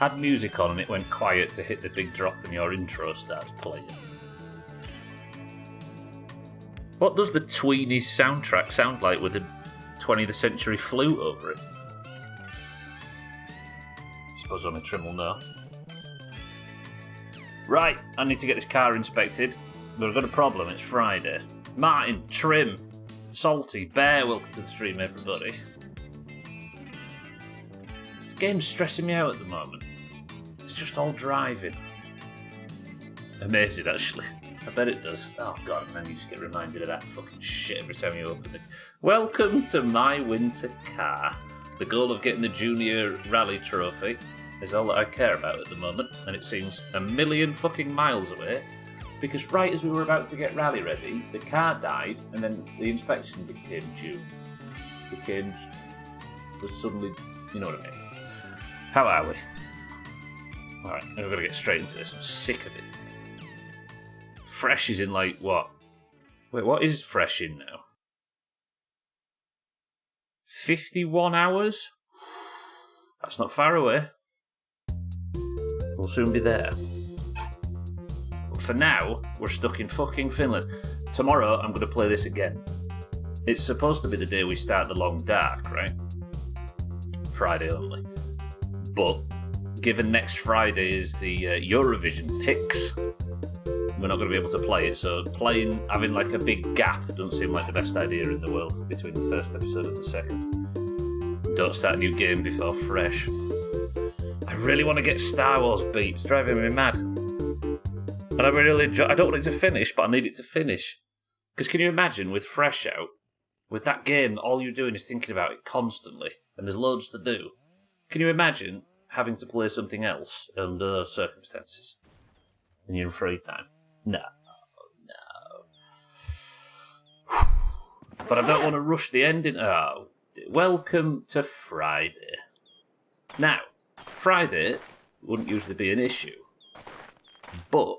had music on and it went quiet to hit the big drop and your intro starts playing. What does the Tweenies soundtrack sound like with a 20th century flute over it? I suppose only Trim will know. Right, I need to get this car inspected. We've got a problem, it's Friday. Martin, Trim, Salty, Bear, welcome to the stream, everybody. This game's stressing me out at the moment. It's just all driving. Amazing, actually. I bet it does. Oh, God, and then you just get reminded of that fucking shit every time you open it. Welcome to my winter car. The goal of getting the Junior Rally Trophy is all that I care about at the moment, and it seems a million fucking miles away, because right as we were about to get rally ready, the car died, and then the inspection became due. Was suddenly, you know what I mean. How are we? Alright, now we've got to get straight into this. I'm sick of it. Fresh is in like what? Wait, what is fresh in now? 51 hours? That's not far away. We'll soon be there. But for now, we're stuck in fucking Finland. Tomorrow, I'm going to play this again. It's supposed to be the day we start the long dark, right? Friday only. But, given next Friday is the Eurovision picks, we're not going to be able to play it, so having like a big gap doesn't seem like the best idea in the world between the first episode and the second. Don't start a new game before fresh. I really want to get Star Wars beat. It's driving me mad. And I really enjoy. I don't want it to finish, but I need it to finish. Because can you imagine with Fresh out, with that game, all you're doing is thinking about it constantly, and there's loads to do. Can you imagine having to play something else under those circumstances in your free time? No. But I don't want to rush the ending. Oh, welcome to Friday. Now, Friday wouldn't usually be an issue, but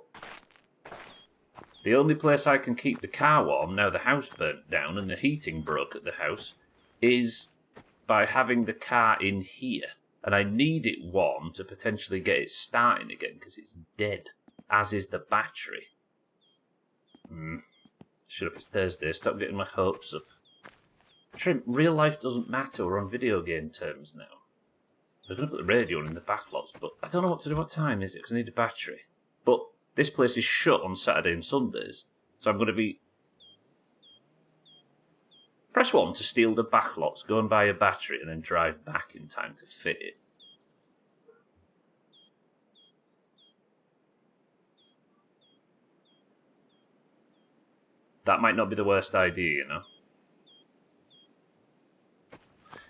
the only place I can keep the car warm now the house burnt down and the heating broke at the house is by having the car in here. And I need it warm to potentially get it starting again because it's dead, as is the battery. Shut up, it's Thursday. Stop getting my hopes up. Trim, real life doesn't matter. We're on video game terms now. We're going to put the radio on in the backlots, but I don't know what to do. What time is it? Because I need a battery. But this place is shut on Saturday and Sundays, so I'm going to be... Press 1 to steal the backlots, go and buy a battery, and then drive back in time to fit it. That might not be the worst idea, you know.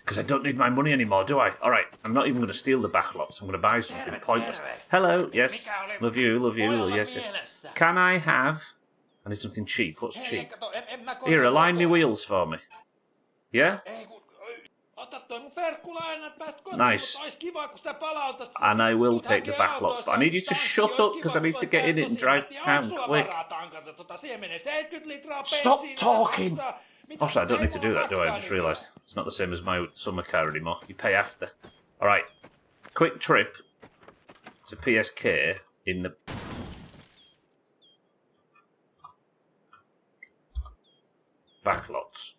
Because I don't need my money anymore, do I? Alright, I'm not even going to steal the backlots. I'm going to buy something pointless. Hello, yes. Love you, yes, yes. Can I have... I need something cheap. What's cheap? Here, align me wheels for me. Yeah? Nice. And I will take the backlots, but I need you to shut up because I need to get in it and drive to town quick. Stop talking! Oh, sorry, I don't need to do that, do I? I just realised it's not the same as my summer car anymore. You pay after. Alright. Quick trip to PSK in the... backlots.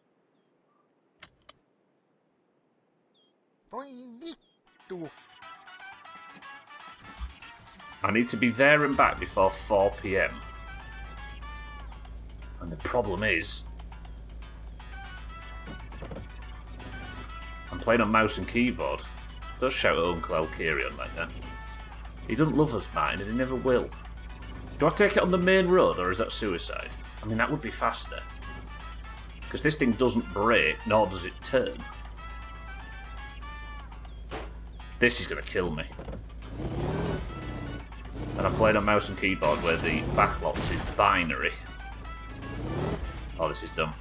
I need to be there and back before 4 PM. And the problem is... I'm playing on mouse and keyboard. Don't shout at Uncle Alkirion like that. He doesn't love us, Martin, and he never will. Do I take it on the main road, or is that suicide? I mean, that would be faster. Because this thing doesn't brake, nor does it turn. This is going to kill me. And I'm playing on mouse and keyboard where the backlots is binary. Oh, this is dumb.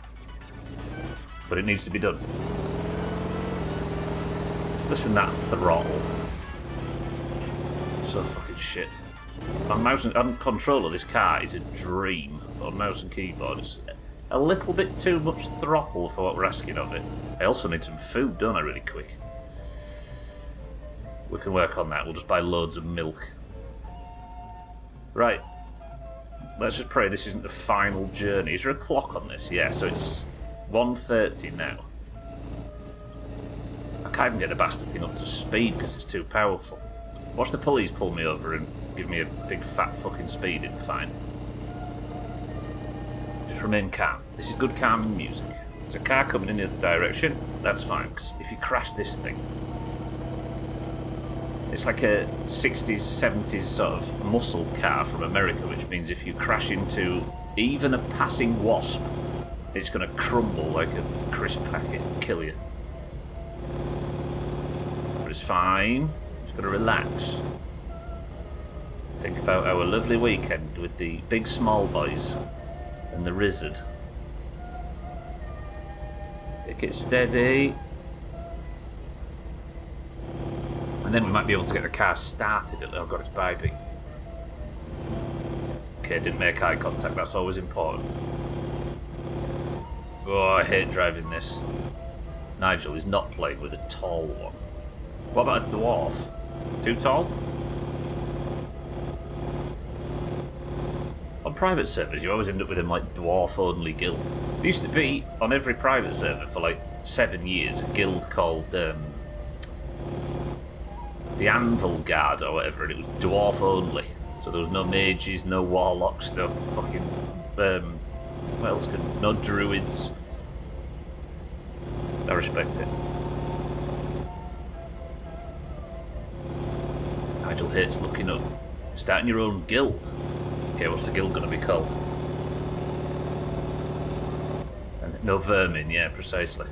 But it needs to be done. Listen to that throttle. It's so fucking shit. On mouse and controller, this car is a dream. On mouse and keyboard, it's a little bit too much throttle for what we're asking of it. I also need some food, don't I, really quick? We can work on that. We'll just buy loads of milk. Right. Let's just pray this isn't the final journey. Is there a clock on this? Yeah, so it's 1:30 now. I can't even get the bastard thing up to speed because it's too powerful. Watch the police pull me over and give me a big fat fucking speeding fine. Just remain calm. This is good calming music. There's a car coming in the other direction. That's fine, because if you crash this thing... It's like a 60s, 70s sort of muscle car from America, which means if you crash into even a passing wasp, it's going to crumble like a crisp packet and kill you. But it's fine. Just got to relax. Think about our lovely weekend with the big small boys and the Rizzard. Take it steady. And then we might be able to get the car started. Oh god, it's piping. Okay, didn't make eye contact, that's always important. Oh, I hate driving this. Nigel is not playing with a tall one. What about a dwarf? Too tall? On private servers, you always end up with them like dwarf-only guilds. There used to be, on every private server for like 7 years, a guild called the Anvil Guard or whatever, and it was dwarf only. So there was no mages, no warlocks, no fucking... what else could... no druids. I respect it. Nigel hates looking up. Starting your own guild. Okay, what's the guild going to be called? And no vermin, yeah, precisely.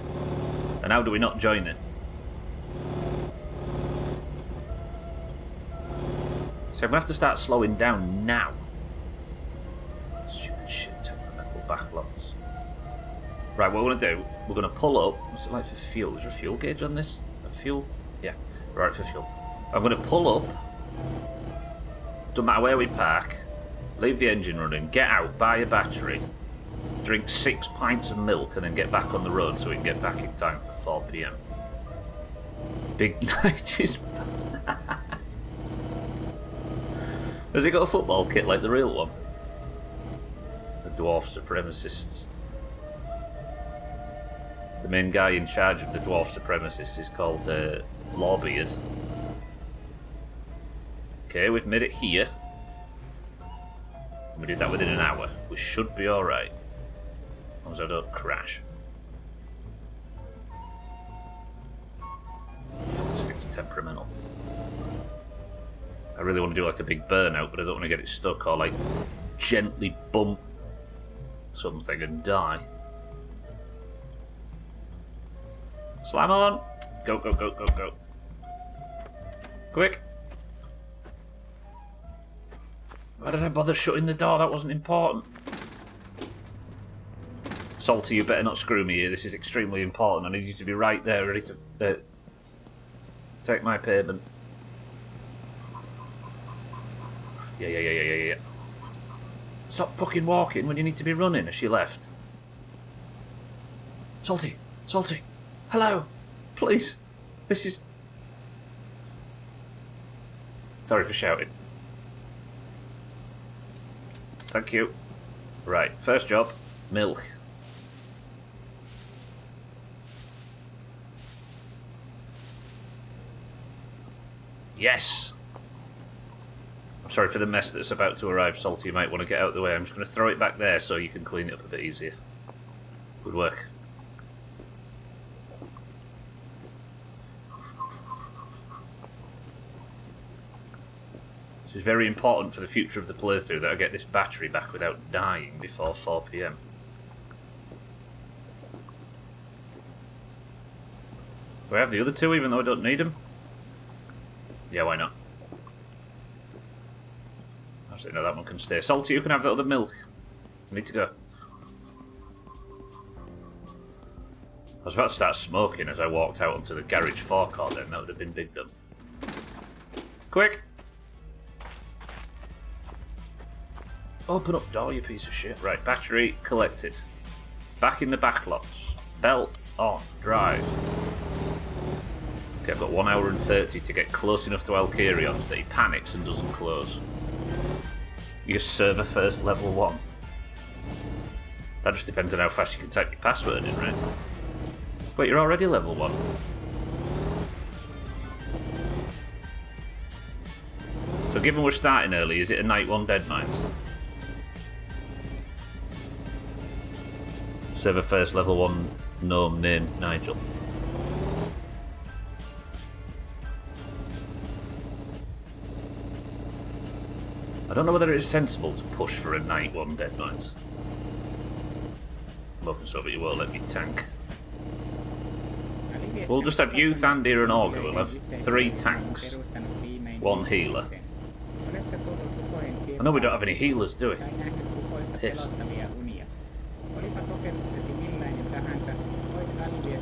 And how do we not join it? So I'm going to have to start slowing down now. Stupid shit, temperamental backlots. Right, what we're going to do, we're going to pull up. What's it like for fuel? Is there a fuel gauge on this? A fuel? Yeah, right, for fuel. I'm going to pull up. Doesn't matter where we park. Leave the engine running, get out, buy a battery, drink 6 pints of milk, and then get back on the road so we can get back in time for 4 PM. Big night is... Has he got a football kit like the real one? The dwarf supremacists. The main guy in charge of the dwarf supremacists is called Lawbeard. Okay, we've made it here. We did that within an hour. We should be alright. As long as I don't crash. Fuck, this thing's temperamental. I really want to do like a big burnout, but I don't want to get it stuck or like gently bump something and die. Slam on! Go, go, go, go, go. Quick! Why did I bother shutting the door? That wasn't important. Salty, you better not screw me here. This is extremely important. I need you to be right there, ready to take my payment. Yeah. Stop fucking walking when you need to be running. Has she left? Salty! Hello! Please! This is... Sorry for shouting. Thank you. Right, first job, milk. Yes! I'm sorry for the mess that's about to arrive, Salty. You might want to get out of the way. I'm just going to throw it back there so you can clean it up a bit easier. Good work. It's very important for the future of the playthrough that I get this battery back without dying before 4 PM. Do I have the other two even though I don't need them? Yeah, why not? Actually, no, that one can stay. Salty, you can have the other milk. I need to go. I was about to start smoking as I walked out onto the garage forecourt then. That would have been big dumb. Quick! Open up door, you piece of shit. Right, battery collected. Back in the backlots. Belt on. Drive. Okay, I've got 1 hour and 30 to get close enough to Alcarion's that he panics and doesn't close. Your server first level 1. That just depends on how fast you can type your password in, right? But you're already level 1. So given we're starting early, is it a night 1 dead mines? Server first level 1 gnome named Nigel. I don't know whether it's sensible to push for a night 1 dead mines. I'm hoping so, but you won't let me tank. We'll just have you, Thandir and Augur. We'll have 3 tanks, 1 healer. I know we don't have any healers, do we? Piss.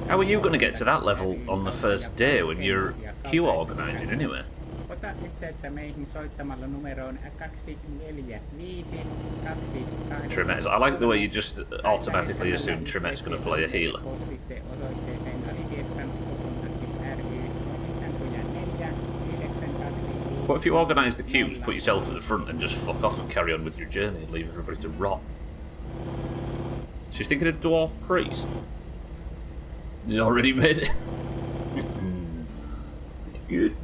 How are you going to get to that level on the first day when you're queue organising anyway? Tremet's. I like the way you just automatically assume Tremet's going to play a healer. What if you organise the queues, put yourself at the front and just fuck off and carry on with your journey and leave everybody to rot? She's thinking of Dwarf Priest. You already made it. Good.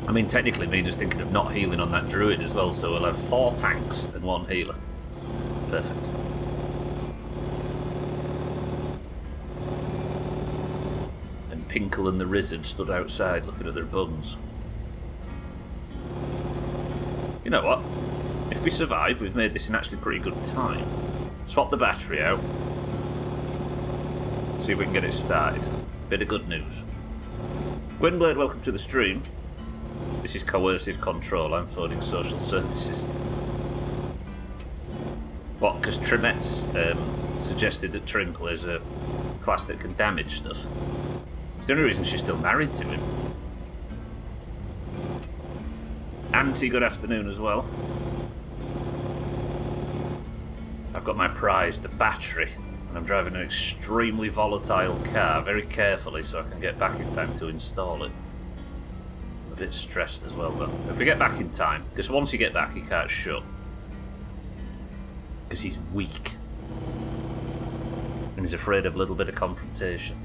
I mean, technically, Mina's thinking of not healing on that druid as well, so we'll have 4 tanks and 1 healer. Perfect. And Pinkle and the Rizzard stood outside looking at their buns. You know what? If we survive, we've made this in actually pretty good time. Swap the battery out. See if we can get it started. Bit of good news. Gwynblade, welcome to the stream. This is coercive control. I'm phoning social services. What? Because Tremet's suggested that Trimple is a class that can damage stuff. It's the only reason she's still married to him. Auntie, good afternoon as well. I've got my prize, the battery, and I'm driving an extremely volatile car very carefully so I can get back in time to install it. I'm a bit stressed as well, but if we get back in time, because once you get back, he can't shut. Because he's weak. And he's afraid of a little bit of confrontation.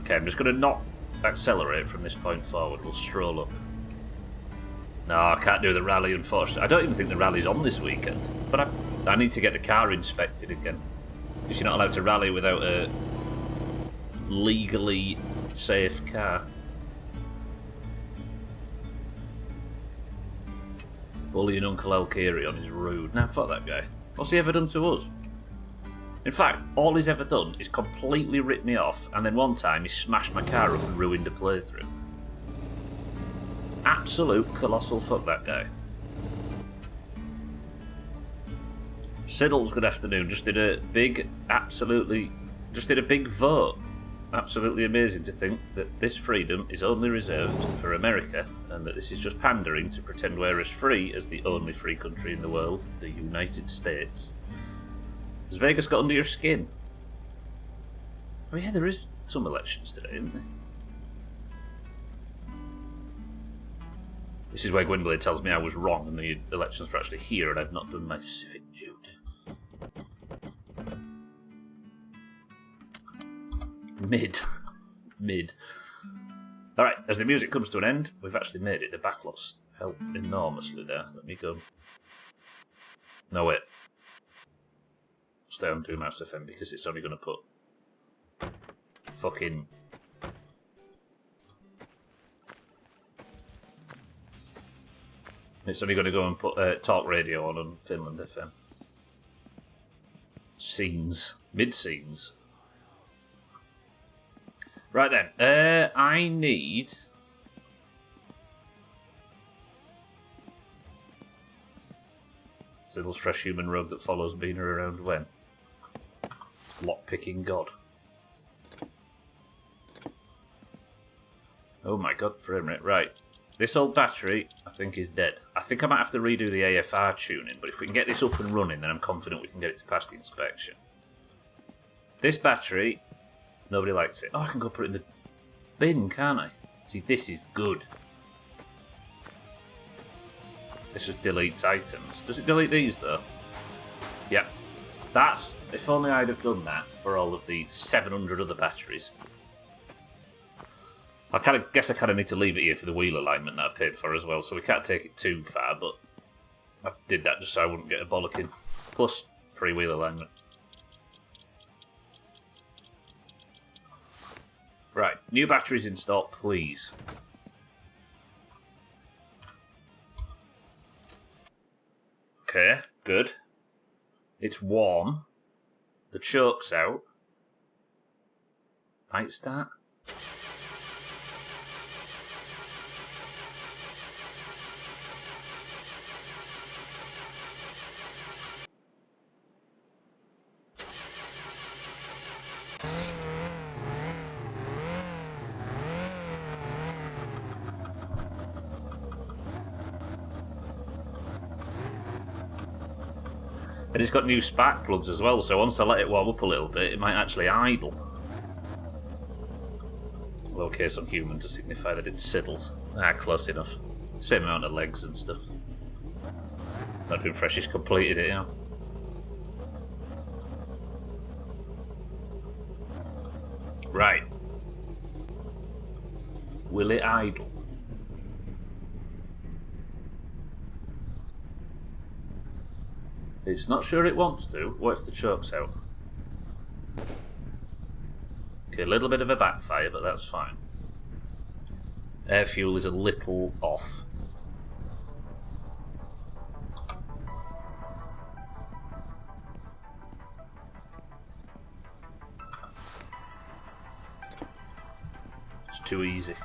Okay, I'm just going to not accelerate from this point forward. We'll stroll up. No, I can't do the rally, unfortunately. I don't even think the rally's on this weekend. But I need to get the car inspected again. Because you're not allowed to rally without a legally safe car. Bullying Uncle Alcarion is rude. Now, fuck that guy. What's he ever done to us? In fact, all he's ever done is completely rip me off, and then one time he smashed my car up and ruined a playthrough. Absolute colossal fuck that guy. Siddles, good afternoon. Just did a big vote. Absolutely amazing to think that this freedom is only reserved for America, and that this is just pandering to pretend we're as free as the only free country in the world, the United States. Has Vegas got under your skin? Oh yeah, there is some elections today, isn't there? This is where Gwynblade tells me I was wrong and the elections were actually here and I've not done my civic duty. Mid. Alright, as the music comes to an end, we've actually made it. The backlot's helped enormously there. Let me go. No, wait. Stay on Doomhaus FM because it's only going to put fucking... It's only going to go and put talk radio on Finland FM. Scenes. Mid-scenes. Right then. I need... Siddle's fresh human rogue that follows Bina around when? Lockpicking god. Oh my god, frame rate. Right. This old battery, I think, is dead. I think I might have to redo the AFR tuning, but if we can get this up and running, then I'm confident we can get it to pass the inspection. This battery Nobody likes it. Oh, I can go put it in the bin, can't I? See, this is good. This just deletes items. Does it delete these, though? Yep. That's... If only I'd have done that for all of the 700 other batteries. I guess I kind of need to leave it here for the wheel alignment that I paid for as well, so we can't take it too far, but I did that just so I wouldn't get a bollocking. Plus, free wheel alignment. Right, new batteries in stock, please. Okay, good. It's warm. The choke's out. Might start. And it's got new spark plugs as well, so once I let it warm up a little bit, it might actually idle. Lowercase on human to signify that it siddles. Ah, close enough. Same amount of legs and stuff. Not doing fresh, he's completed it, you know. Right. Will it idle? It's not sure it wants to. What if the choke's out? Okay, a little bit of a backfire, but that's fine. Air fuel is a little off. It's too easy.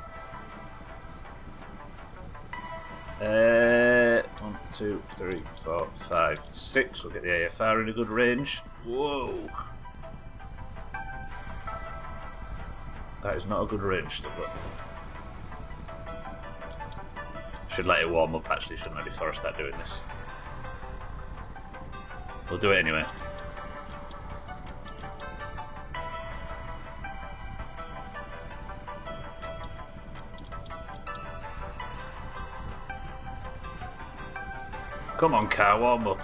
1, 2, 3, 4, 5, 6. We'll get the AFR in a good range. Whoa! That is not a good range still, but should let it warm up actually, shouldn't I, before I start doing this? We'll do it anyway. Come on, car, warm up.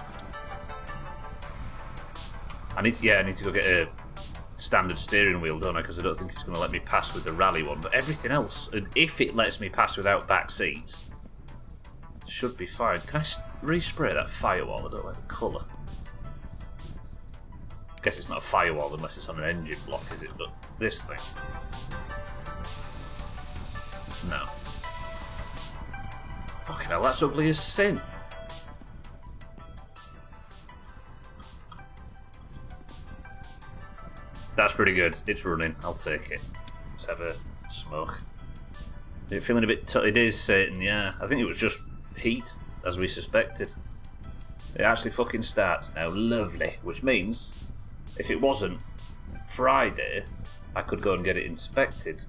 I need to go get a standard steering wheel, don't I? Because I don't think it's going to let me pass with the rally one. But everything else, and if it lets me pass without back seats, should be fine. Can I respray that firewall? I don't like the colour. Guess it's not a firewall unless it's on an engine block, is it? But this thing, no. Fucking hell, that's ugly as sin. That's pretty good. It's running. I'll take it. Let's have a smoke. Is it feeling a bit... It is Satan, yeah. I think it was just heat, as we suspected. It actually fucking starts now. Lovely. Which means, if it wasn't Friday, I could go and get it inspected.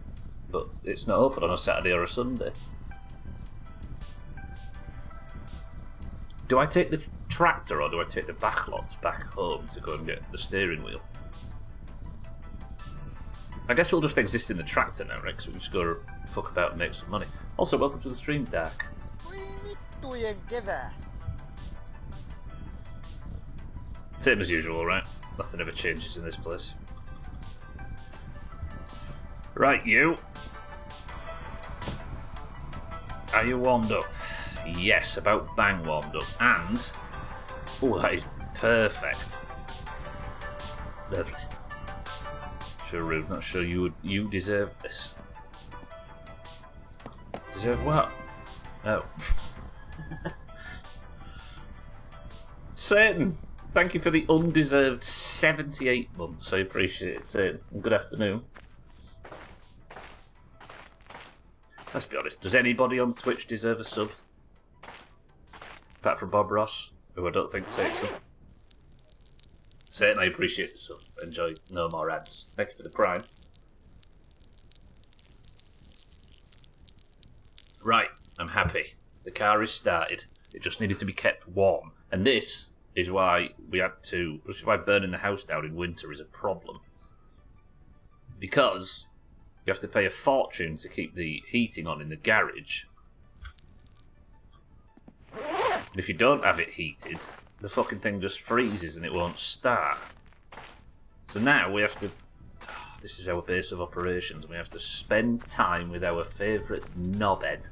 But it's not open on a Saturday or a Sunday. Do I take the tractor or do I take the backlots back home to go and get the steering wheel? I guess we'll just exist in the tractor now, right? So we just go fuck about and make some money. Also, welcome to the stream, Dark. Same as usual, right? Nothing ever changes in this place. Right, you. Are you warmed up? Yes, about bang warmed up. And... oh, that is perfect. Lovely. Sure, rude. Not sure you deserve this. Deserve what? Oh. Satan, thank you for the undeserved 78 months. I appreciate it, Satan. Good afternoon. Let's be honest, does anybody on Twitch deserve a sub? Apart from Bob Ross, who I don't think takes them. Satan, I appreciate the sub. Enjoy no more ads. Thank you for the prime. Right, I'm happy. The car is started. It just needed to be kept warm. And this is why we had to... Which is why burning the house down in winter is a problem. because you have to pay a fortune to keep the heating on in the garage. And if you don't have it heated, the fucking thing just freezes and it won't start. So now we have to... This is our base of operations. We have to spend time with our favourite knobhead.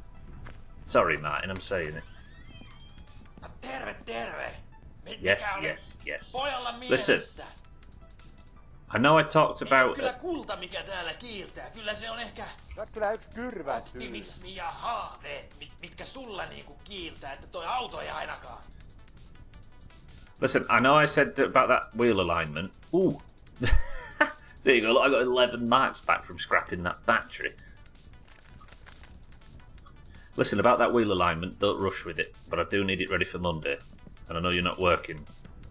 Sorry, Martin, I'm saying it. Yes, yes, yes. Listen. I know I talked about... Kyllä kulta, mikä täällä kiiltää. Kyllä se on ehkä optimismi ja haaveet, mitkä sulla niinku kiiltää, että toi auto ei ainakaan. Listen, I know I said about that wheel alignment. Ooh. There you go, look, I got 11 marks back from scrapping that battery. Listen, about that wheel alignment, don't rush with it, but I do need it ready for Monday. And I know you're not working.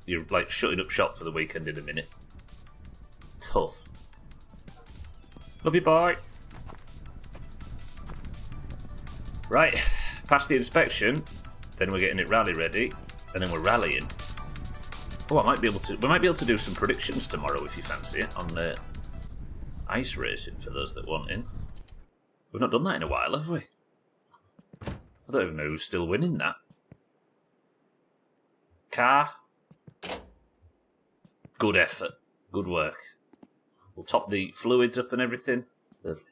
You're like shutting up shop for the weekend in a minute. Tough. Love you, boy. Right, past the inspection, then we're getting it rally ready, and then we're rallying. Oh, we might be able to do some predictions tomorrow if you fancy it on the ice racing for those that want in. We've not done that in a while, have we? I don't even know who's still winning that. Car. Good effort. Good work. We'll top the fluids up and everything. Lovely.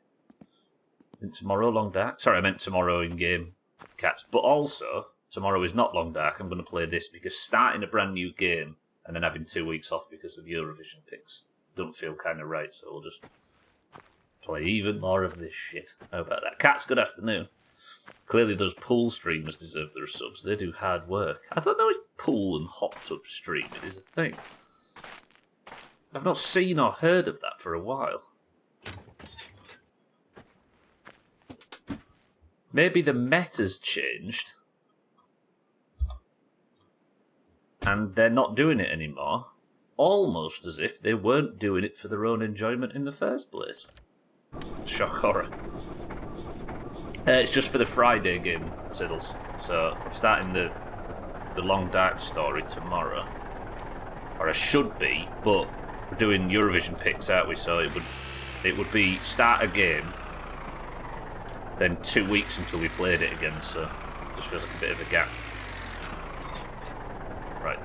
And tomorrow, long dark. Sorry, I meant tomorrow in game, cats. But also, tomorrow is not long dark. I'm going to play this because starting a brand new game and then having 2 weeks off because of Eurovision picks don't feel kind of right. So we'll just play even more of this shit. How about that? Cats, good afternoon. Clearly those pool streamers deserve their subs. They do hard work. I don't know if pool and hot tub streaming is a thing. I've not seen or heard of that for a while. Maybe the meta's changed and they're not doing it anymore. Almost as if they weren't doing it for their own enjoyment in the first place. Shock horror. It's just for the Friday game, Siddles. So I'm starting the Long Dark story tomorrow. Or I should be, but we're doing Eurovision picks, aren't we? So it would be start a game, then 2 weeks until we played it again, so it just feels like a bit of a gap. Right.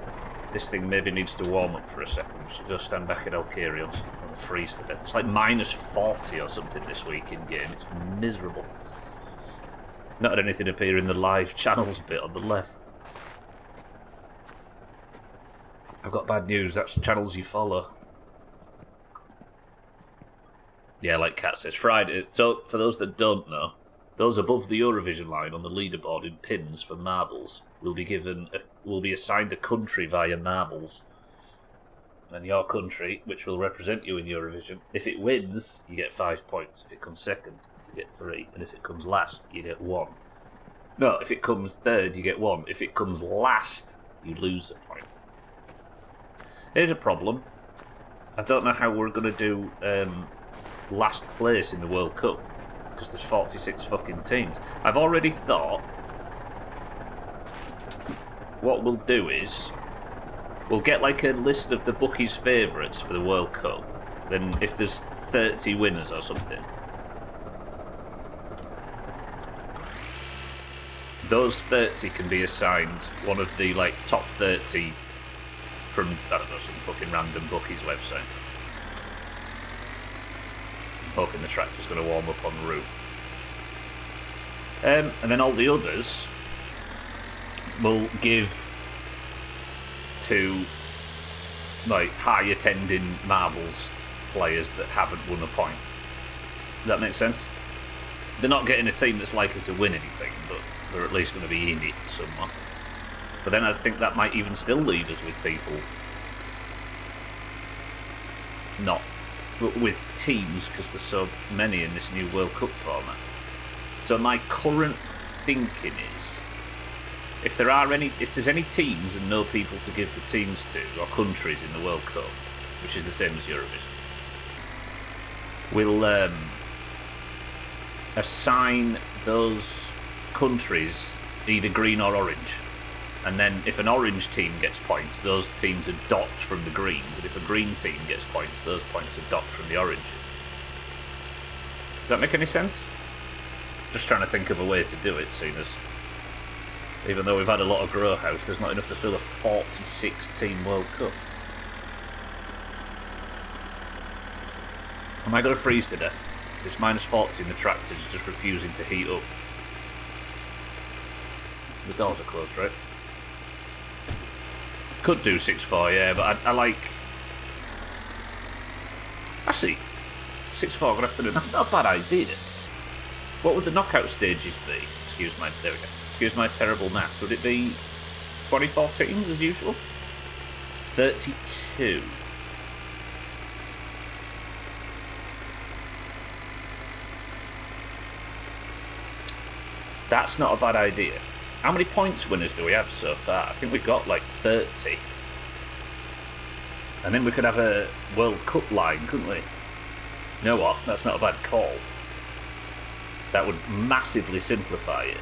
This thing maybe needs to warm up for a second. We should go stand back at Elkarion's and freeze to death. It's like minus 40 or something this week in game. It's miserable. Not had anything appear in the live channels bit on the left. I've got bad news. That's the channels you follow. Yeah, like Kat says, Friday. So, for those that don't know, those above the Eurovision line on the leaderboard in pins for marbles will be assigned a country via marbles. And your country, which will represent you in Eurovision, if it wins, you get 5 points. If it comes second, you get 3. And if it comes last, you get 1. No, if it comes third, you get 1. If it comes last, you lose a point. Here's a problem. I don't know how we're going to do last place in the World Cup, because there's 46 fucking teams. I've already thought what we'll do is we'll get like a list of the bookies' favourites for the World Cup. Then if there's 30 winners or something, those 30 can be assigned one of the like top 30 from, I don't know, some fucking random bookies website. I'm hoping the tractor's going to warm up en route. And then all the others will give to like high attending marbles players that haven't won a point. Does that make sense? They're not getting a team that's likely to win anything, but they're at least going to be in it somewhere. But then I think that might even still leave us with people not with teams, because there's so many in this new World Cup format. So my current thinking is, if there's any teams and no people to give the teams to, or countries in the World Cup, which is the same as Eurovision, we'll assign those countries either green or orange. And then if an orange team gets points, those teams are docked from the greens. And if a green team gets points, those points are docked from the oranges. Does that make any sense? Just trying to think of a way to do it, seeing as even though we've had a lot of grow house, there's not enough to fill a 46-team World Cup. Am I going to freeze to death? It's minus 40 and the tractor's just refusing to heat up. The doors are closed, right? Could do 6-4, yeah, but I like... Actually, 6-4 good afternoon, that's not a bad idea. What would the knockout stages be? There we go. Excuse my terrible maths. Would it be 24 teams as usual? 32. That's not a bad idea. How many points winners do we have so far? I think we've got like 30. And then we could have a World Cup line, couldn't we? You know what? That's not a bad call. That would massively simplify it.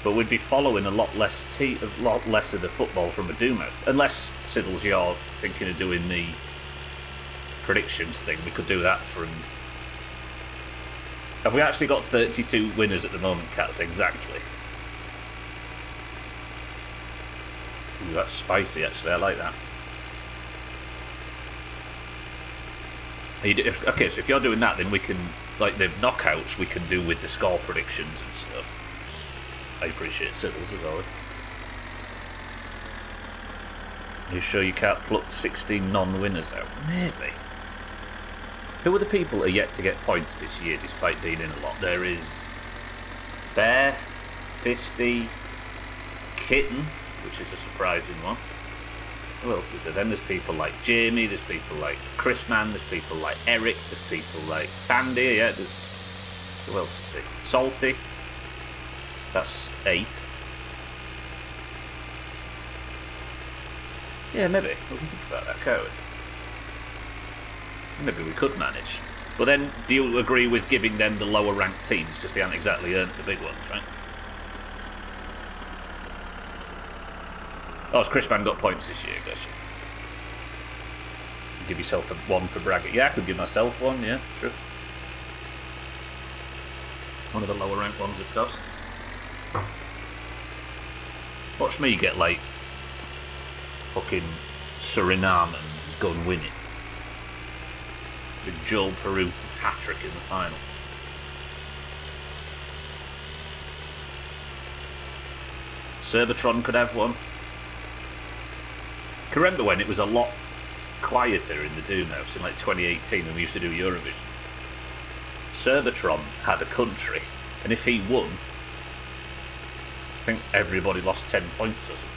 But we'd be following a lot less of the football from a Doomhaus. Unless, Siddles, you're thinking of doing the predictions thing, we could do that from... Have we actually got 32 winners at the moment, Cats? Exactly. Ooh, that's spicy, actually. I like that. Okay, so if you're doing that, then we can, like the knockouts, we can do with the score predictions and stuff. I appreciate Siddles, as always. Are you sure you can't pluck 16 non-winners out? Maybe. Who are the people who are yet to get points this year, despite being in a lot? There is Bear, Fisty, Kitten, which is a surprising one. Who else is there? Then there's people like Jamie, there's people like Chris Man, there's people like Eric, there's people like Fandy, yeah, there's... Who else is there? Salty. That's 8. Yeah, maybe. We can think about that, can't we? Maybe we could manage. But then, do you agree with giving them the lower ranked teams, because they haven't exactly earned the big ones, right? Oh, has Chris Man got points this year, guess you? Give yourself one for bragging. Yeah, I could give myself one, yeah, true. One of the lower ranked ones, of course. Watch me get, like, fucking Suriname and go and win it. With Joel Peru hat-trick in the final. Cerbatron could have one. I can remember when it was a lot quieter in the Doomhaus in like 2018 when we used to do Eurovision. Cerbatron had a country, and if he won, I think everybody lost 10 points or something.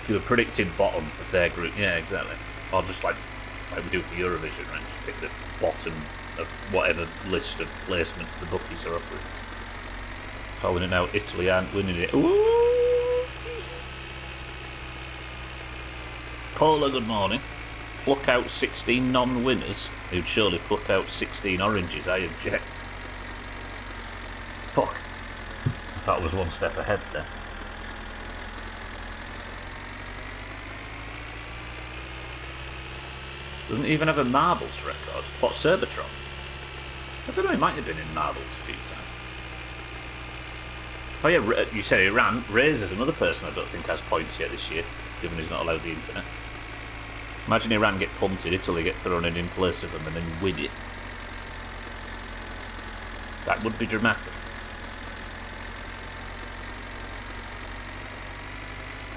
You were predicted bottom of their group, yeah, exactly. Or just like we do for Eurovision, right? Just pick the bottom of whatever list of placements the bookies are offering. Calling it out, Italy aren't winning it. Ooh! Paula, good morning. Pluck out 16 non-winners. Who'd surely pluck out 16 oranges, I object. Fuck. I thought I was one step ahead there. Doesn't even have a marbles record. What, Cerbatron? I don't know, he might have been in marbles a few times. Oh yeah, you say Iran. Razor's another person I don't think has points yet this year, given he's not allowed the internet. Imagine Iran get punted, Italy get thrown in place of them and then win it. That would be dramatic.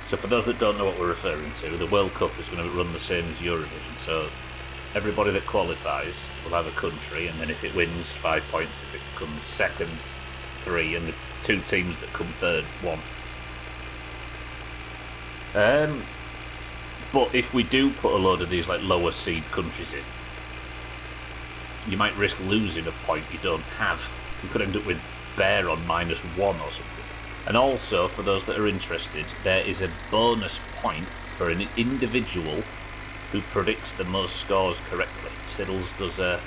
So for those that don't know what we're referring to, the World Cup is going to run the same as Eurovision. So everybody that qualifies will have a country, and then if it wins, 5 points. If it comes second, 3, and the 2 teams that come third, 1. But if we do put a load of these like lower seed countries in, you might risk losing a point you don't have. You could end up with Bear on -1 or something. And also, for those that are interested, there is a bonus point for an individual who predicts the most scores correctly. Siddles does a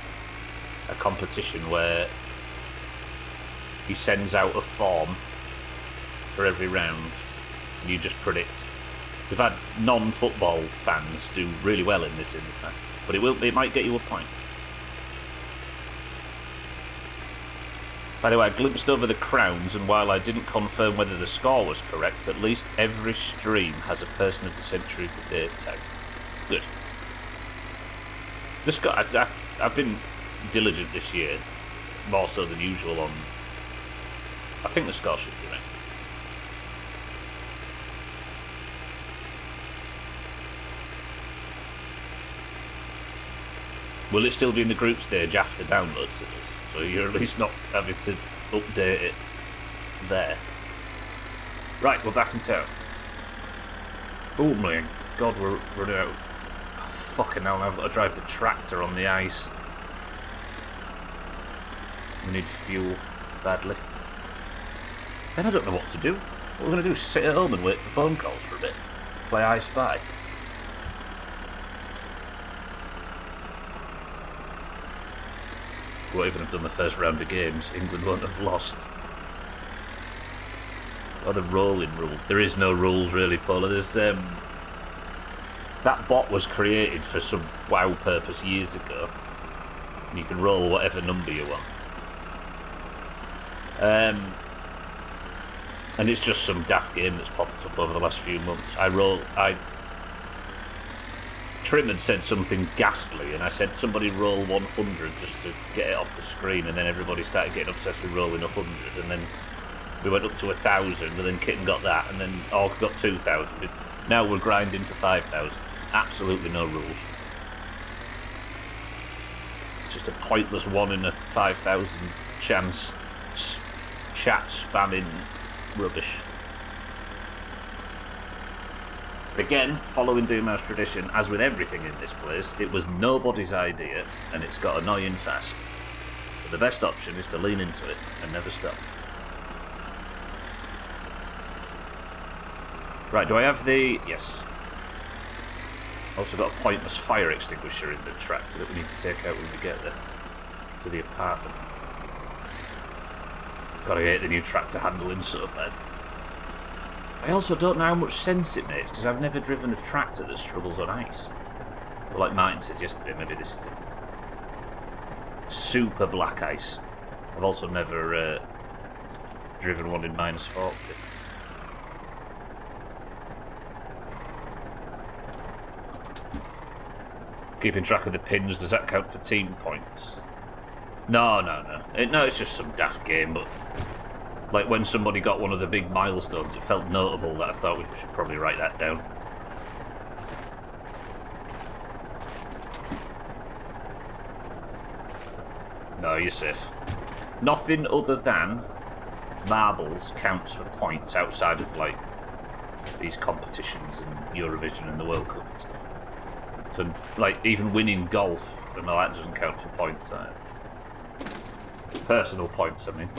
competition where he sends out a form for every round, and you just predict We've had non-football fans do really well in this in the past, but it might get you a point. By the way, I glimpsed over the crowns, and while I didn't confirm whether the score was correct, at least every stream has a Person of the Century of the Day tag. Good. I've been diligent this year, more so than usual on... I think the score should be right. Will it still be in the group stage after downloads to this? So you're at least not having to update it there. Right, we're back in town. Oh my god, we're running out of... Oh, fucking hell, I've got to drive the tractor on the ice. We need fuel badly. Then I don't know what to do. What we're going to do is sit at home and wait for phone calls for a bit. Play I Spy. We won't even have done the first round of games. England won't have lost. What are the rolling rules? There is no rules really, Paula. There's that bot was created for some WoW purpose years ago. And you can roll whatever number you want. And it's just some daft game that's popped up over the last few months. Trim had said something ghastly, and I said somebody roll 100 just to get it off the screen, and then everybody started getting obsessed with rolling 100, and then we went up to 1,000, and then Kitten got that, and then Orc got 2,000. Now we're grinding for 5,000. Absolutely no rules. It's just a pointless 1 in a 5,000 chance chat spamming rubbish. Again, following Doomhaus tradition, as with everything in this place, it was nobody's idea, and it's got annoying fast. But the best option is to lean into it and never stop. Right, do I have the... Yes. Also got a pointless fire extinguisher in the tractor that we need to take out when we get there. To the apartment. God, I hate the new tractor handling so bad. I also don't know how much sense it makes, because I've never driven a tractor that struggles on ice. But like Martin says yesterday, maybe this is it. Super black ice. I've also never driven one in -40. Keeping track of the pins, does that count for team points? No. No, it's just some daft game, but... Like when somebody got one of the big milestones, it felt notable that I thought we should probably write that down. No, you're safe. Nothing other than marbles counts for points outside of like these competitions and Eurovision and the World Cup and stuff. So like even winning golf and all that doesn't count for points. Personal points, I mean.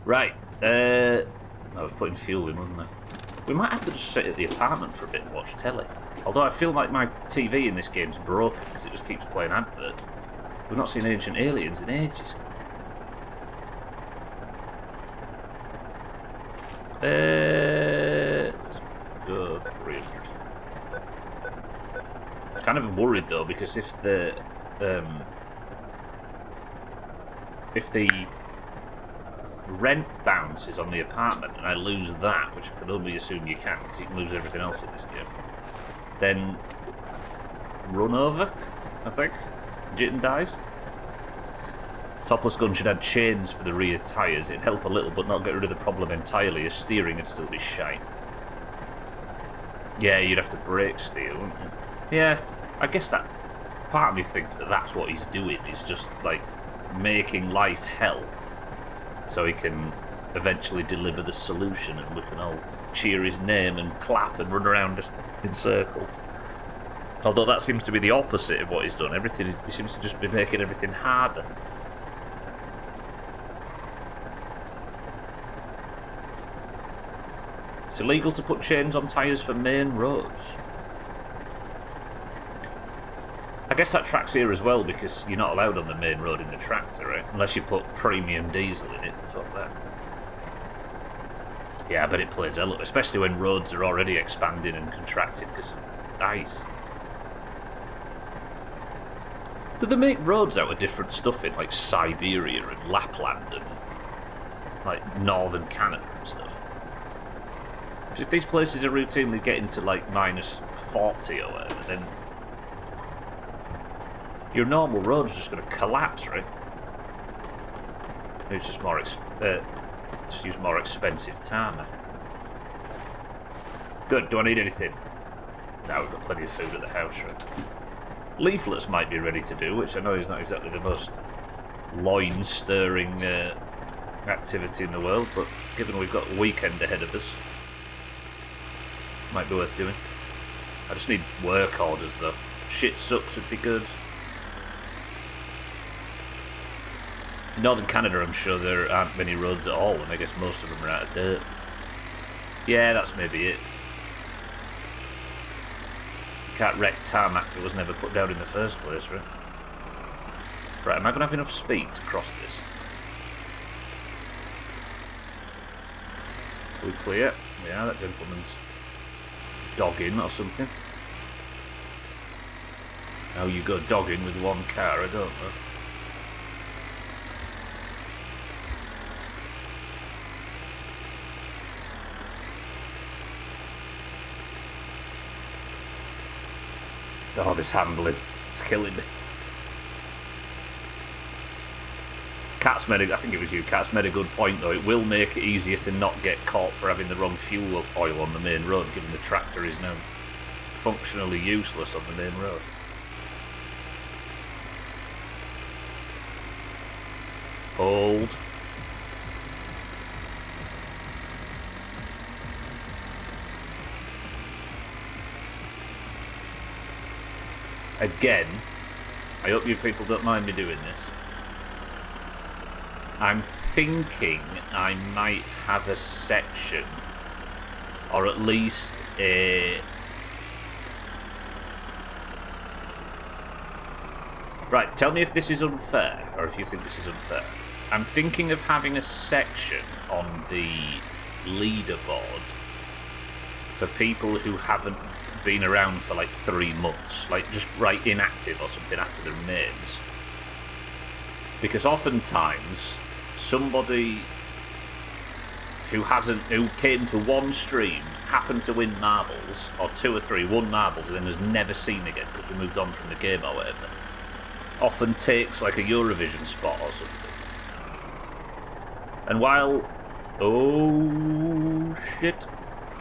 Right, I was putting fuel in, wasn't I? We might have to just sit at the apartment for a bit and watch telly. Although I feel like my TV in this game's broken because it just keeps playing adverts. We've not seen Ancient Aliens in ages. Let's go 300. I'm kind of worried though because if the rent bounces on the apartment and I lose that, which I can only assume you can because you can lose everything else in this game, then run over, I think. Jitten dies. Topless gun should add chains for the rear tyres. It'd help a little but not get rid of the problem entirely, as steering would still be shite. Yeah, you'd have to brake steer, wouldn't you? Yeah, I guess that part of me thinks that that's what he's doing, is just like making life hell so he can eventually deliver the solution and we can all cheer his name and clap and run around in circles. Although that seems to be the opposite of what he's done. He seems to just be making everything harder. It's illegal to put chains on tyres for main roads. I guess that tracks here as well because you're not allowed on the main road in the tractor, right? Unless you put premium diesel in it. Fuck that. Yeah, but it plays a lot, especially when roads are already expanding and contracting because ice. Do they make roads out of different stuff in like Siberia and Lapland and like northern Canada and stuff? Because if these places are routinely getting to like -40 or whatever, then your normal road's just going to collapse, right? It's just just use more expensive tarmac. Good. Do I need anything? No, we've got plenty of food at the house, right? Leaflets might be ready to do, which I know is not exactly the most loin-stirring activity in the world, but given we've got a weekend ahead of us, might be worth doing. I just need work orders, though. Shit sucks would be good. In northern Canada, I'm sure there aren't many roads at all, and I guess most of them are out of dirt. Yeah, that's maybe it. You can't wreck tarmac that was never put down in the first place, right? Right, am I going to have enough speed to cross this? Are we clear? Yeah, that gentleman's dogging or something. How you go dogging with one car, I don't know. Oh, this handling. It's killing me. Cat's made I think it was you, Cat's made a good point though. It will make it easier to not get caught for having the wrong fuel oil on the main road, given the tractor is now functionally useless on the main road. Hold. Again, I hope you people don't mind me doing this. I'm thinking I might have a section, or at least a... Right, tell me if this is unfair, or if you think this is unfair. I'm thinking of having a section on the leaderboard for people who haven't been around for like 3 months, like just write inactive or something after their names. Because oftentimes somebody who came to one stream, happened to win marbles, or 2 or 3, won marbles, and then has never seen again because we moved on from the game or whatever, often takes like a Eurovision spot or something. And while... Oh, shit.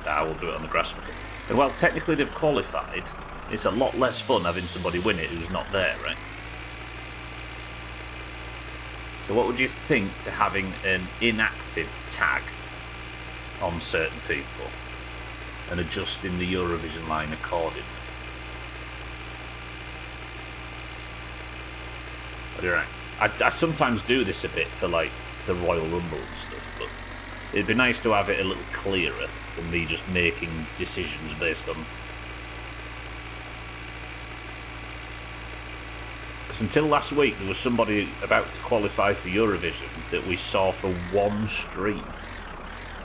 We'll do it on the grass for it. And while technically they've qualified, it's a lot less fun having somebody win it who's not there, right? So what would you think to having an inactive tag on certain people and adjusting the Eurovision line accordingly? What do you reckon? I sometimes do this a bit for like the Royal Rumble and stuff, but it'd be nice to have it a little clearer than me just making decisions based on... Because until last week there was somebody about to qualify for Eurovision that we saw for one stream.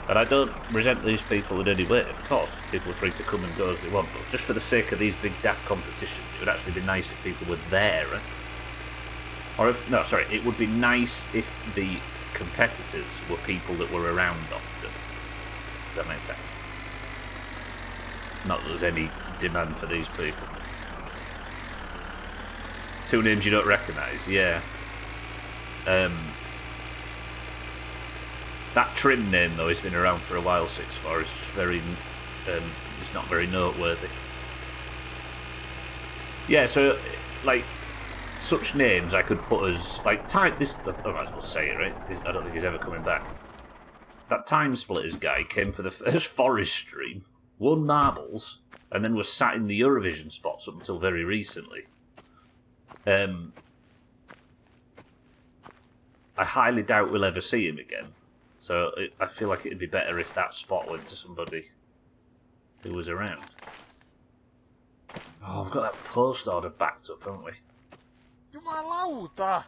And I don't resent these people in any way, of course. People are free to come and go as they want, but just for the sake of these big daft competitions, it would actually be nice if people were there. Or if... No, sorry, it would be nice if the competitors were people that were around often. Does that make sense? Not that there's any demand for these people. 2 names you don't recognise, yeah. That Trim name though has been around for a while, 6-4. It's just very, it's not very noteworthy. Yeah, so like such names I could put as like this. I might as well say it, right? I don't think he's ever coming back. That Time Splitters guy came for the first Forest stream, won marbles, and then was sat in the Eurovision spots up until very recently. I highly doubt we'll ever see him again. So I feel like it'd be better if that spot went to somebody who was around. Oh, I've got that post order backed up, haven't we? Jumalauta!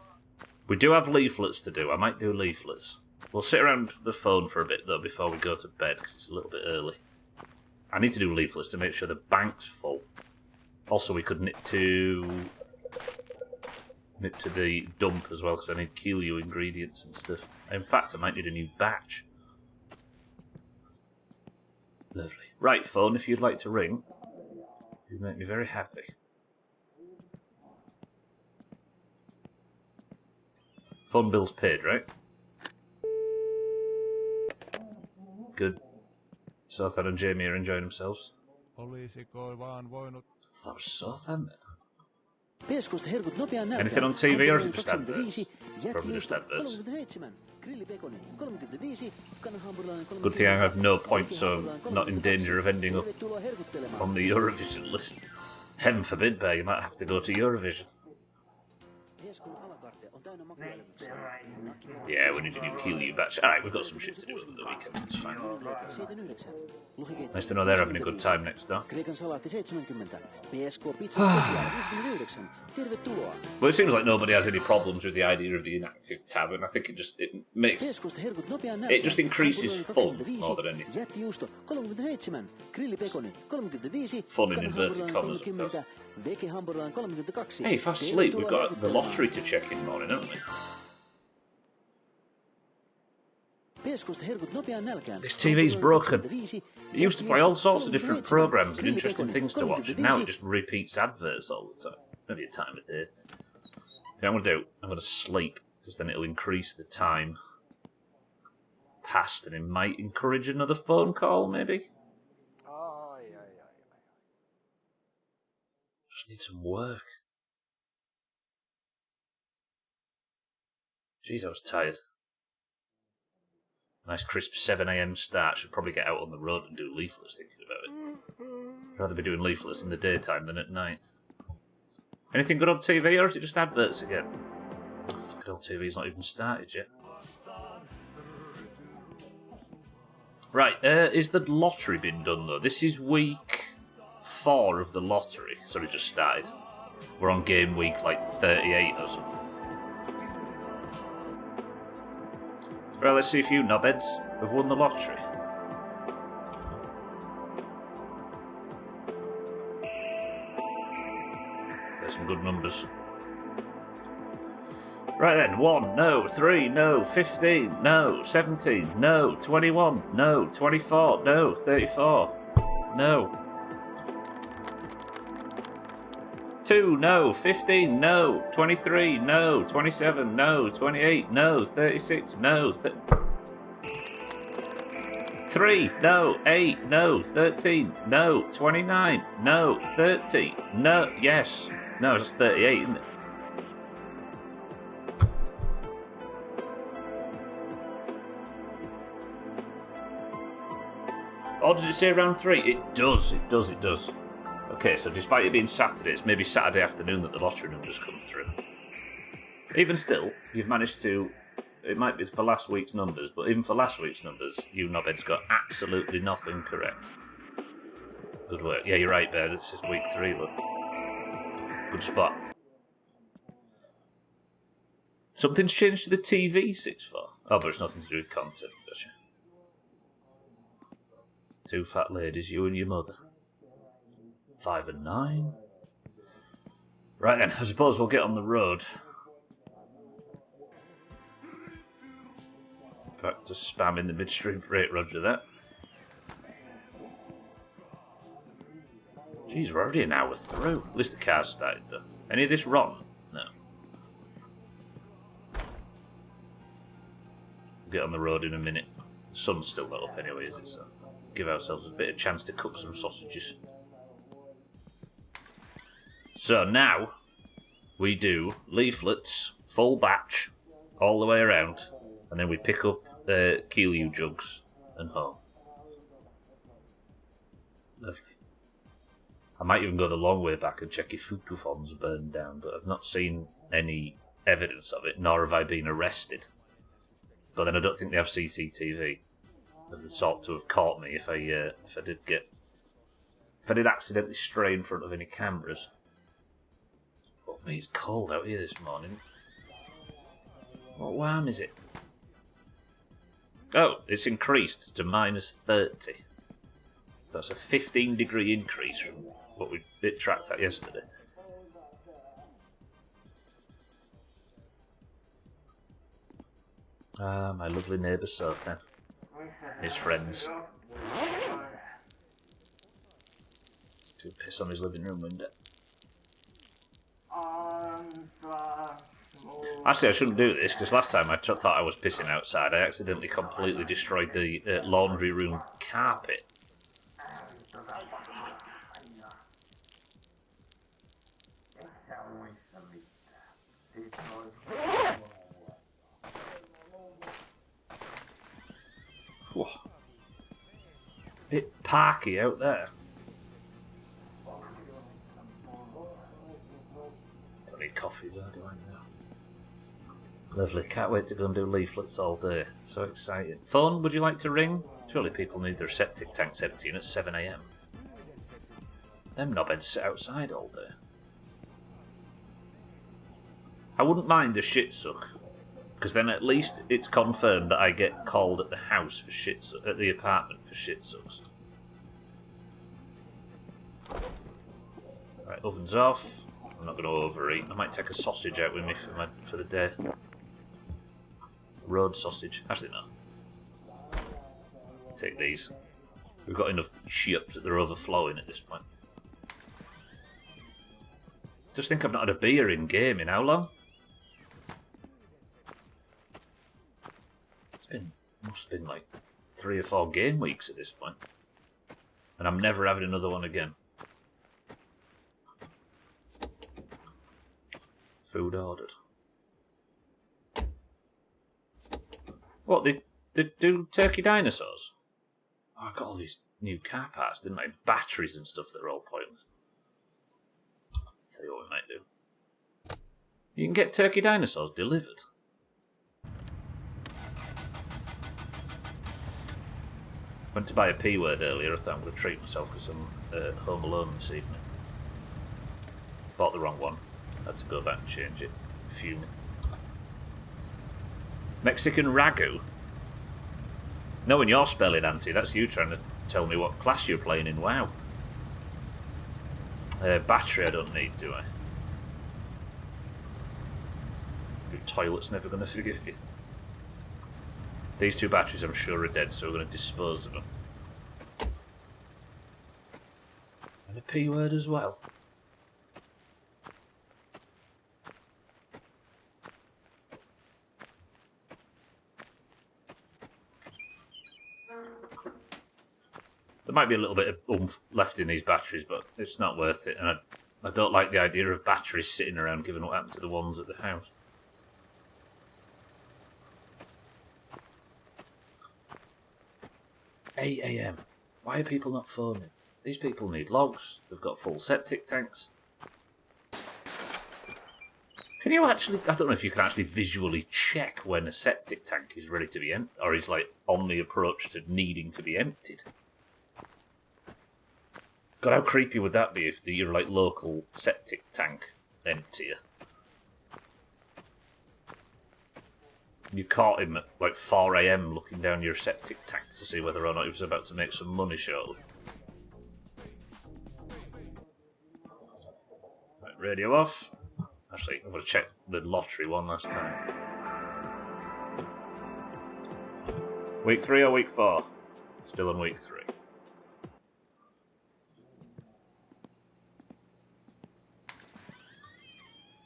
We do have leaflets to do. I might do leaflets. We'll sit around the phone for a bit, though, before we go to bed, because it's a little bit early. I need to do leaflets to make sure the bank's full. Also, we could nip to the dump as well, because I need Keelio ingredients and stuff. In fact, I might need a new batch. Lovely. Right, phone, if you'd like to ring, you'd make me very happy. Phone bill's paid, right? Good. Sothan and Jamie are enjoying themselves. That was Sothan then. Anything on TV or is it just adverts? Probably just adverts. Good thing I have no points, so I'm not in danger of ending up on the Eurovision list. Heaven forbid, Bear, you might have to go to Eurovision. Yeah, we need a new Keelio batch. Alright, we've got some shit to do over the weekend, it's fine. Nice to know they're having a good time next door. Well, it seems like nobody has any problems with the idea of the inactive tab, and I think it just increases fun more than anything. Fun in inverted commas, of course. Hey, if I sleep, we've got the lottery to check in the morning, haven't we? This TV's broken. It used to play all sorts of different programmes and interesting things to watch, and now it just repeats adverts all the time. Maybe a time of day thing. I'm going to sleep, because then it'll increase the time past, and it might encourage another phone call, maybe? Just need some work. Jeez, I was tired. Nice crisp 7 AM start. Should probably get out on the road and do leaflets, thinking about it. I'd rather be doing leaflets in the daytime than at night. Anything good on TV, or is it just adverts again? Oh, fucking hell, TV's not even started yet. Right, is the lottery been done, though? This is week 4 of the lottery. Sorry, just started. We're on game week, 38 or something. Well, let's see if you knobheads have won the lottery. There's some good numbers. Right then, 1, no, 3, no, 15, no, 17, no, 21, no, 24, no, 34, no. 2, no, 15, no, 23, no, 27, no, 28, no, 36, no, 3, no, 8, no, 13, no, 29, no, 30, no, yes, no, it's 38, isn't it? Or does it say round 3? It does. Okay, so despite it being Saturday, it's maybe Saturday afternoon that the lottery numbers come through. Even still, you've managed to... It might be for last week's numbers, but even for last week's numbers, you knobheads got absolutely nothing correct. Good work. Yeah, you're right, Bear. This is week 3, look. Good spot. Something's changed to the TV 6-4. Oh, but it's nothing to do with content, gotcha. 2 fat ladies, you and your mother. 5 and 9. Right then, I suppose we'll get on the road. Back to spam in the midstream. Right, roger that. Jeez, we're already an hour through. At least the car's started, though. Any of this wrong? No. We'll get on the road in a minute. The sun's still not up anyway, is it? So give ourselves a bit of chance to cook some sausages. So now, we do leaflets, full batch, all the way around, and then we pick up Keelio jugs and home. Lovely. I might even go the long way back and check if Futufon's burned down, but I've not seen any evidence of it, nor have I been arrested. But then I don't think they have CCTV of the sort to have caught me if I did accidentally stray in front of any cameras. Oh, me, it's cold out here this morning. What warm is it? Oh, it's increased to -30. That's a 15-degree increase from what it tracked at yesterday. Ah, my lovely neighbour Sofa. His friends. To piss on his living room window. Actually, I shouldn't do this, because last time I thought I was pissing outside, I accidentally completely destroyed the laundry room carpet. Whoa. Bit parky out there. Don't need coffee though, do I now? Lovely, can't wait to go and do leaflets all day. So exciting. Phone, would you like to ring? Surely people need their septic tanks emptying at 7 AM. Them knobheads sit outside all day. I wouldn't mind the shit suck, because then at least it's confirmed that I get called at the house for shit at the apartment for shit sucks. Right, oven's off. I'm not going to overeat. I might take a sausage out with me for the day. Road sausage. Actually, no. Take these. We've got enough ships that they're overflowing at this point. Just think I've not had a beer in game in how long? Must have been like 3 or 4 game weeks at this point. And I'm never having another one again. Food ordered. What, they do turkey dinosaurs? Oh, I got all these new car parts, didn't I? Batteries and stuff that are all pointless. Tell you what we might do. You can get turkey dinosaurs delivered. Went to buy a P word earlier. I thought I'm going to treat myself because I'm home alone this evening. Bought the wrong one. Had to go back and change it. Fuming. Mexican ragu. Knowing your spelling, Auntie, that's you trying to tell me what class you're playing in WoW. Battery I don't need, do I? Your toilet's never going to forgive you. These 2 batteries I'm sure are dead, so we're going to dispose of them. And a P word as well. There might be a little bit of oomph left in these batteries, but it's not worth it. And I don't like the idea of batteries sitting around given what happened to the ones at the house. $8 AM. Why are people not phoning? These people need logs. They've got full septic tanks. Can you actually... I don't know if you can actually visually check when a septic tank is ready to be emptied, or is like on the approach to needing to be emptied. God, how creepy would that be if your like local septic tank emptier? You caught him at like 4 AM looking down your septic tank to see whether or not he was about to make some money, surely. Right, radio off. Actually, I'm going to check the lottery one last time. Week 3 or week 4? Still on week 3.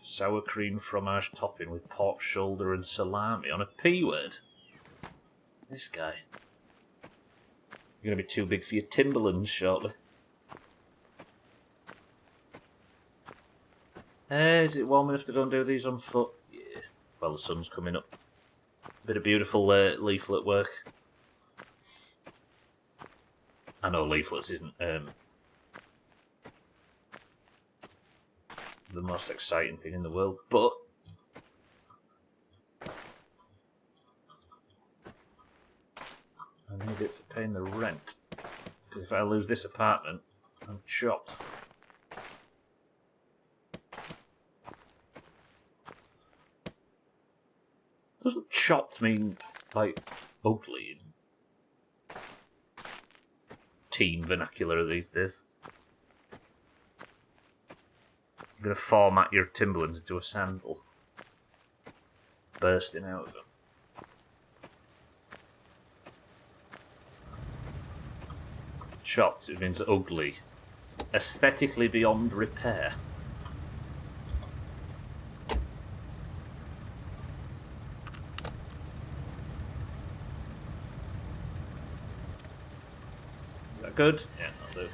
Sour cream fromage topping with pork shoulder and salami on a P word. This guy. You're going to be too big for your Timberlands shortly. Is it warm enough to go and do these on foot? Yeah. Well, the sun's coming up. Bit of beautiful leaflet work. I know leaflets isn't the most exciting thing in the world, but I need it for paying the rent. Because if I lose this apartment, I'm chopped. Doesn't chopped mean, like, ugly in teen vernacular these days. I'm going to format your Timberlands into a sandal. Bursting out of them. Chopped, it means ugly. Aesthetically beyond repair. Is that good? Yeah, that'll do.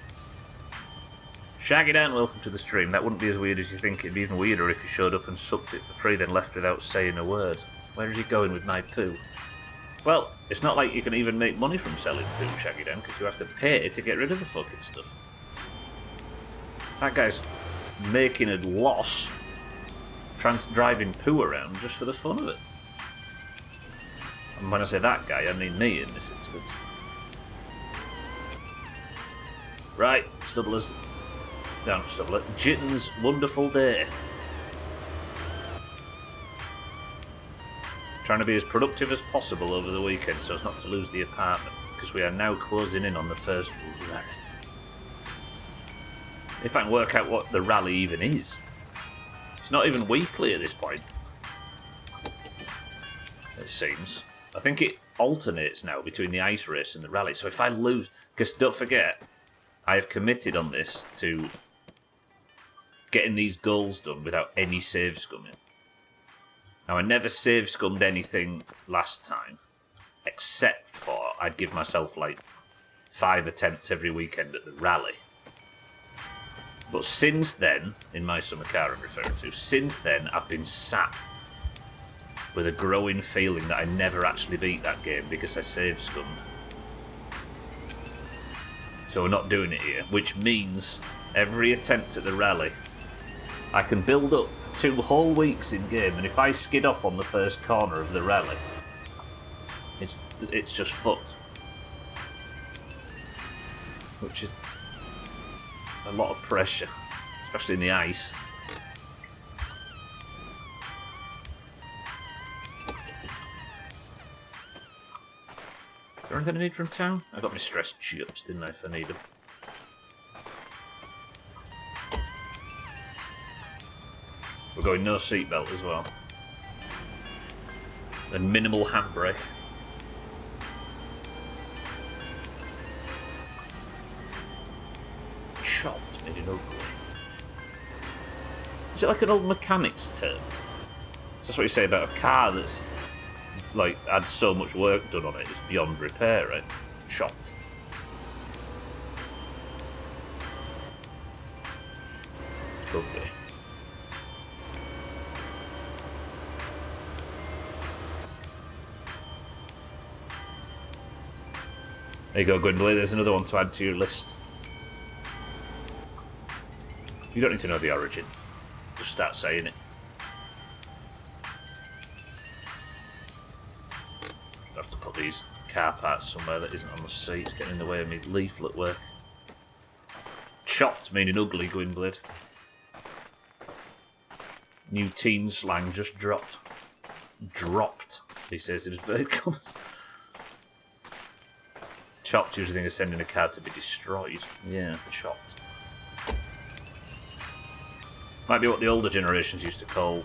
Shaggy Dan, welcome to the stream. That wouldn't be as weird as you think. It'd be even weirder if you showed up and sucked it for free, then left without saying a word. Where is he going with my poo? Well, it's not like you can even make money from selling poo, Shaggy Dan, because you have to pay to get rid of the fucking stuff. That guy's making a loss driving poo around just for the fun of it. And when I say that guy, I mean me in this instance. Right, Stubblers. No, not Stubbler. Jitten's wonderful day. Trying to be as productive as possible over the weekend so as not to lose the apartment, because we are now closing in on the first rally. If I can work out what the rally even is. It's not even weekly at this point. It seems. I think it alternates now between the ice race and the rally, so if I lose... Because don't forget, I have committed on this to getting these goals done without any save scumming. Now, I never save scummed anything last time, except for I'd give myself like 5 attempts every weekend at the rally. But since then, in my summer car I'm referring to, since then I've been sat with a growing feeling that I never actually beat that game because I save scummed. So we're not doing it here, which means every attempt at the rally I can build up 2 whole weeks in game, and if I skid off on the first corner of the rally, it's just fucked. Which is a lot of pressure, especially in the ice. Is there anything I need from town? I got my stress chips, didn't I, if I need them. We're going no seatbelt as well. And minimal handbrake. Chopped, meaning ugly. Is it like an old mechanic's term? That's what you say about a car that's like had so much work done on it, it's beyond repair, right? Chopped. Ugly. There you go, Gwendolyn. There's another one to add to your list. You don't need to know the origin. Just start saying it. I have to put these car parts somewhere that isn't on the seat, getting in the way of me leaflet work. Chopped, meaning ugly, Gwynblade. New teen slang just dropped. Dropped, he says in inverted commas. Chopped usually think of sending a card to be destroyed. Yeah, chopped. Might be what the older generations used to call...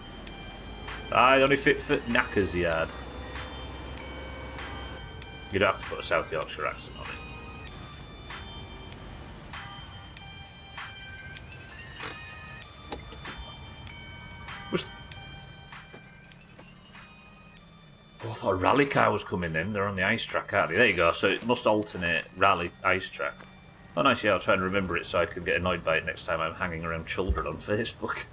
I only fit for knackers yard. You don't have to put a South Yorkshire accent on it. Oh, I thought a rally car was coming in. They're on the ice track, aren't they? There you go. So it must alternate rally ice track. Oh, nice. Yeah, I'll try and remember it so I can get annoyed by it next time I'm hanging around children on Facebook.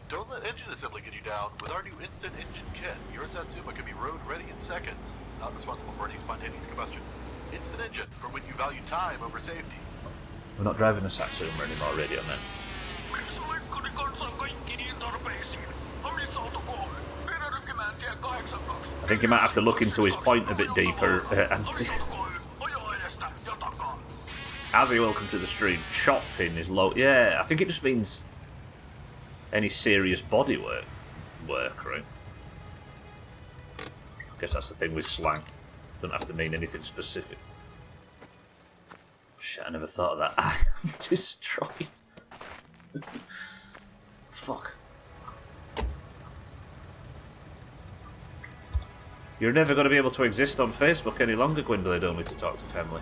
Don't let engine assembly get you down. With our new instant engine kit, your Satsuma can be road ready in seconds. Not responsible for any spontaneous combustion. Instant engine for when you value time over safety. We're not driving a Satsuma anymore, Radio Man. I think you might have to look into his point a bit deeper, Auntie. Azzy, welcome to the stream. Chopping is low. Yeah, I think it just means any serious body work, right? guess that's the thing with slang. Doesn't have to mean anything specific. Shit, I never thought of that. I am destroyed. Fuck. You're never going to be able to exist on Facebook any longer, Gwendolyn, only to talk to family.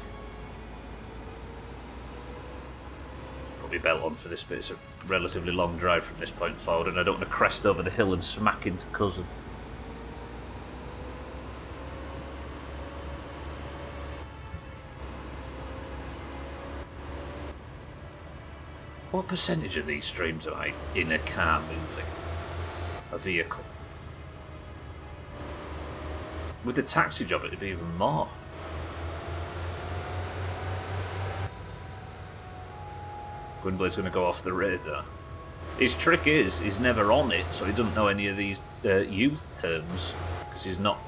Put my belt on for this bit. It's a relatively long drive from this point forward, and I don't want to crest over the hill and smack into cousin. What percentage of these streams am I in a car moving? A vehicle? With the taxi job, it'd be even more. Gwynblaine's going to go off the radar. His trick is, he's never on it, so he doesn't know any of these youth terms, because he's not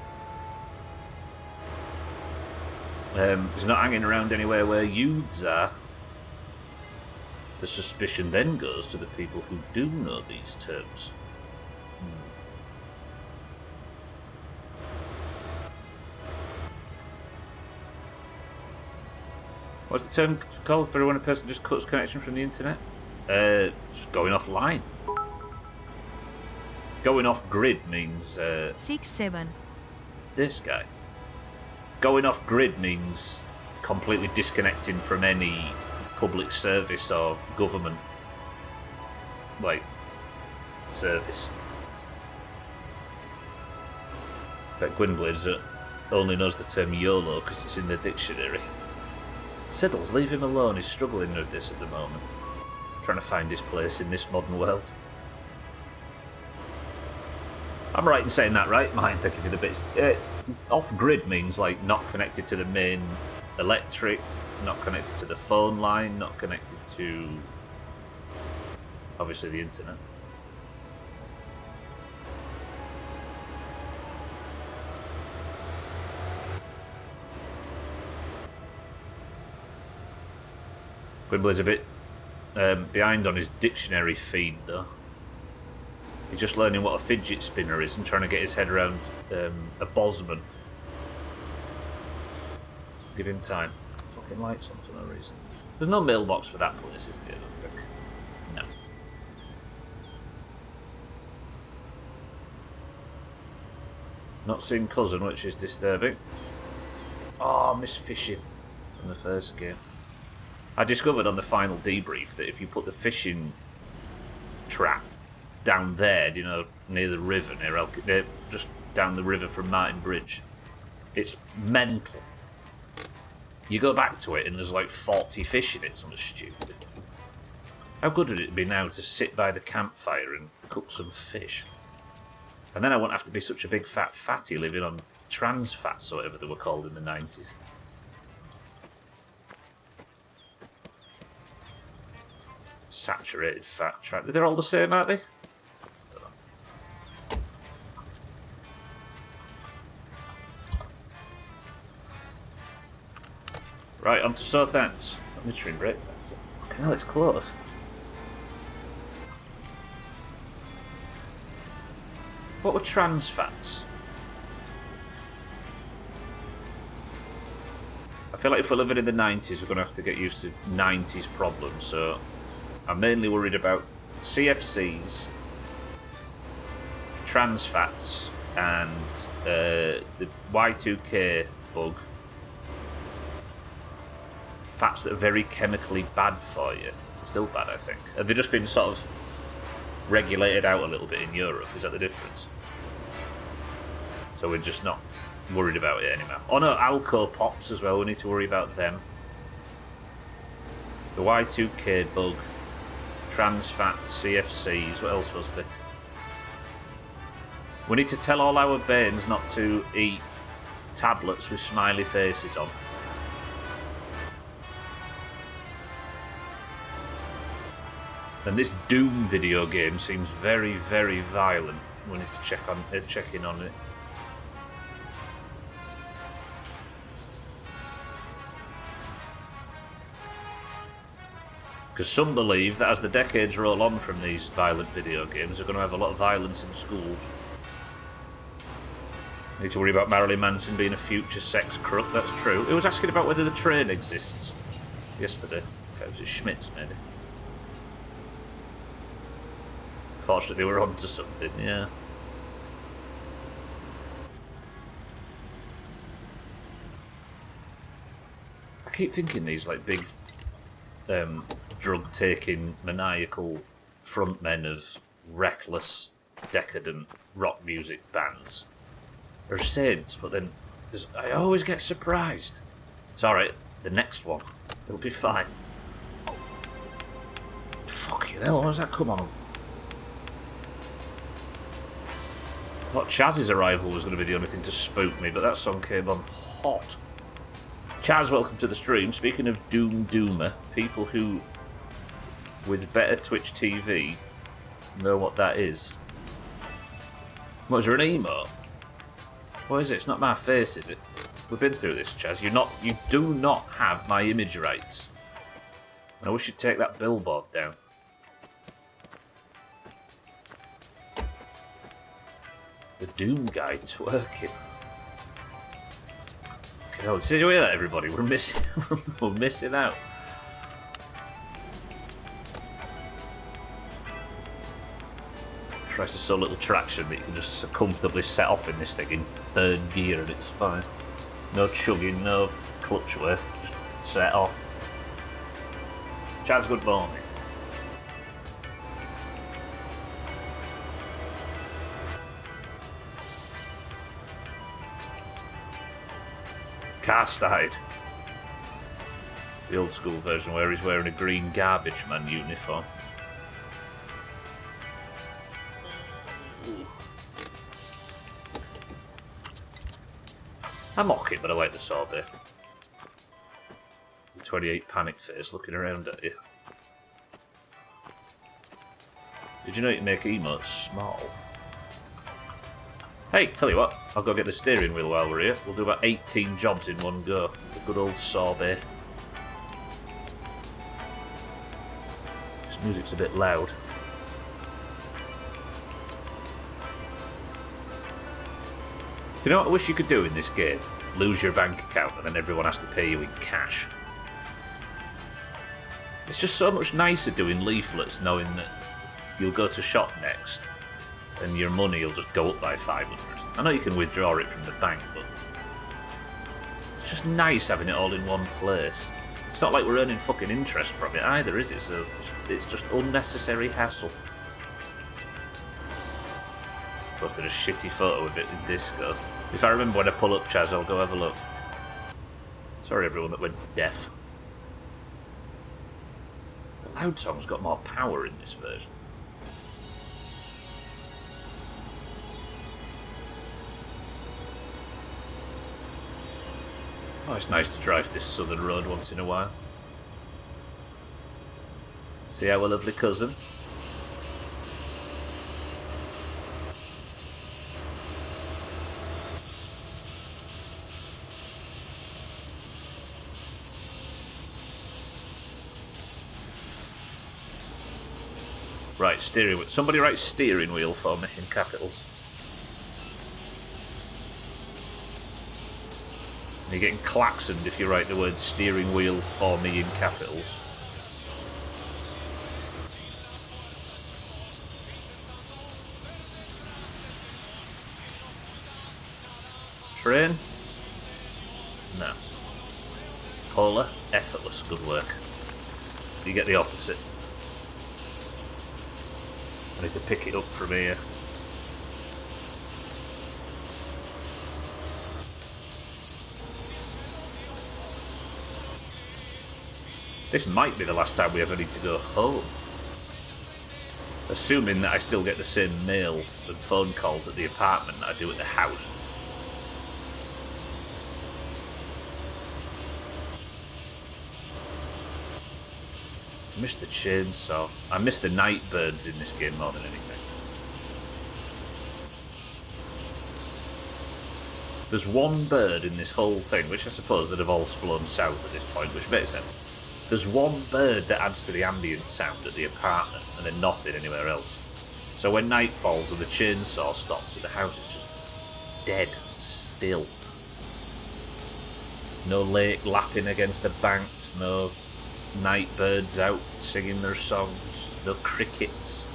hanging around anywhere where youths are. The suspicion then goes to the people who do know these terms. What's the term called for when a person just cuts connection from the internet? Just going offline. Going off grid means 6-7. This guy. Going off grid means completely disconnecting from any public service or government service. But Gwynblaine's only knows the term YOLO because it's in the dictionary. Siddles, leave him alone, he's struggling with this at the moment. Trying to find his place in this modern world. I'm right in saying that, right? Mine, thank you for the bits. Off-grid means like not connected to the main electric, not connected to the phone line, not connected to obviously the internet. Gwynblaine's a bit behind on his dictionary feed though. He's just learning what a fidget spinner is and trying to get his head around a Bosman. Give him time. Fucking lights on for no reason. There's no mailbox for that place, is there? I don't think. No. Not seen cousin, which is disturbing. Oh, I miss fishing from the first game. I discovered on the final debrief that if you put the fishing trap down there, you know, near the river, just down the river from Martin Bridge, it's mental. You go back to it and there's like 40 fish in it, something stupid. How good would it be now to sit by the campfire and cook some fish? And then I won't have to be such a big fat fatty living on trans fats or whatever they were called in the 90s. Saturated fat trap. They're all the same, aren't they? Right, on to Southampton. I'm literally in break time. Fucking hell, it's close. What were trans fats? I feel like if we're living in the 90s, we're going to have to get used to 90s problems, so I'm mainly worried about CFCs, trans fats, and the Y2K bug. Fats that are very chemically bad for you. Still bad, I think. Have they just been sort of regulated out a little bit in Europe? Is that the difference? So we're just not worried about it anymore. Oh no, Alco Pops as well, we need to worry about them. The Y2K bug, trans fats, CFCs, what else was there? We need to tell all our bairns not to eat tablets with smiley faces on. And this Doom video game seems very, very violent. We need to check in on it. Because some believe that as the decades roll on from these violent video games, they're going to have a lot of violence in schools. Need to worry about Marilyn Manson being a future sex crook, that's true. Who was asking about whether the train exists yesterday? Okay, was it Schmitz, maybe? Fortunately, we're onto something, yeah. I keep thinking these, like, big, drug-taking, maniacal frontmen of reckless, decadent rock music bands are saints, but then I always get surprised. It's alright, the next one, it'll be fine. Fucking hell, when does that come on? I thought Chaz's arrival was going to be the only thing to spook me, but that song came on hot. Chaz, welcome to the stream. Speaking of Doomer, people who, with better Twitch TV, know what that is. What, is there an emote? What is it? It's not my face, is it? We've been through this, Chaz. You do not have my image rights. And I wish you'd take that billboard down. The Doom guy twerking. Oh, did you hear that, everybody? We're missing out. Christ, there's so little traction that you can just comfortably set off in this thing in third gear and it's fine. No chugging, no clutch work, just set off. Chaz, good morning. Car started. The old school version where he's wearing a green garbage man uniform. I'm mocking, but I like the sorbet. The 28 panic face looking around at you. Did you know you can make emotes small? Hey, tell you what, I'll go get the steering wheel while we're here. We'll do about 18 jobs in one go. The good old sorbet. This music's a bit loud. Do you know what I wish you could do in this game? Lose your bank account and then everyone has to pay you in cash. It's just so much nicer doing leaflets knowing that you'll go to shop next and your money will just go up by 500. I know you can withdraw it from the bank, but it's just nice having it all in one place. It's not like we're earning fucking interest from it either, is it? So it's just unnecessary hassle. Posted a shitty photo of it in Discord. If I remember when I pull up, Chaz, I'll go have a look. Sorry everyone that went deaf. The loud song's got more power in this version. Oh, it's nice to drive this southern road once in a while. See our lovely cousin? Right, steering wheel. Somebody write steering wheel for me in capitals. And you're getting klaxoned if you write the word steering wheel for me in capitals. Train? No. Cola? Effortless. Good work. You get the opposite. I need to pick it up from here. This might be the last time we ever need to go home. Assuming that I still get the same mail and phone calls at the apartment that I do at the house. I miss the chainsaw. I miss the night birds in this game more than anything. There's one bird in this whole thing, which I suppose that have all flown south at this point, which makes sense. There's one bird that adds to the ambient sound at the apartment, and then nothing anywhere else. So when night falls and the chainsaw stops at the house, it's just dead, still. No lake lapping against the banks, no night birds out singing their songs, no crickets,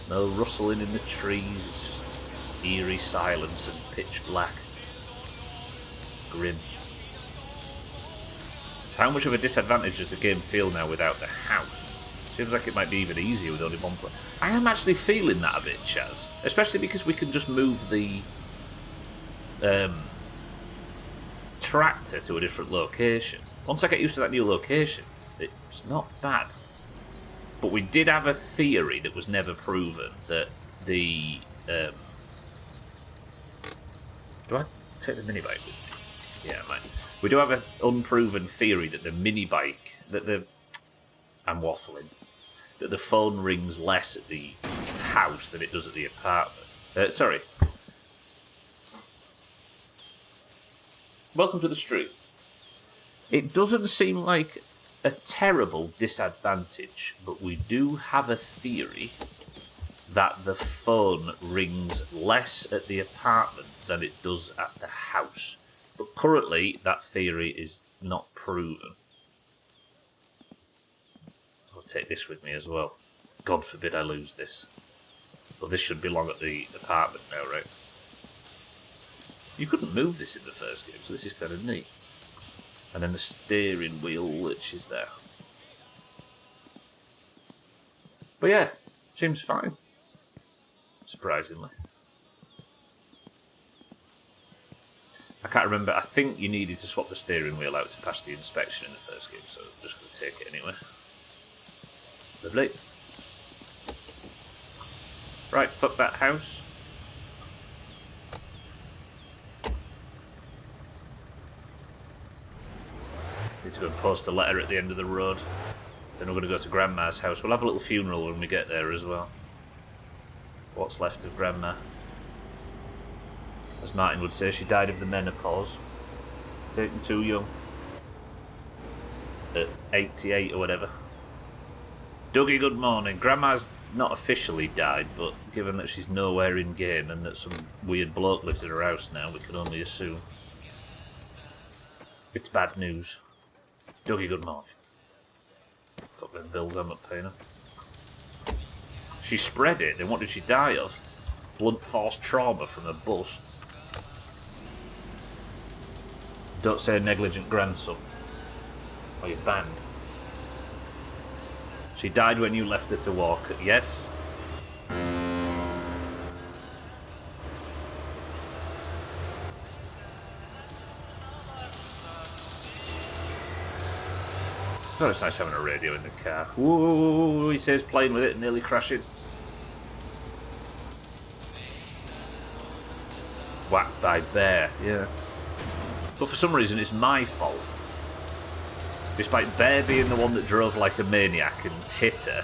no rustling in the trees. It's just eerie silence and pitch black. Grim. So how much of a disadvantage does the game feel now without the house? Seems like it might be even easier with only one player. I am actually feeling that a bit, Chaz. Especially because we can just move the tractor to a different location. Once I get used to that new location, it's not bad. But we did have a theory that was never proven that the... do I take the mini bike with me? Yeah, I might. We do have an unproven theory that the mini bike... I'm waffling. That the phone rings less at the house than it does at the apartment. Sorry. Welcome to the street. It doesn't seem like a terrible disadvantage, but we do have a theory that the phone rings less at the apartment than it does at the house. But currently, that theory is not proven. I'll take this with me as well. God forbid I lose this. But this should belong at the apartment now, right? You couldn't move this in the first game, so this is kind of neat. And then the steering wheel, which is there. But yeah, seems fine. Surprisingly. I can't remember, I think you needed to swap the steering wheel out to pass the inspection in the first game, so I'm just going to take it anyway. Lovely. Right, fuck that house. Need to go and post a letter at the end of the road. Then we're going to go to Grandma's house. We'll have a little funeral when we get there as well. What's left of Grandma. As Martin would say, she died of the menopause. Taken too young. At 88 or whatever. Dougie, good morning. Grandma's not officially died, but given that she's nowhere in game and that some weird bloke lives at her house now, we can only assume. It's bad news. Dougie, good morning. Fuck them bills, I'm not paying her. She spread it, then what did she die of? Blunt force trauma from a bus. Don't say negligent grandson. Or you're banned. She died when you left her to walk. Yes? God, it's nice having a radio in the car. Whoa, he says playing with it and nearly crashing. Whacked by bear, yeah. But for some reason it's my fault. Despite Bear being the one that drove like a maniac and hit her,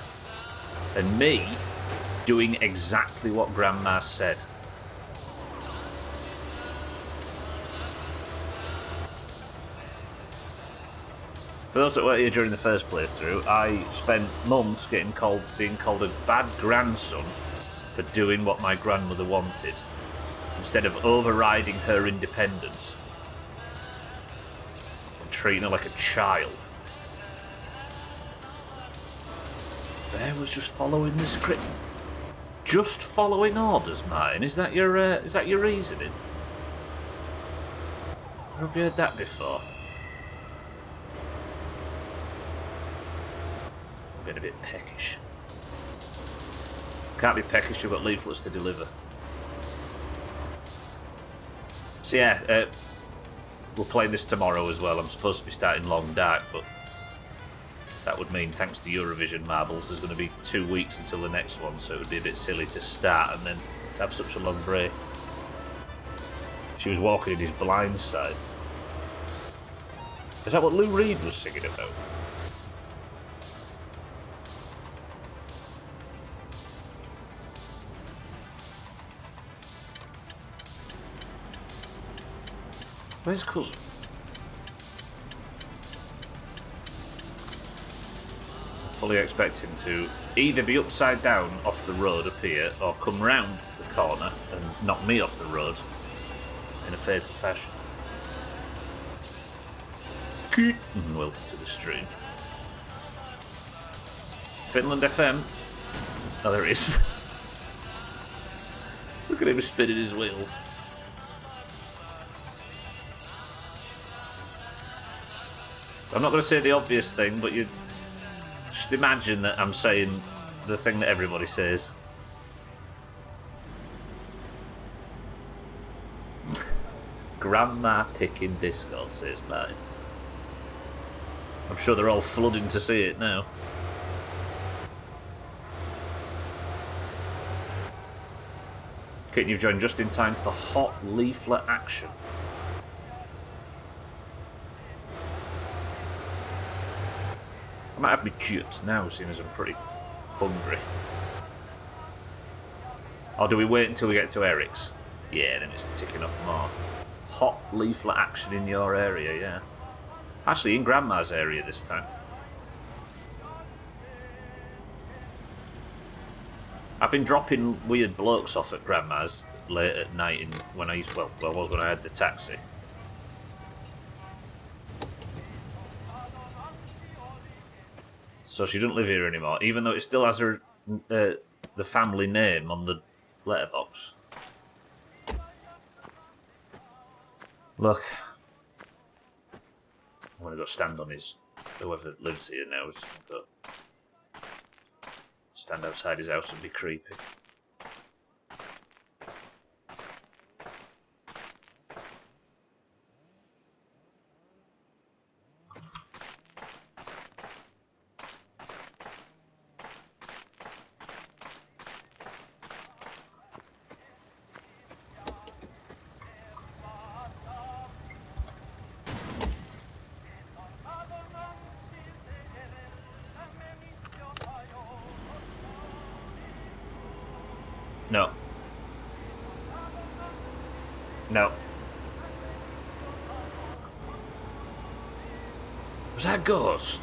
and me doing exactly what Grandma said. For those that weren't here during the first playthrough, I spent months being called a bad grandson for doing what my grandmother wanted, instead of overriding her independence. Treating her like a child. Bear was just following the script. Just following orders, Martin. Is that your reasoning? Or have you heard that before? I'm getting a bit peckish. Can't be peckish, we've got leaflets to deliver. So yeah, we're playing this tomorrow as well. I'm supposed to be starting Long Dark, but that would mean, thanks to Eurovision marbles, there's going to be 2 weeks until the next one, so it would be a bit silly to start and then to have such a long break. She was walking in his blind side. Is that what Lou Reed was singing about? Where's cousin? I fully expect him to either be upside down off the road up here or come round the corner and knock me off the road in a fatal fashion. Welcome to the stream. Finland FM. Oh, there it is. Look at him spinning his wheels. I'm not going to say the obvious thing, but you just imagine that I'm saying the thing that everybody says. Grandma picking Discord, says mine. I'm sure they're all flooding to see it now. Kate, you've joined just in time for hot leaflet action. I might have my chips now, seeing as I'm pretty hungry. Or do we wait until we get to Eric's? Yeah, then it's ticking off more. Hot leaflet action in your area, yeah. Actually, in Grandma's area this time. I've been dropping weird blokes off at Grandma's late at night when I used, well, I was when I had the taxi. So she doesn't live here anymore, even though it still has her the family name on the letterbox. Look, I'm gonna go stand on his, whoever lives here now is gonna go stand outside his house and be creepy. No. No. Was that a ghost?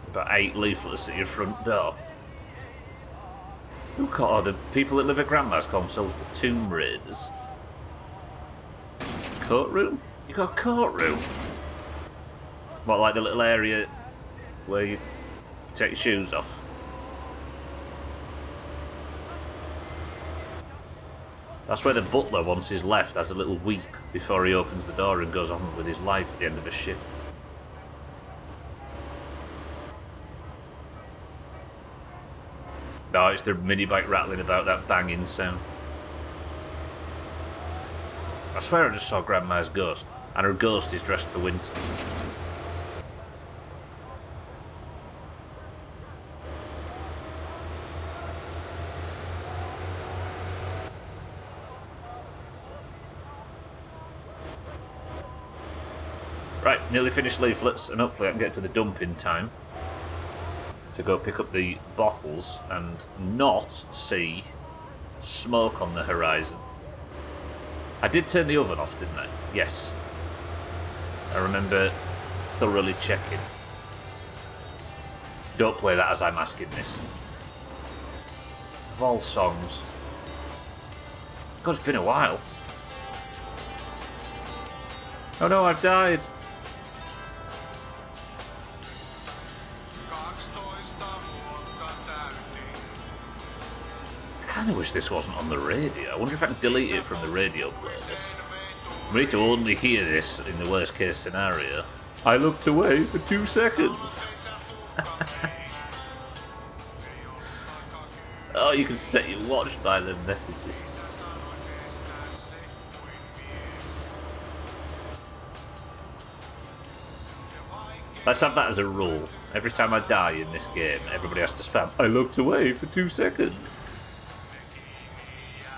About 8 leaflets at your front door. Who called the people that live at Grandma's call themselves the Tomb Raiders? Courtroom? You got a courtroom? What, like the little area where you take your shoes off? That's where the butler, once he's left, has a little weep before he opens the door and goes on with his life at the end of a shift. No, it's the mini bike rattling about, that banging sound. I swear I just saw Grandma's ghost, and her ghost is dressed for winter. Right, nearly finished leaflets, and hopefully I can get to the dump in time to go pick up the bottles and not see smoke on the horizon. I did turn the oven off, didn't I? Yes. I remember thoroughly checking. Don't play that as I'm asking this. Of all songs. God, it's been a while. Oh no, I've died. I kind of wish this wasn't on the radio. I wonder if I can delete it from the radio playlist. We need to only hear this in the worst case scenario. I looked away for 2 seconds. Oh, you can set your watch by the messages. Let's have that as a rule. Every time I die in this game, everybody has to spam, I looked away for 2 seconds.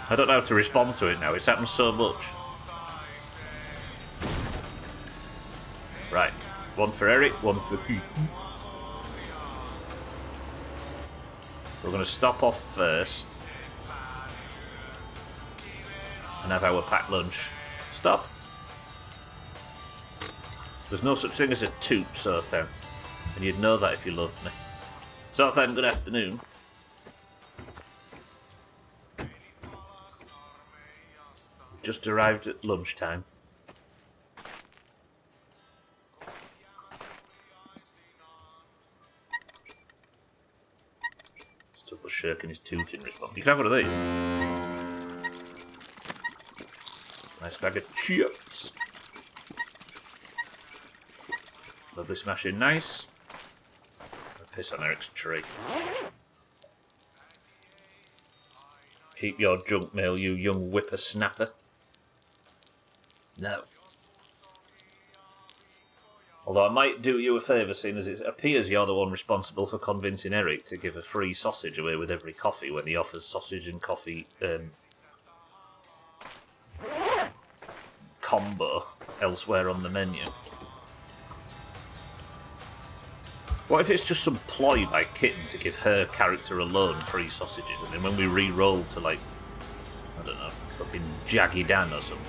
I don't know how to respond to it now, it's happened so much. Right, 1 for Eric, 1 for Keith. We're going to stop off first and have our packed lunch. Stop. There's no such thing as a toot, so then. And you'd know that if you loved me. So then, good afternoon. Just arrived at lunchtime. Still shirking his tooth in response. You can have one of these. Nice bag of chips. Lovely smashing nice. Piss on Eric's tree. Keep your junk mail, you young whippersnapper. No. Although I might do you a favour, seeing as it appears you're the one responsible for convincing Eric to give a free sausage away with every coffee when he offers sausage and coffee combo elsewhere on the menu. What if it's just some ploy by Kitten to give her character alone free sausages, and then when we re-roll to, like, I don't know, fucking Jaggy Dan or something,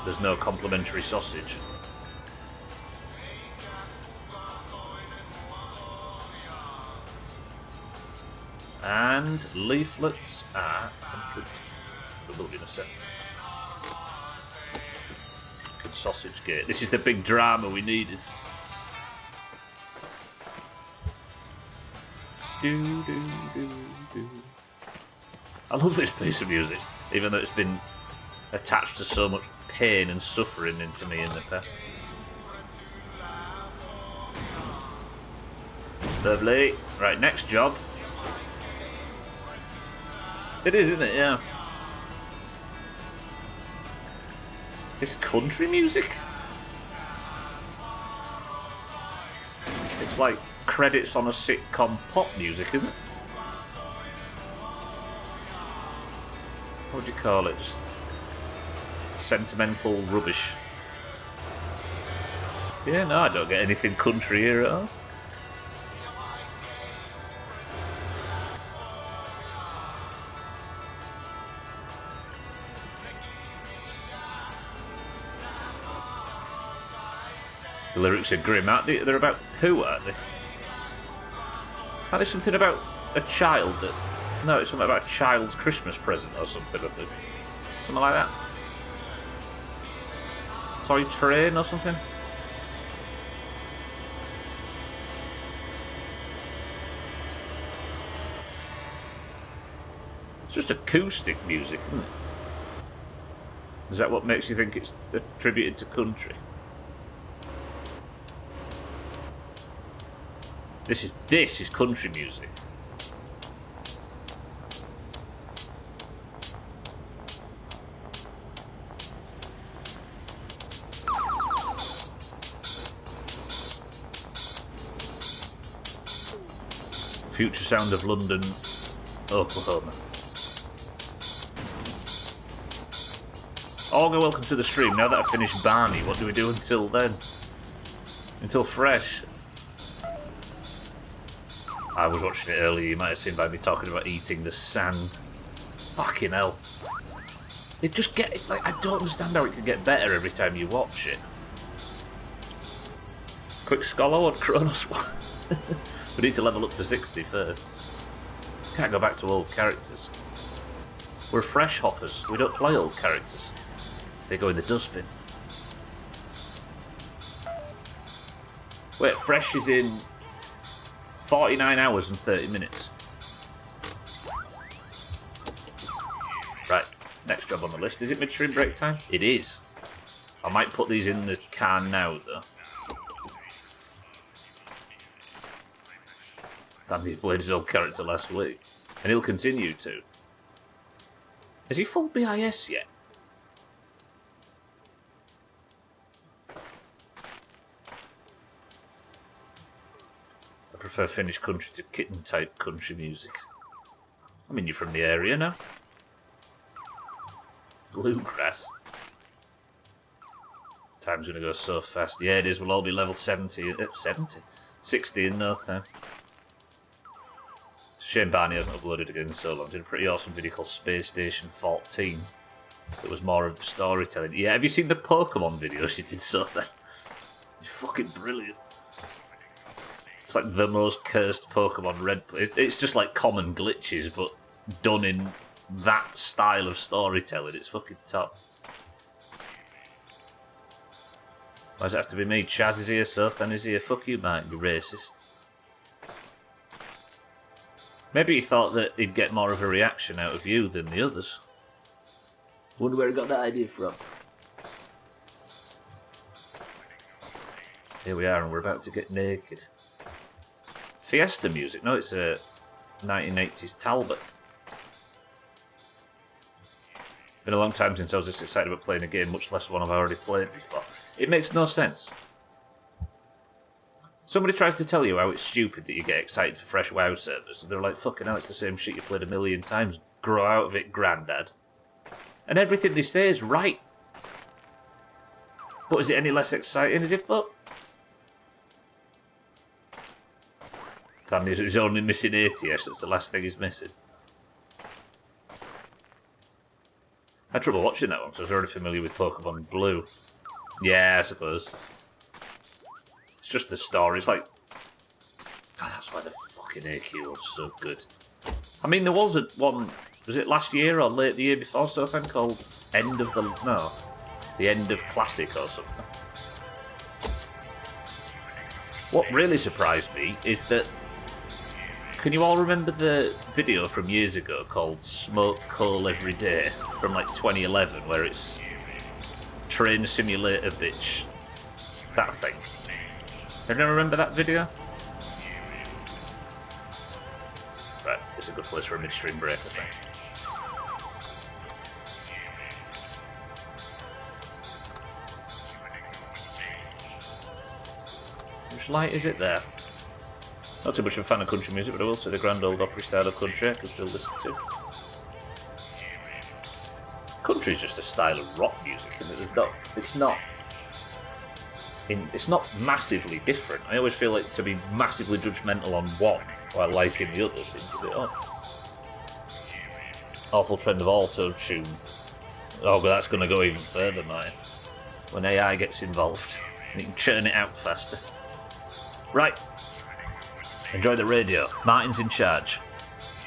there's no complimentary sausage? And leaflets are complete. There will be in a second. Sausage gate. This is the big drama we needed. I love this piece of music, even though it's been attached to so much pain and suffering for me in the past. Lovely. Right, next job. It is, isn't it? Yeah. It's country music? It's like credits on a sitcom pop music, isn't it? What would you call it? Just sentimental rubbish. Yeah, no, I don't get anything country here at all. The lyrics are grim, aren't they? They're about who, aren't they? Are there something about a child that... No, it's something about a child's Christmas present or something, I think. Something like that. Toy train or something? It's just acoustic music, isn't it? Is that what makes you think it's attributed to country? This is country music. Future sound of London, Oklahoma. Olga, welcome to the stream. Now that I've finished Barney, what do we do until then? Until Fresh? I was watching it earlier, you might have seen by me talking about eating the sand. Fucking hell. It just get, like, I don't understand how it can get better every time you watch it. Quick Scholar, what Kronos one? We need to level up to 60 first. Can't go back to old characters. We're fresh hoppers, we don't play old characters. They go in the dustbin. Wait, Fresh is in 49 hours and 30 minutes. Right, next job on the list. Is it midstream break time? It is. I might put these in the can now, though. Damn, he played his old character last week. And he'll continue to. Is he full BIS yet? I prefer Finnish country to kitten type country music. I mean, you're from the area now. Bluegrass. Time's gonna go so fast. Yeah, it is. We'll all be level 70. 60 in no time. Shame Barney hasn't uploaded again in so long. Did a pretty awesome video called Space Station 14. It was more of the storytelling. Yeah, have you seen the Pokemon video she did so then? It's fucking brilliant. It's like the most cursed Pokemon Red. It's just like common glitches, but done in that style of storytelling. It's fucking top. Why does it have to be me? Chaz is here, Sothan is here. Fuck you, Mike, you racist. Maybe he thought that he'd get more of a reaction out of you than the others. Wonder where he got that idea from. Here we are, and we're about to get naked. Fiesta music? No, it's a 1980s Talbot. Been a long time since I was this excited about playing a game, much less one I've already played before. It makes no sense. Somebody tries to tell you how it's stupid that you get excited for fresh WoW servers, and they're like, fucking hell, it's the same shit you played a million times. Grow out of it, Grandad. And everything they say is right. But is it any less exciting? Is it? But That means he's only missing ATS, that's the last thing he's missing. I had trouble watching that one because I was already familiar with Pokemon Blue. Yeah, I suppose. It's just the story. It's like... God, that's why the fucking AQ was so good. I mean, there was one... Was it last year or late the year before, something called End of the... No. The End of Classic or something. What really surprised me is that... Can you all remember the video from years ago called Smoke Coal Every Day from like 2011 where it's Train Simulator Bitch? That thing. Anyone remember that video? Right, it's a good place for a midstream break, I think. Which light is it there? Not too much of a fan of country music, but I will say the grand old opera style of country I can still listen to. Country is just a style of rock music, and it's not massively different. I always feel like to be massively judgmental on one while liking the other seems a bit odd. Awful trend of auto-tune. Oh, but that's going to go even further, mate. When AI gets involved, and you can churn it out faster. Right. Enjoy the radio. Martin's in charge.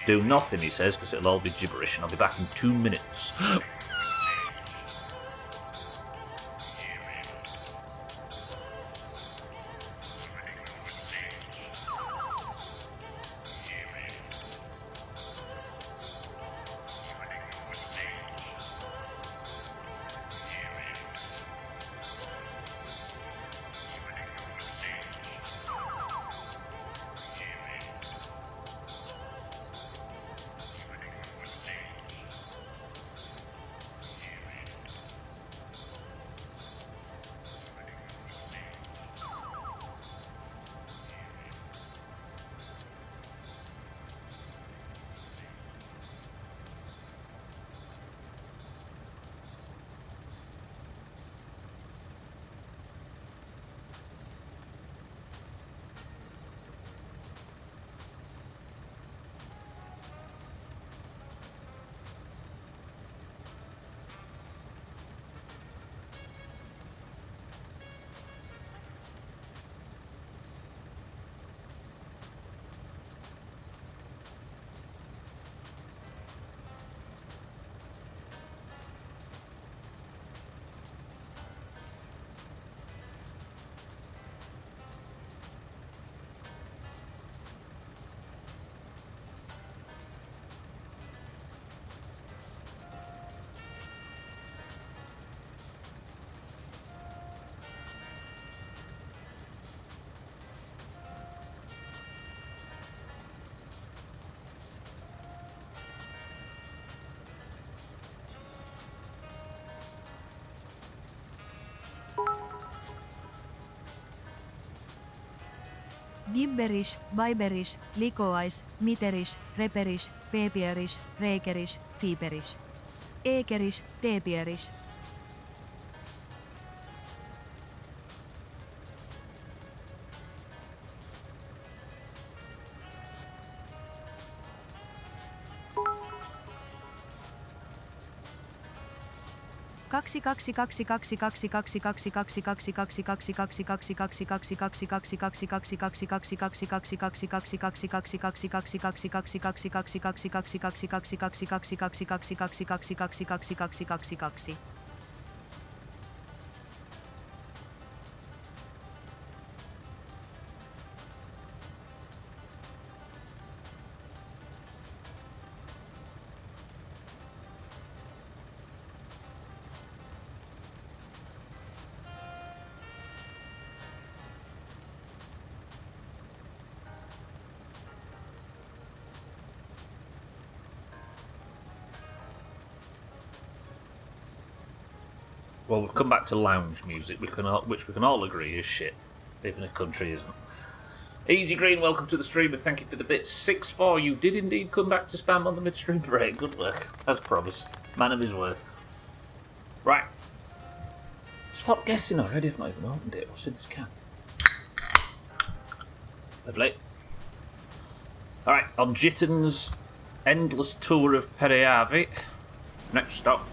Do nothing, he says, because it'll all be gibberish, and I'll be back in 2 minutes. Gibberish, Biberish, Likoais, Miterish, Reperish, Pepierish, Reikerish, Fiiperish. Eekerish, Teepierish. Well, we've come back to lounge music, which we can all agree is shit, even if country isn't. Easy Green, welcome to the stream and thank you for the bits. 6-4, you did indeed come back to spam on the midstream break. Good work, as promised. Man of his word. Right. Stop guessing already, I've not even opened it. What's in this can? Lovely. Alright, on Jitten's endless tour of Periavi. Next stop.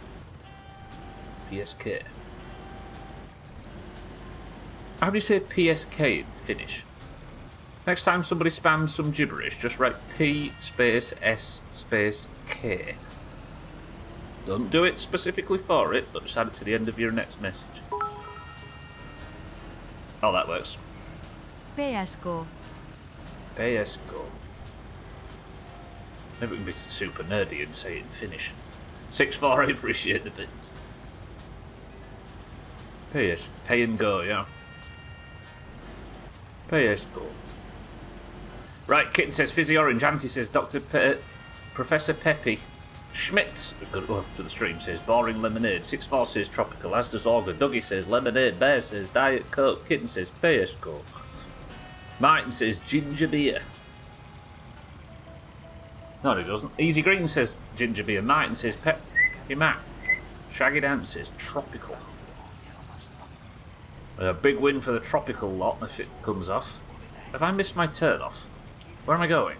PSK. How do you say PSK in Finnish? Next time somebody spams some gibberish, just write P space S space K. Don't do it specifically for it, but just add it to the end of your next message. Oh, that works. PSK. PSK. Maybe we can be super nerdy and say it in Finnish. 6-4, I appreciate the bits. PS. Pay and go, yeah. PSK. Right, Kitten says Fizzy Orange, Auntie says Professor Peppy. Schmitz, good up to the stream, says Boring Lemonade. 6-4 says Tropical, as does Auger. Dougie says Lemonade. Bear says Diet Coke. Kitten says PSK. Martin says Ginger Beer. No, he doesn't. Easy Green says Ginger Beer. Martin says Peppy Mac. Shaggy Dan says Tropical. A big win for the Tropical lot if it comes off. Have I missed my turn off? Where am I going?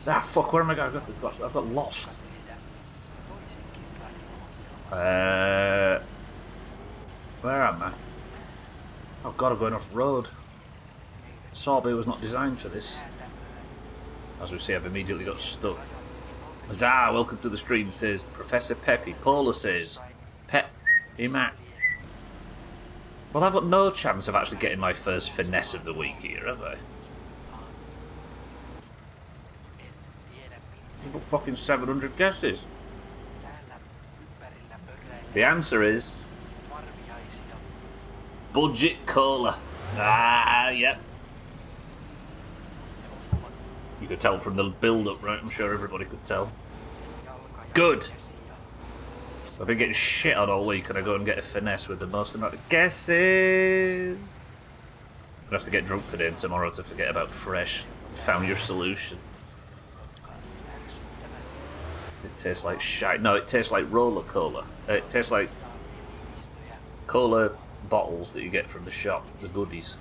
Ah, fuck, where am I going? I've got lost. Where am I? Oh god, I'm going off road. Sorbet was not designed for this. As we see, I've immediately got stuck. Zah, welcome to the stream, says Professor Peppy. Paula says Peppy Mac. Well, I've got no chance of actually getting my first finesse of the week here, have I? I've got fucking 700 guesses. The answer is... Budget Cola. Ah, yep. You could tell from the build-up, right? I'm sure everybody could tell. Good. I've been getting shit on all week and I go and get a finesse with the most amount of guesses. I'm gonna have to get drunk today and tomorrow to forget about fresh. Found your solution. It tastes like shite. No, it tastes like roller cola. It tastes like cola bottles that you get from the shop, the goodies.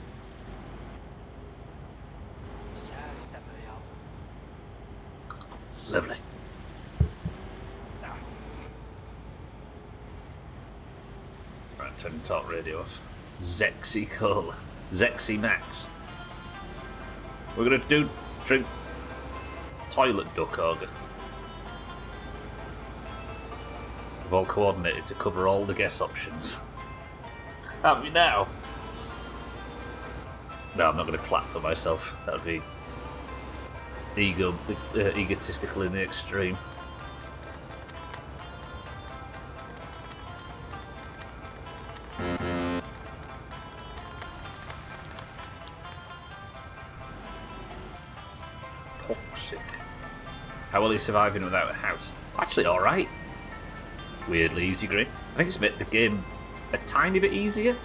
Lovely. Right, turning talk radio off. Zexy Cola. Zexy Max. We're going to drink toilet duck auger. We've all coordinated to cover all the guess options. Have we now? No, I'm not going to clap for myself. That would be egotistical in the extreme. Toxic. How will he surviving without a house? Actually, alright. Weirdly easy, Grey. I think it's made the game a tiny bit easier.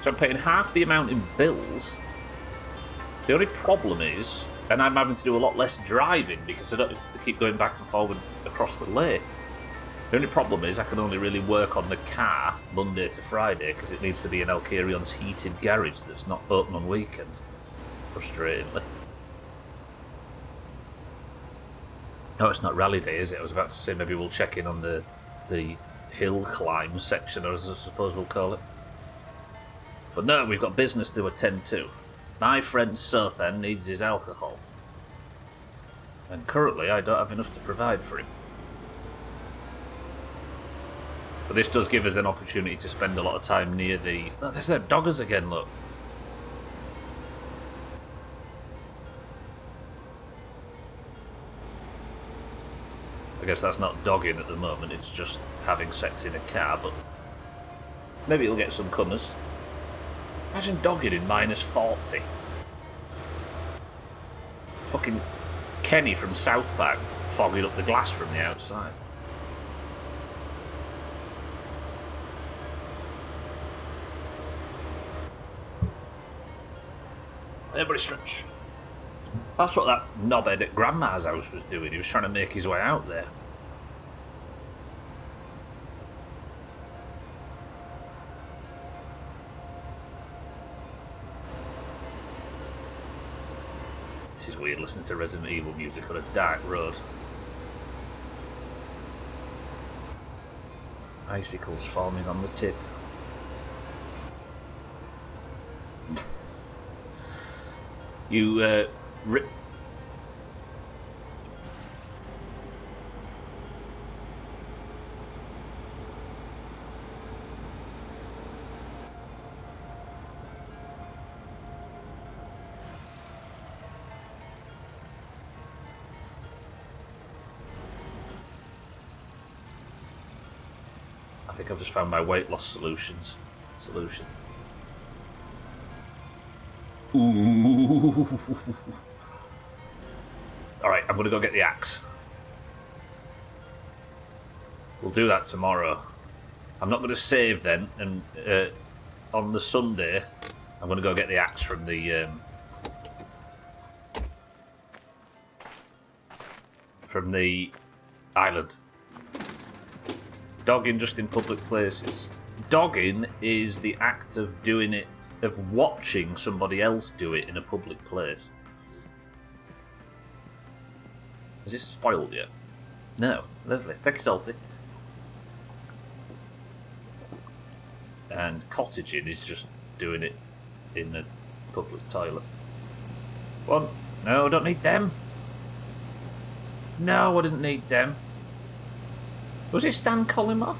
So I'm paying half the amount in bills. The only problem is, and I'm having to do a lot less driving because I don't have to keep going back and forward across the lake. The only problem is I can only really work on the car Monday to Friday because it needs to be in Alcarion's heated garage that's not open on weekends. Frustratingly. Oh, it's not rally day, is it? I was about to say maybe we'll check in on the the hill climb section, as I suppose we'll call it. But no, we've got business to attend to. My friend Sothan needs his alcohol. And currently I don't have enough to provide for him. But this does give us an opportunity to spend a lot of time near the... Oh, there's that doggers again, look. I guess that's not dogging at the moment, it's just having sex in a car, but maybe it'll get some comers. Imagine dogging in -40. Fucking Kenny from South Park fogging up the glass from the outside. Everybody stretch. That's what that knobhead at Grandma's house was doing. He was trying to make his way out there. This is weird, listening to Resident Evil music on a dark road. Icicles forming on the tip. You, I think I've just found my weight loss solution. Ooh. Alright, I'm gonna go get the axe. We'll do that tomorrow. I'm not gonna save then, and on the Sunday, I'm gonna go get the axe from the island. Dogging just in public places. Dogging is the act of doing it, of watching somebody else do it in a public place. Is this spoiled yet? No. Lovely. Thank you, Salty. And cottaging is just doing it in the public toilet. One. No, I don't need them. No, I didn't need them. Was it Stan Collymore?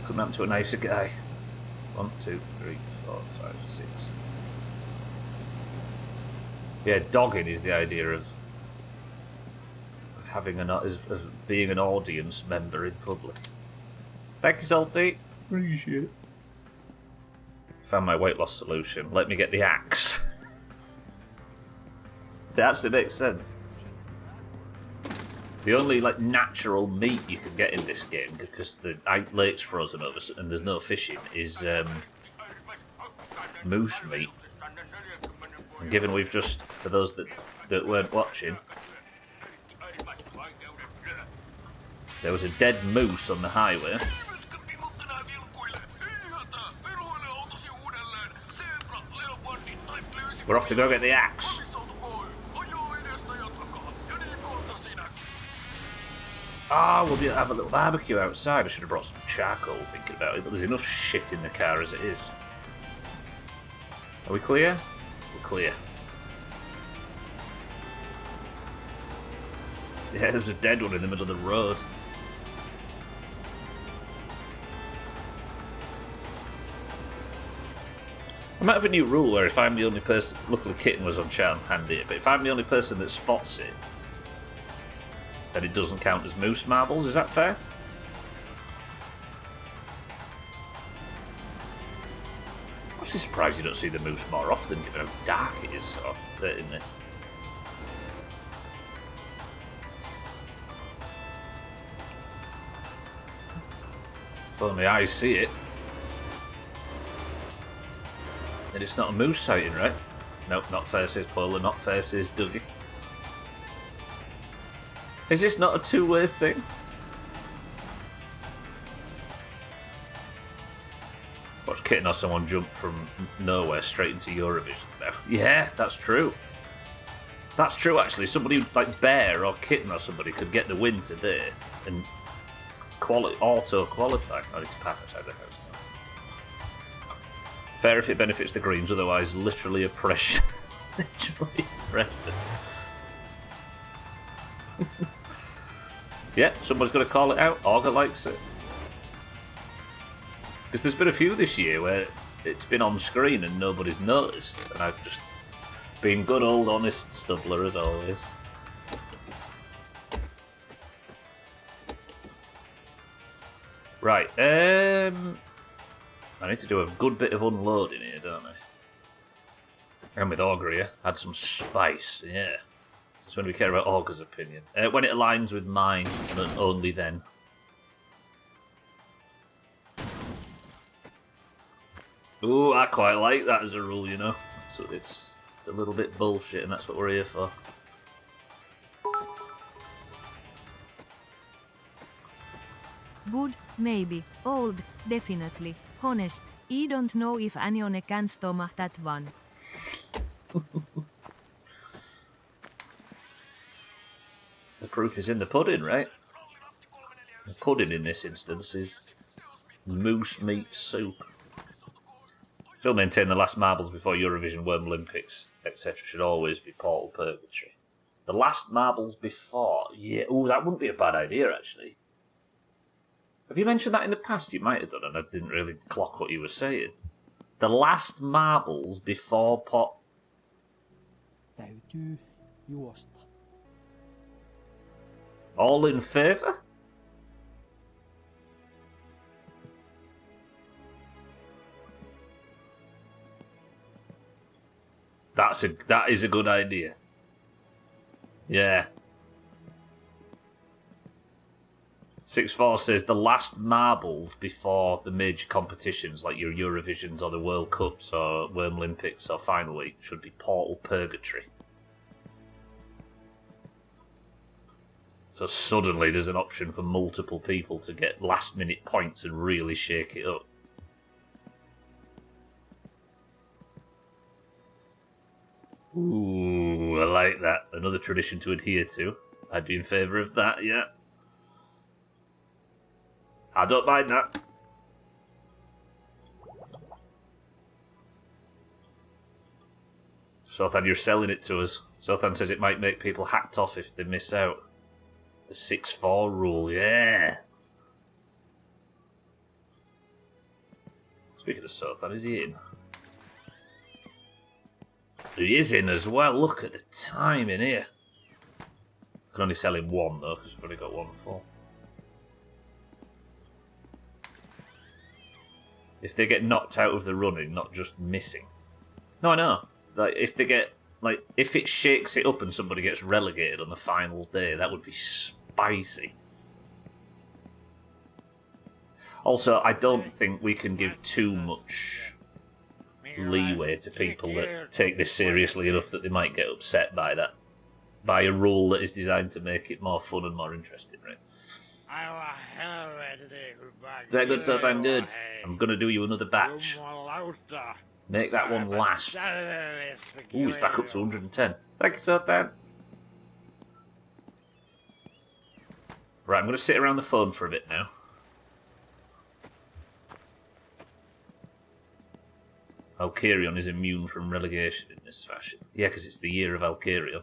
Couldn't happen to a nicer guy. 1, 2, 3, 4, 5, 6. Yeah, dogging is the idea of having of being an audience member in public. Thank you, Salty. Appreciate it. Found my weight loss solution. Let me get the axe. It actually makes sense. The only natural meat you can get in this game, because the lake's frozen over and there's no fishing, is moose meat. And given we've just, for those that weren't watching, there was a dead moose on the highway. We're off to go get the axe. Ah, we'll have a little barbecue outside. I should have brought some charcoal thinking about it, but there's enough shit in the car as it is. Are we clear? We're clear. Yeah, there's a dead one in the middle of the road. I might have a new rule where if I'm the only person... Luckily Kitten was on chat and handy, but if I'm the only person that spots it, then it doesn't count as moose marbles. Is that fair? I'm actually surprised you don't see the moose more often, given how dark it is in this. If only I see it. Then it's not a moose sighting, right? Nope, not fair, says Polar, not fair, says Dougie. Is this not a two-way thing? Watch Kitten or someone jump from nowhere straight into Eurovision. Yeah, that's true. That's true, actually. Somebody like Bear or Kitten or somebody could get the win today and auto-qualify. I need to park outside the house now. Fair if it benefits the Greens, otherwise literally oppression. Literally oppression. Yeah, someone's got to call it out. Augur likes it. Because there's been a few this year where it's been on screen and nobody's noticed. And I've just been good old honest Stubbler as always. Right, I need to do a good bit of unloading here, don't I? And with Augur here, add some spice, yeah. That's when we care about Augur's opinion. When it aligns with mine, and only then. Ooh, I quite like that as a rule, you know. So it's a little bit bullshit, and that's what we're here for. Good, maybe. Old, definitely. Honest, I don't know if anyone can stomach that one. The proof is in the pudding, right? The pudding in this instance is moose meat soup. Still maintain the last marbles before Eurovision, Worm Olympics, etc. should always be Portal Purgatory. The last marbles before? Yeah, ooh, that wouldn't be a bad idea, actually. Have you mentioned that in the past? You might have done, and I didn't really clock what you were saying. The last marbles before pot. Täytyy juosta. All in favour? That is a good idea. Yeah. 6-4 says the last marbles before the major competitions like your Eurovisions or the World Cups or Worm Olympics or Final Week should be Portal Purgatory. So suddenly there's an option for multiple people to get last minute points and really shake it up. Ooh, I like that. Another tradition to adhere to. I'd be in favour of that, yeah. I don't mind that. Sothan, you're selling it to us. Sothan says it might make people hacked off if they miss out. The 6-4 rule, yeah. Speaking of Sothan, is he in? He is in as well. Look at the time in here. I can only sell him one though, because we've only got one full. If they get knocked out of the running, not just missing. No, I know. Like if they get if it shakes it up and somebody gets relegated on the final day, that would be spicy. Also, I don't think we can give too much leeway to people that take this seriously enough that they might get upset by that. By a rule that is designed to make it more fun and more interesting, right? Is that good stuff? I'm good. I'm gonna do you another batch. Make that one last. Ooh, he's back up to 110. Thank you, Sothan. Right, I'm gonna sit around the phone for a bit now. Valkyrion is immune from relegation in this fashion. Yeah, because it's the year of Valkyrion.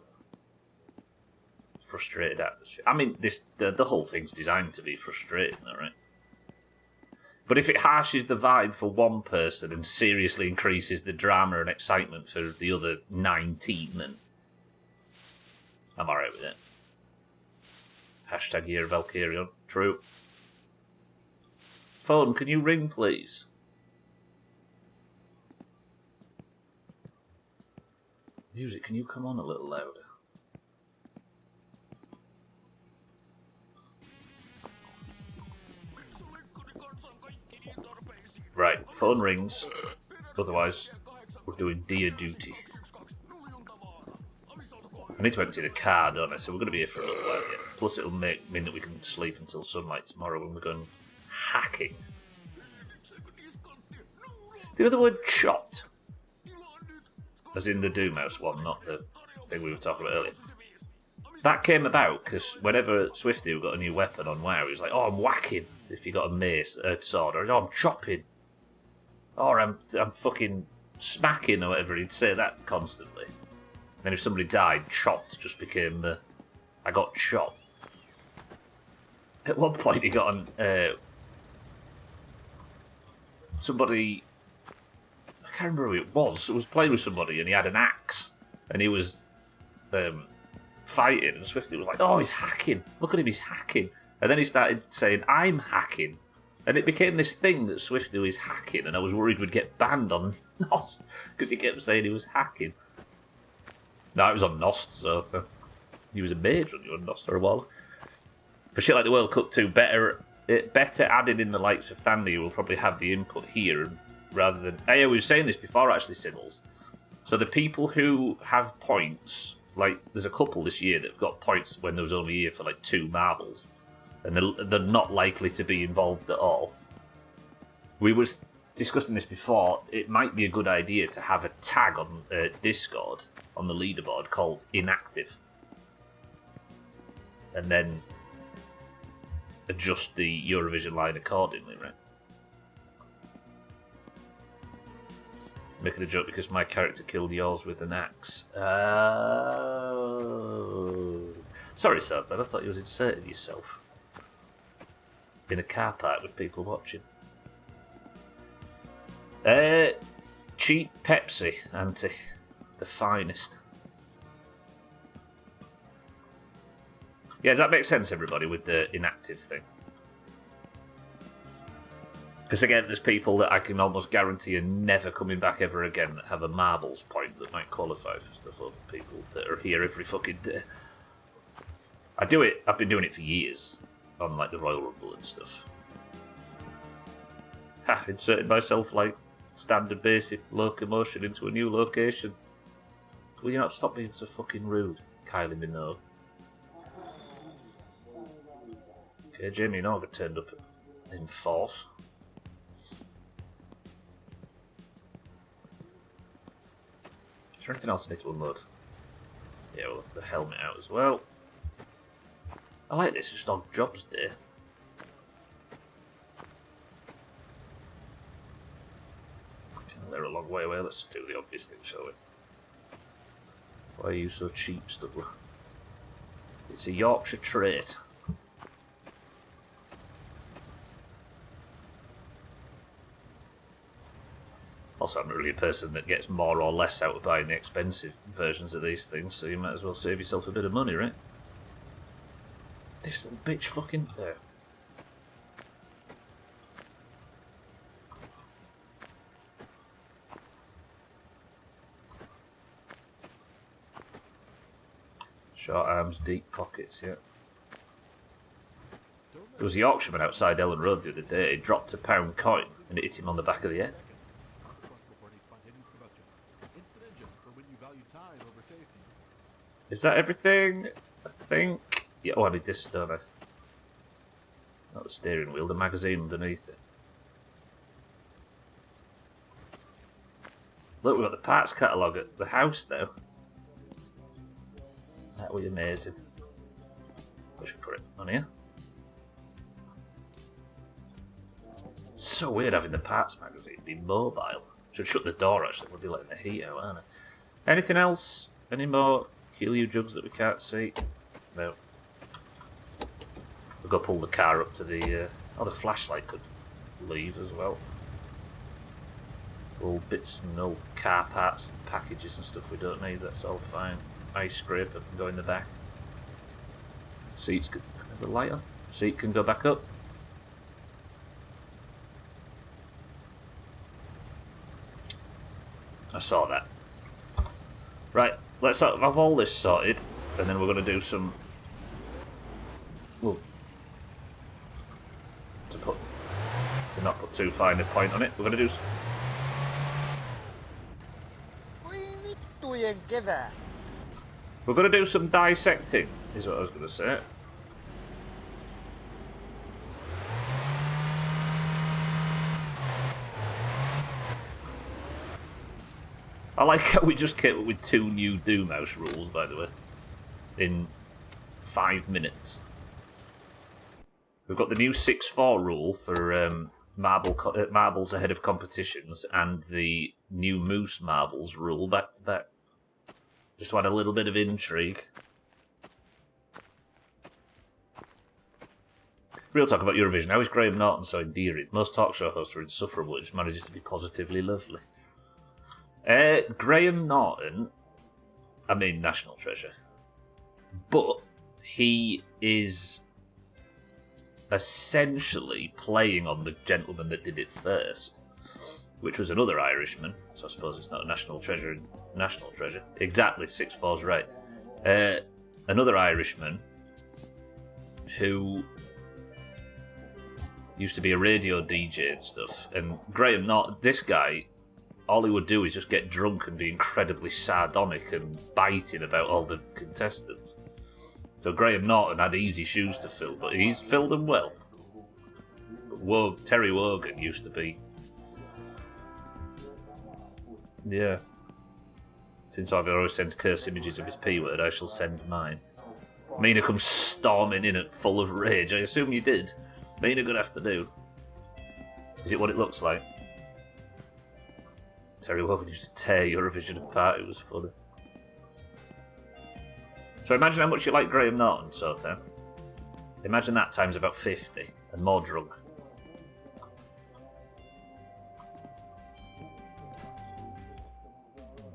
Frustrated atmosphere. I mean, the whole thing's designed to be frustrating, though, right? But if it harshes the vibe for one person and seriously increases the drama and excitement for the other 19, then I'm alright with it. Hashtag year of Valkyrion. True. Phone, can you ring, please? Music, can you come on a little louder? Right, phone rings. Otherwise, we're doing deer duty. I need to empty the car, don't I? So we're going to be here for a little while yet. Plus, it'll mean that we can sleep until sunlight tomorrow when we're going hacking. Do you know the word chopped? As in the Doomhaus one, not the thing we were talking about earlier. that came about because whenever Swifty got a new weapon on WoW, he was like, "Oh, I'm whacking." If you got a mace, a sword, or "Oh, I'm chopping," or I'm fucking smacking," or whatever. He'd say that constantly. Then if somebody died, chopped just became the "I got chopped." At one point, he got on somebody. I can't remember who it was. It was playing with somebody, and he had an axe, and he was fighting, and Swifty was like, "Oh, he's hacking! Look at him, he's hacking!" And then he started saying, "I'm hacking," and it became this thing that Swifty was hacking, and I was worried we'd get banned on Nost because he kept saying he was hacking. No, it was on Nost, so he was a mage when you were on Nost for a while. For shit like the World Cup 2, better adding in the likes of Thandy, who will probably have the input here, rather than... Hey, we were saying this before, actually, Siddles. So the people who have points, like, there's a couple this year that have got points when there was only here for, like, 2 marbles, and they're not likely to be involved at all. We was discussing this before. It might be a good idea to have a tag on Discord, on the leaderboard, called inactive. And then adjust the Eurovision line accordingly, right? Making a joke because my character killed yours with an axe. Sorry, Southland, I thought you was inserting yourself in a car park with people watching. Cheap Pepsi, Auntie. The finest. Yeah, does that make sense, everybody, with the inactive thing? Because again, there's people that I can almost guarantee are never coming back ever again that have a marbles point that might qualify for stuff over people that are here every fucking day. I do it, I've been doing it for years on like the Royal Rumble and stuff. Ha, inserted myself like standard basic locomotion into a new location. Will you not stop being so fucking rude, Kylie Minogue? Okay, Jamie Norga turned up in force. Is there anything else I need to unload? Yeah, we'll have the helmet out as well. I like this, just on jobs day. They're a long way away, let's just do the obvious thing, shall we? Why are you so cheap, Studler? It's a Yorkshire trait. Also, I'm really a person that gets more or less out of buying the expensive versions of these things, so you might as well save yourself a bit of money, right? This little bitch fucking... There. Short arms, deep pockets, yeah. There was a Yorkshireman outside Ellen Road the other day. He dropped a £1 coin and it hit him on the back of the head. Is that everything? I think... Yeah, oh, I need this, don't I? Not the steering wheel, the magazine underneath it. Look, we've got the parts catalogue at the house now. That would be amazing. I should put it on here. It's so weird having the parts magazine be mobile. Should shut the door actually, we'll be letting the heat out, aren't I? Anything else? Any more helium jugs that we can't see? No. We'll go pull the car up to the... oh, the flashlight could leave as well. All bits and old car parts and packages and stuff we don't need, that's all fine. Ice scraper can go in the back. Seats can have the light on. Seat can go back up. I saw that. Right, let's have all this sorted, and then we're going to do some... Well, to not put too fine a point on it, we're going to do... We're going to do some dissecting, is what I was going to say. I like how we just came up with 2 new Doomhaus rules, by the way, in 5 minutes. We've got the new 6-4 rule for marbles ahead of competitions and the new moose marbles rule back to back. Just to add a little bit of intrigue. Real talk about Eurovision. How is Graham Norton so endearing? Most talk show hosts are insufferable. It just manages to be positively lovely. Graham Norton, I mean, national treasure. But he is essentially playing on the gentleman that did it first, which was another Irishman. So I suppose it's not a national treasure. National treasure. Exactly, 6-4's right. Another Irishman who used to be a radio DJ and stuff. And Graham Norton, this guy, all he would do is just get drunk and be incredibly sardonic and biting about all the contestants. So Graham Norton had easy shoes to fill, but he's filled them well. But Terry Wogan used to be... Yeah. Since I've always sends curse images of his P-word, I shall send mine. Mina comes storming in at full of rage. I assume you did. Mina, good afternoon. Is it what it looks like? Terry Wogan used to tear Eurovision apart. It was funny. So imagine how much you like Graham Norton, Sothan. Imagine that times about 50 and more drunk.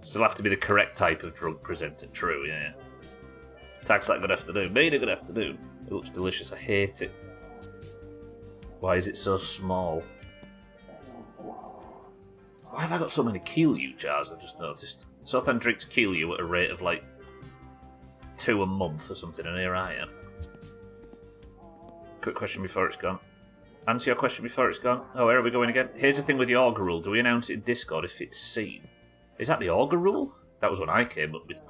Still have to be the correct type of drunk presenter. True, yeah. Tags like good afternoon. Mina, good afternoon. It looks delicious. I hate it. Why is it so small? Why have I got so many Keelyu jars, I've just noticed? Sothan drinks Keelyu at a rate of like 2 a month or something, and here I am. Quick question before it's gone. Answer your question before it's gone. Oh, where are we going again? Here's the thing with the auger rule. Do we announce it in Discord if it's seen? Is that the auger rule? That was what I came up with.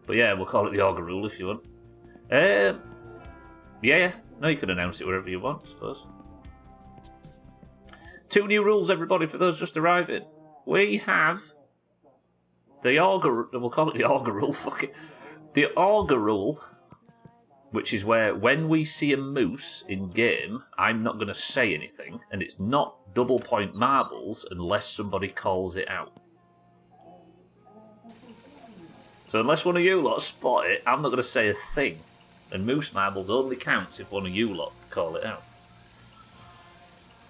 But yeah, we'll call it the auger rule if you want. Yeah. No, you can announce it wherever you want, I suppose. 2 new rules, everybody, for those just arriving. We have the auger... We'll call it the auger rule, fuck it. The auger rule, which is where when we see a moose in-game, I'm not going to say anything, and it's not double-point marbles unless somebody calls it out. So unless one of you lot spot it, I'm not going to say a thing. And moose marbles only counts if one of you lot call it out.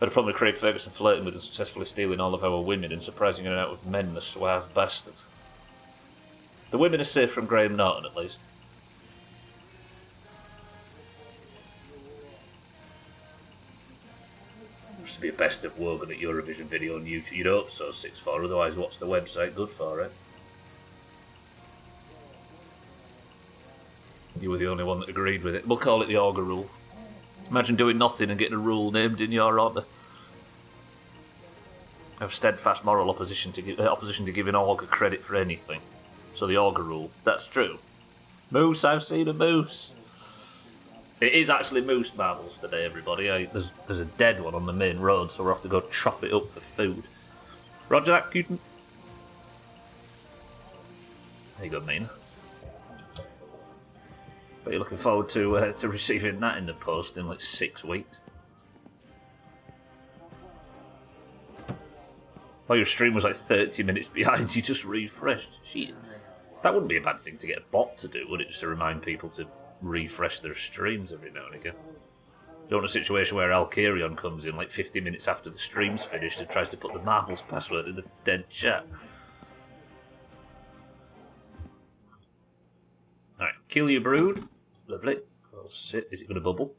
Had a problem with Craig Ferguson flirting with and successfully stealing all of our women and surprising her out with men, the suave bastards. The women are safe from Graham Norton, at least. Used to be a best of Wogan at Eurovision video on YouTube. You'd hope so, 6-4, otherwise what's the website good for, it? You were the only one that agreed with it. We'll call it the auger rule. Imagine doing nothing and getting a rule named in your honour. I have steadfast moral opposition to giving auger credit for anything. So the auger rule. That's true. Moose, I've seen a moose. It is actually moose marbles today, everybody. There's a dead one on the main road, so we'll have to go chop it up for food. Roger that, Cutin. There you go, Mina. But you're looking forward to receiving that in the post in like 6 weeks. Oh, your stream was like 30 minutes behind, you just refreshed. Shit. That wouldn't be a bad thing to get a bot to do, would it? Just to remind people to refresh their streams every now and again. You don't want a situation where Alkarion comes in like 50 minutes after the stream's finished and tries to put the marbles password in the dead chat. Alright, kill your brood. Lovely. I'll sit. Is it going to bubble?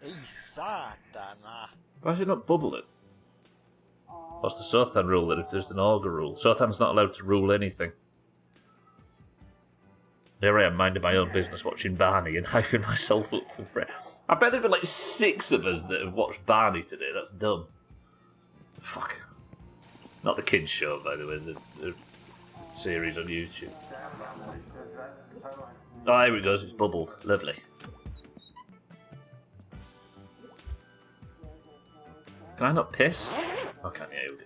Ei saatana. Why is it not bubbling? What's the Sothan rule then if there's an auger rule? Sothan's not allowed to rule anything. Here I am minding my own business, watching Barney and hyping myself up for breath. I bet there've been like 6 of us that have watched Barney today. That's dumb. Fuck. Not the kids' show, by the way. The series on YouTube. Oh, here it goes. It's bubbled. Lovely. Can I not piss? Oh, can't you?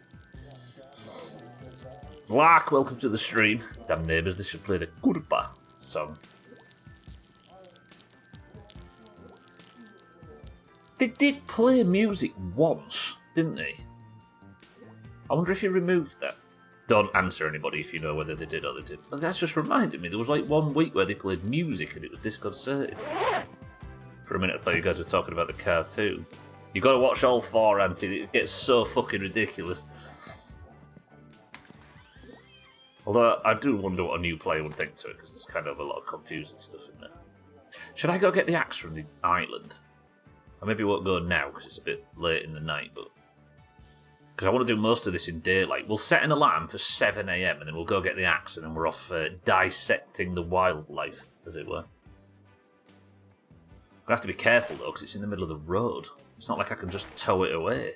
Lark, welcome to the stream. Damn neighbours, they should play the Kurba song. They did play music once, didn't they? I wonder if you removed that. Don't answer anybody if you know whether they did or they didn't. But that's just reminded me, there was like 1 week where they played music and it was disconcerting. For a minute I thought you guys were talking about the cartoon. You gotta watch all 4, Auntie, it gets so fucking ridiculous. Although I do wonder what a new player would think to it, because there's kind of a lot of confusing stuff in there. Should I go get the axe from the island? I maybe won't go now, because it's a bit late in the night, but... Because I want to do most of this in daylight. We'll set an alarm for 7 AM, and then we'll go get the axe, and then we're off dissecting the wildlife, as it were. I have to be careful, though, because it's in the middle of the road. It's not like I can just tow it away.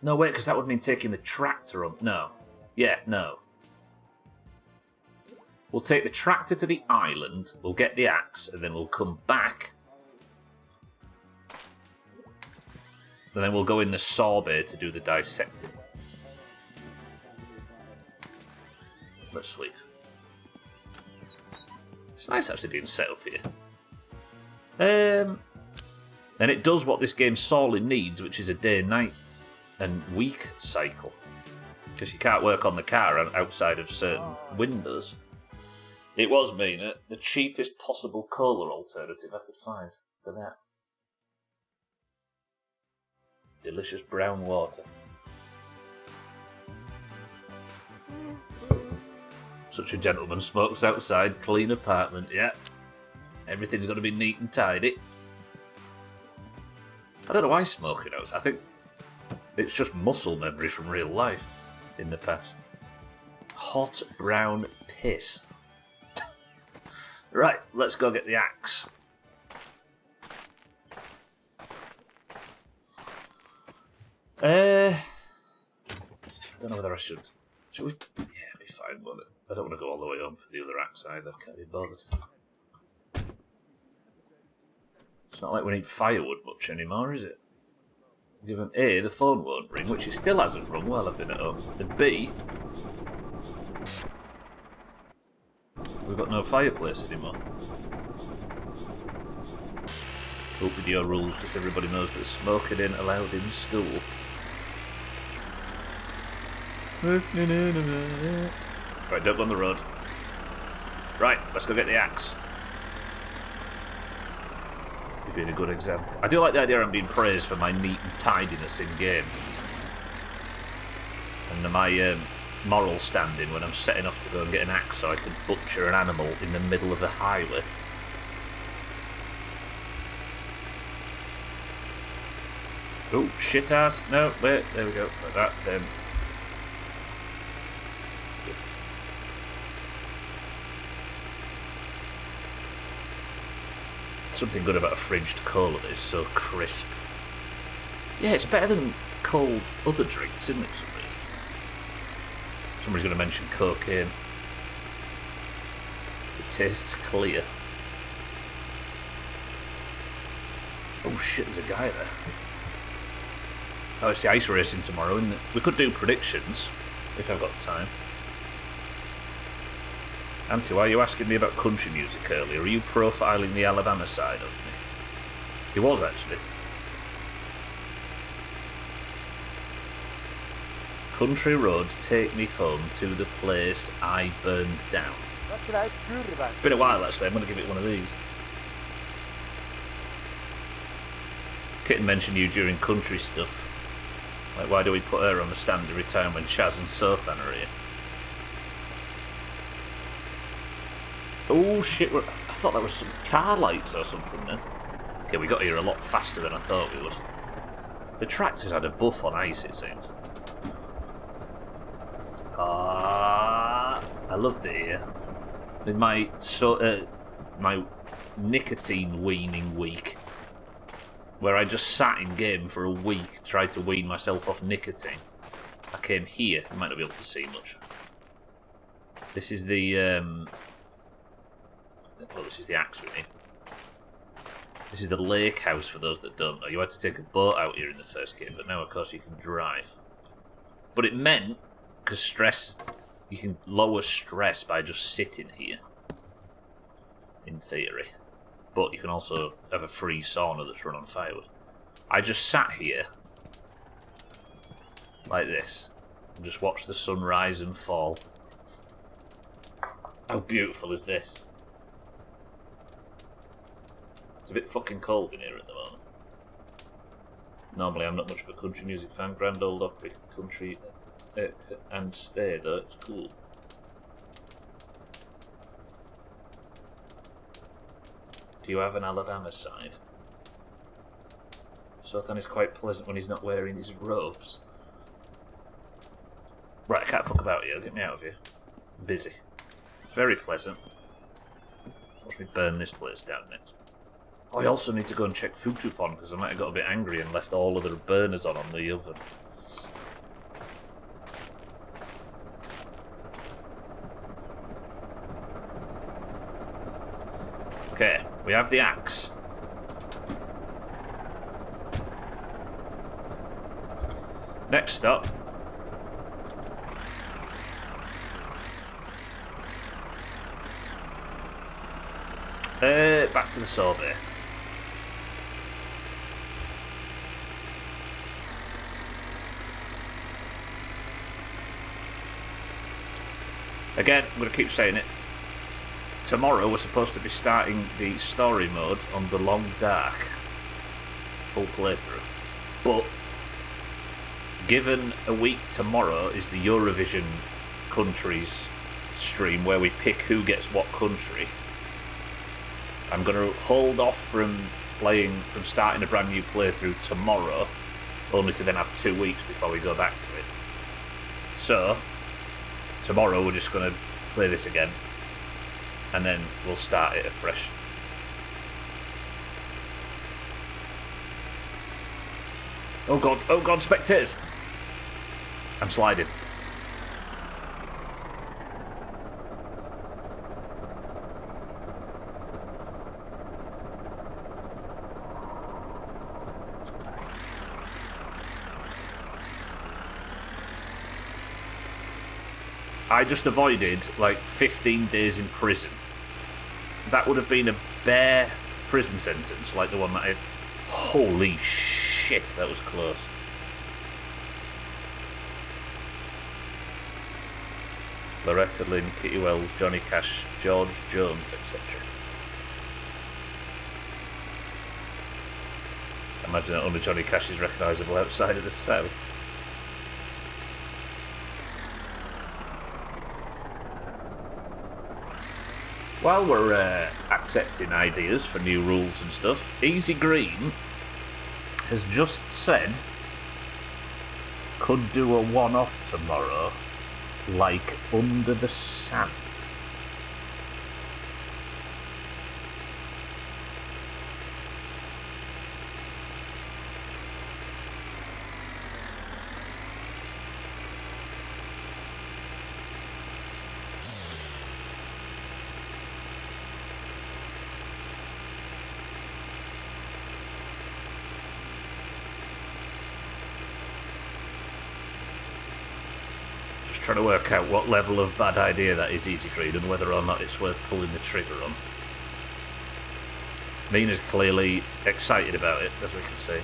No, wait, because that would mean taking the tractor on... No. Yeah, no. We'll take the tractor to the island, we'll get the axe, and then we'll come back. And then we'll go in the saw bay to do the dissecting. Let's sleep. It's nice actually being set up here. And it does what this game sorely needs, which is a day-night and week cycle. Because you can't work on the car outside of certain windows. It was mean the cheapest possible cola alternative I could find for that. Delicious brown water. Such a gentleman smokes outside, clean apartment, yeah. Everything's got to be neat and tidy. I don't know why smoking outside. I think it's just muscle memory from real life in the past. Hot brown piss. Right, let's go get the axe. I don't know whether I should. Should we? Yeah, it'll be fine, won't it? I don't want to go all the way home for the other axe either. Can't be bothered. It's not like we need firewood much anymore, is it? Given A, the phone won't ring, which it still hasn't rung while I've been at home. And B, we've got no fireplace anymore. Hope with your rules, just everybody knows that smoking ain't allowed in school. Right, don't go on the road. Right, let's go get the axe. You're being a good example. I do like the idea I'm being praised for my neat and tidiness in game. And my moral standing when I'm setting off to go and get an axe so I can butcher an animal in the middle of a highway. Oh, shit ass. No, wait, there we go. Like that, then. Something good about a fridged cola that is so crisp. Yeah, it's better than cold other drinks, isn't it, for some reason? Somebody's going to mention cocaine. It tastes clear. Oh shit, there's a guy there. Oh, it's the ice racing tomorrow, isn't it? We could do predictions, if I've got time. Auntie, why are you asking me about country music earlier? Are you profiling the Alabama side of me? He was, actually. Country roads take me home to the place I burned down. It's been a while, actually. I'm going to give it one of these. Kitten mentioned you during country stuff. Like, why do we put her on the stand every time when Chaz and Sothan are here? Oh shit, I thought that was some car lights or something then. Okay, we got here a lot faster than I thought we would. The tractor's had a buff on ice, it seems. Ah, I love the ear. with my my nicotine weaning week, where I just sat in game for a week, tried to wean myself off nicotine. I came here. You might not be able to see much. This is the well, this is the axe we need. This is the lake house for those that don't know. You had to take a boat out here in the first game, but now of course you can drive. But it meant, because stress, you can lower stress by just sitting here. In theory. But you can also have a free sauna that's run on firewood. I just sat here, like this, and just watched the sun rise and fall. How beautiful is this? It's a bit fucking cold in here at the moment. Normally I'm not much of a country music fan. Grand Ole Opry, country and stay though, it's cool. Do you have an Alabama side? Sothan is quite pleasant when he's not wearing his robes. Right, I can't fuck about here. Get me out of here. I'm busy. It's very pleasant. Watch me burn this place down next. Oh, I also need to go and check Futufon because I might have got a bit angry and left all of the burners on the oven. Okay, we have the axe. Next stop. Back to the sorbet. Again, I'm going to keep saying it. Tomorrow we're supposed to be starting the story mode on The Long Dark. Full playthrough. But, given a week tomorrow is the Eurovision countries stream where we pick who gets what country, I'm going to hold off from starting a brand new playthrough tomorrow, only to then have 2 weeks before we go back to it. So, tomorrow we're just going to play this again, and then we'll start it afresh. Oh god, spectators! I'm sliding. I just avoided like 15 days in prison. That would have been a bare prison sentence, like the one that I... Holy shit, that was close. Loretta Lynn, Kitty Wells, Johnny Cash, George Jones, etc. Imagine that only Johnny Cash is recognisable outside of the South. While we're accepting ideas for new rules and stuff, Easy Green has just said could do a one-off tomorrow, like Under the Sand. Trying to work out what level of bad idea that is, Easy Green, and whether or not it's worth pulling the trigger on. Mina's clearly excited about it, as we can see.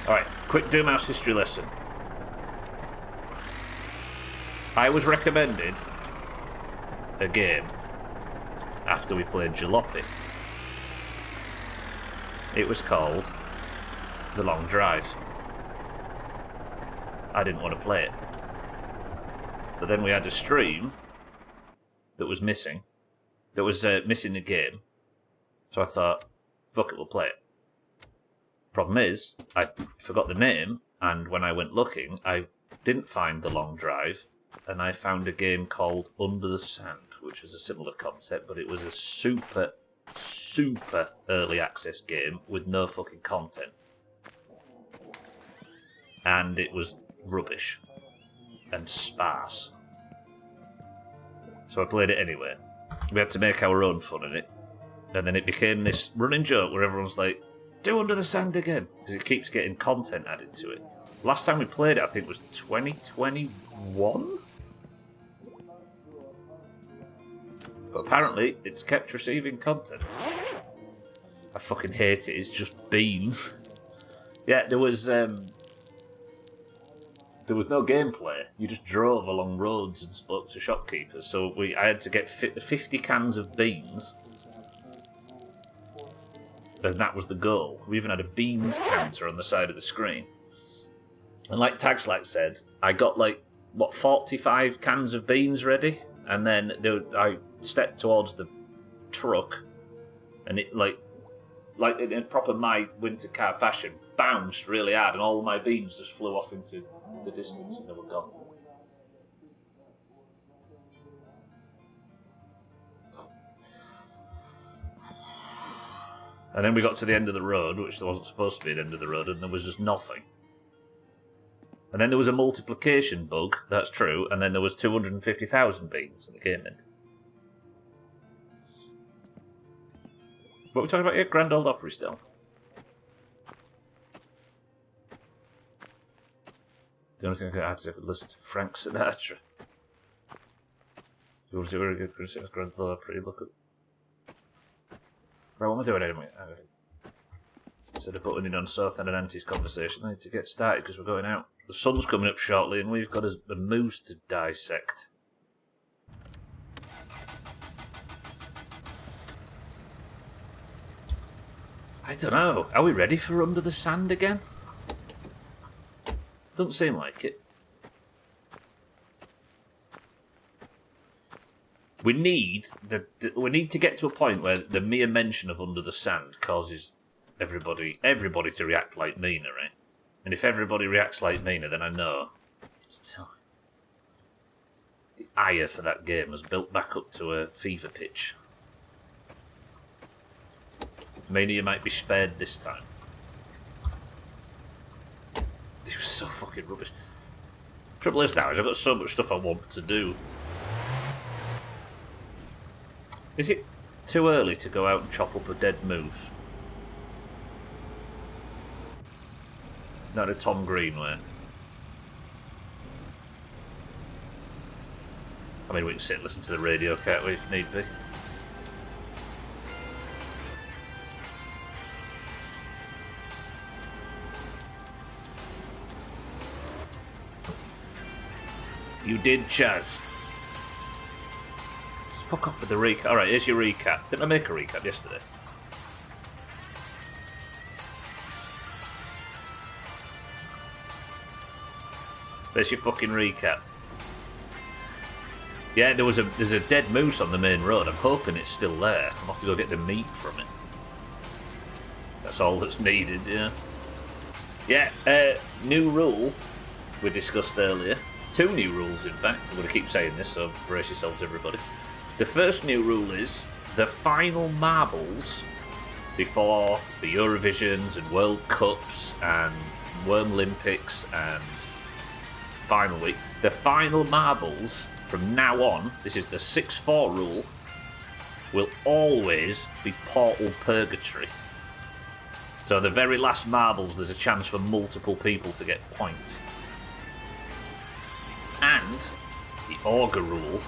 Alright, quick Doomhaus history lesson. I was recommended a game after we played Jalopy. It was called The Long Drive. I didn't want to play it. But then we had a stream that was missing. That was missing the game. So I thought, fuck it, we'll play it. Problem is, I forgot the name, and when I went looking, I didn't find the long drive, and I found a game called Under the Sand, which was a similar concept, but it was a super early access game with no fucking content. And it was rubbish and sparse. So I played it anyway. We had to make our own fun in it. And then it became this running joke where everyone's like, do Under the Sand again, because it keeps getting content added to it. Last time we played it, I think, was 2021? But apparently, it's kept receiving content. I fucking hate it, it's just beans. Yeah, there was no gameplay. You just drove along roads and spoke to shopkeepers. So I had to get 50 cans of beans. And that was the goal. We even had a beans counter on the side of the screen. And like Tagslack said, I got 45 cans of beans ready, and then I stepped towards the truck, and it like in a proper My Winter car fashion, bounced really hard, and all of my beans just flew off into the distance, and they were gone. And then we got to the end of the road, which wasn't supposed to be the end of the road, and there was just nothing. And then there was a multiplication bug, that's true, and then there was 250,000 beans in the game end. What are we talking about here? Grand Ole Opry still. The only thing I could add is I could listen to Frank Sinatra. You want to see a very good Grand Ole Opry? Look at... Right, what am I doing anyway? Instead of putting in on South and an Auntie's conversation, I need to get started because we're going out. The sun's coming up shortly and we've got a moose to dissect. I don't know. Are we ready for Under the Sand again? Doesn't seem like it. We need to get to a point where the mere mention of Under the Sand causes everybody to react like Mina, right? And if everybody reacts like Mina, then I know it's time. The ire for that game has built back up to a fever pitch. Mina, you might be spared this time. It was so fucking rubbish. Trouble is now, I've got so much stuff I want to do. Is it too early to go out and chop up a dead moose? Not a Tom Green way. I mean, we can sit and listen to the radio, can't we, if need be? You did, Chaz. Just fuck off with the recap. Alright, here's your recap. Didn't I make a recap yesterday? There's your fucking recap. Yeah, there's a dead moose on the main road. I'm hoping it's still there. I'll have to go get the meat from it. That's all that's needed, yeah. Yeah, new rule we discussed earlier. 2 new rules, in fact. I'm going to keep saying this, so brace yourselves, everybody. The first new rule is the final marbles before the Eurovisions and World Cups and Worm Olympics and final week. The final marbles from now on, this is the 6-4 rule, will always be Portal Purgatory. So the very last marbles, there's a chance for multiple people to get points. And the Augur rule,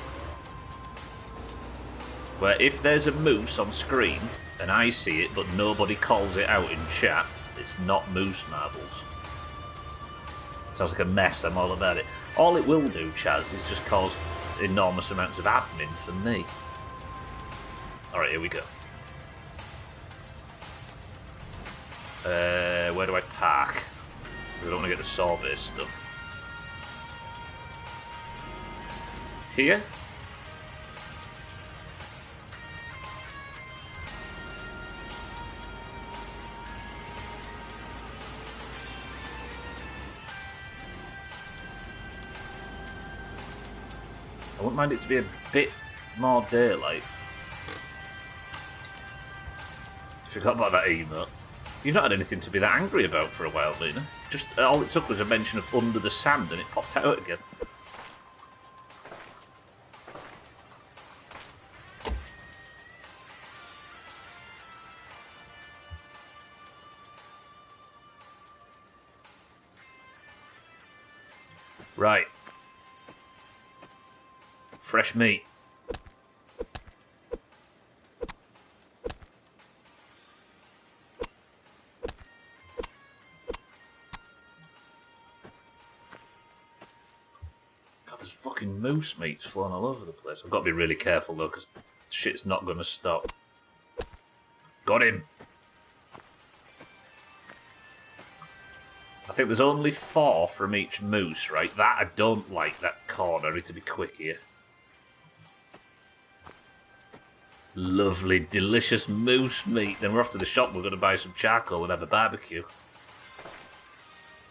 where if there's a moose on screen and I see it but nobody calls it out in chat, it's not moose marbles. Sounds like a mess, I'm all about it. All it will do, Chaz, is just cause enormous amounts of admin for me. Alright, here we go. Where do I park? I don't want to get the saw-based stuff. Here? I wouldn't mind it to be a bit more daylight. Forgot about that email. You've not had anything to be that angry about for a while, Lena. Just all it took was a mention of under the sand and it popped out again. Right. Fresh meat. God, there's fucking moose meats flown all over the place. I've got to be really careful though, because shit's not going to stop. Got him. I think there's only 4 from each moose, right? That I don't like, that corner. I need to be quick here. Lovely, delicious moose meat. Then we're off to the shop. We're going to buy some charcoal and have a barbecue.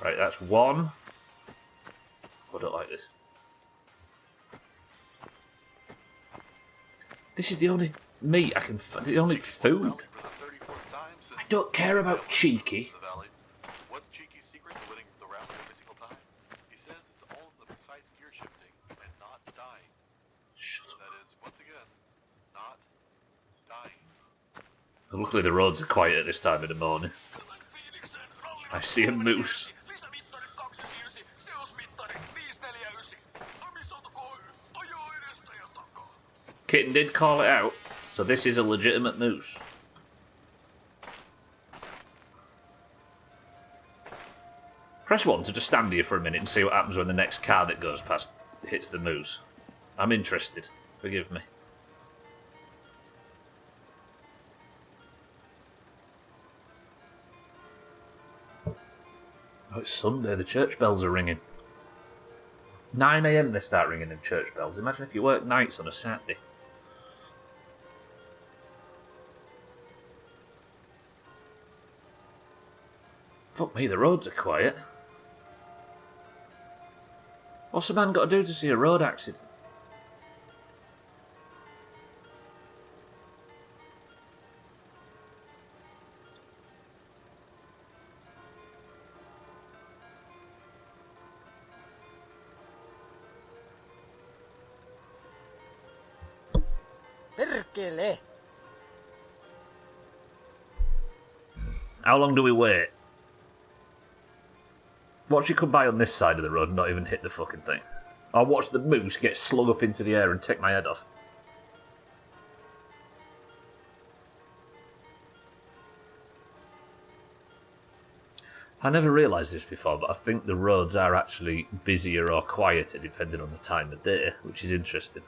Right, that's 1. I don't like this. This is the only meat I can find. The only food. I don't care about cheeky. What's Cheeky's secret to winning the round every single time? He says it's all the precise gear shifting and not dying. Shut up. That is, once again, not dying. Luckily the roads are quiet at this time of the morning. I see a moose. Kitten did call it out, so this is a legitimate moose. Press 1 to just stand here for a minute and see what happens when the next car that goes past hits the moose. I'm interested. Forgive me. Oh, it's Sunday. The church bells are ringing. 9 AM they start ringing them church bells. Imagine if you work nights on a Saturday. Fuck me, the roads are quiet. What's a man got to do to see a road accident? Perkele! How long do we wait? Watch you come by on this side of the road and not even hit the fucking thing. I'll watch the moose get slung up into the air and take my head off. I never realised this before, but I think the roads are actually busier or quieter depending on the time of day, which is interesting.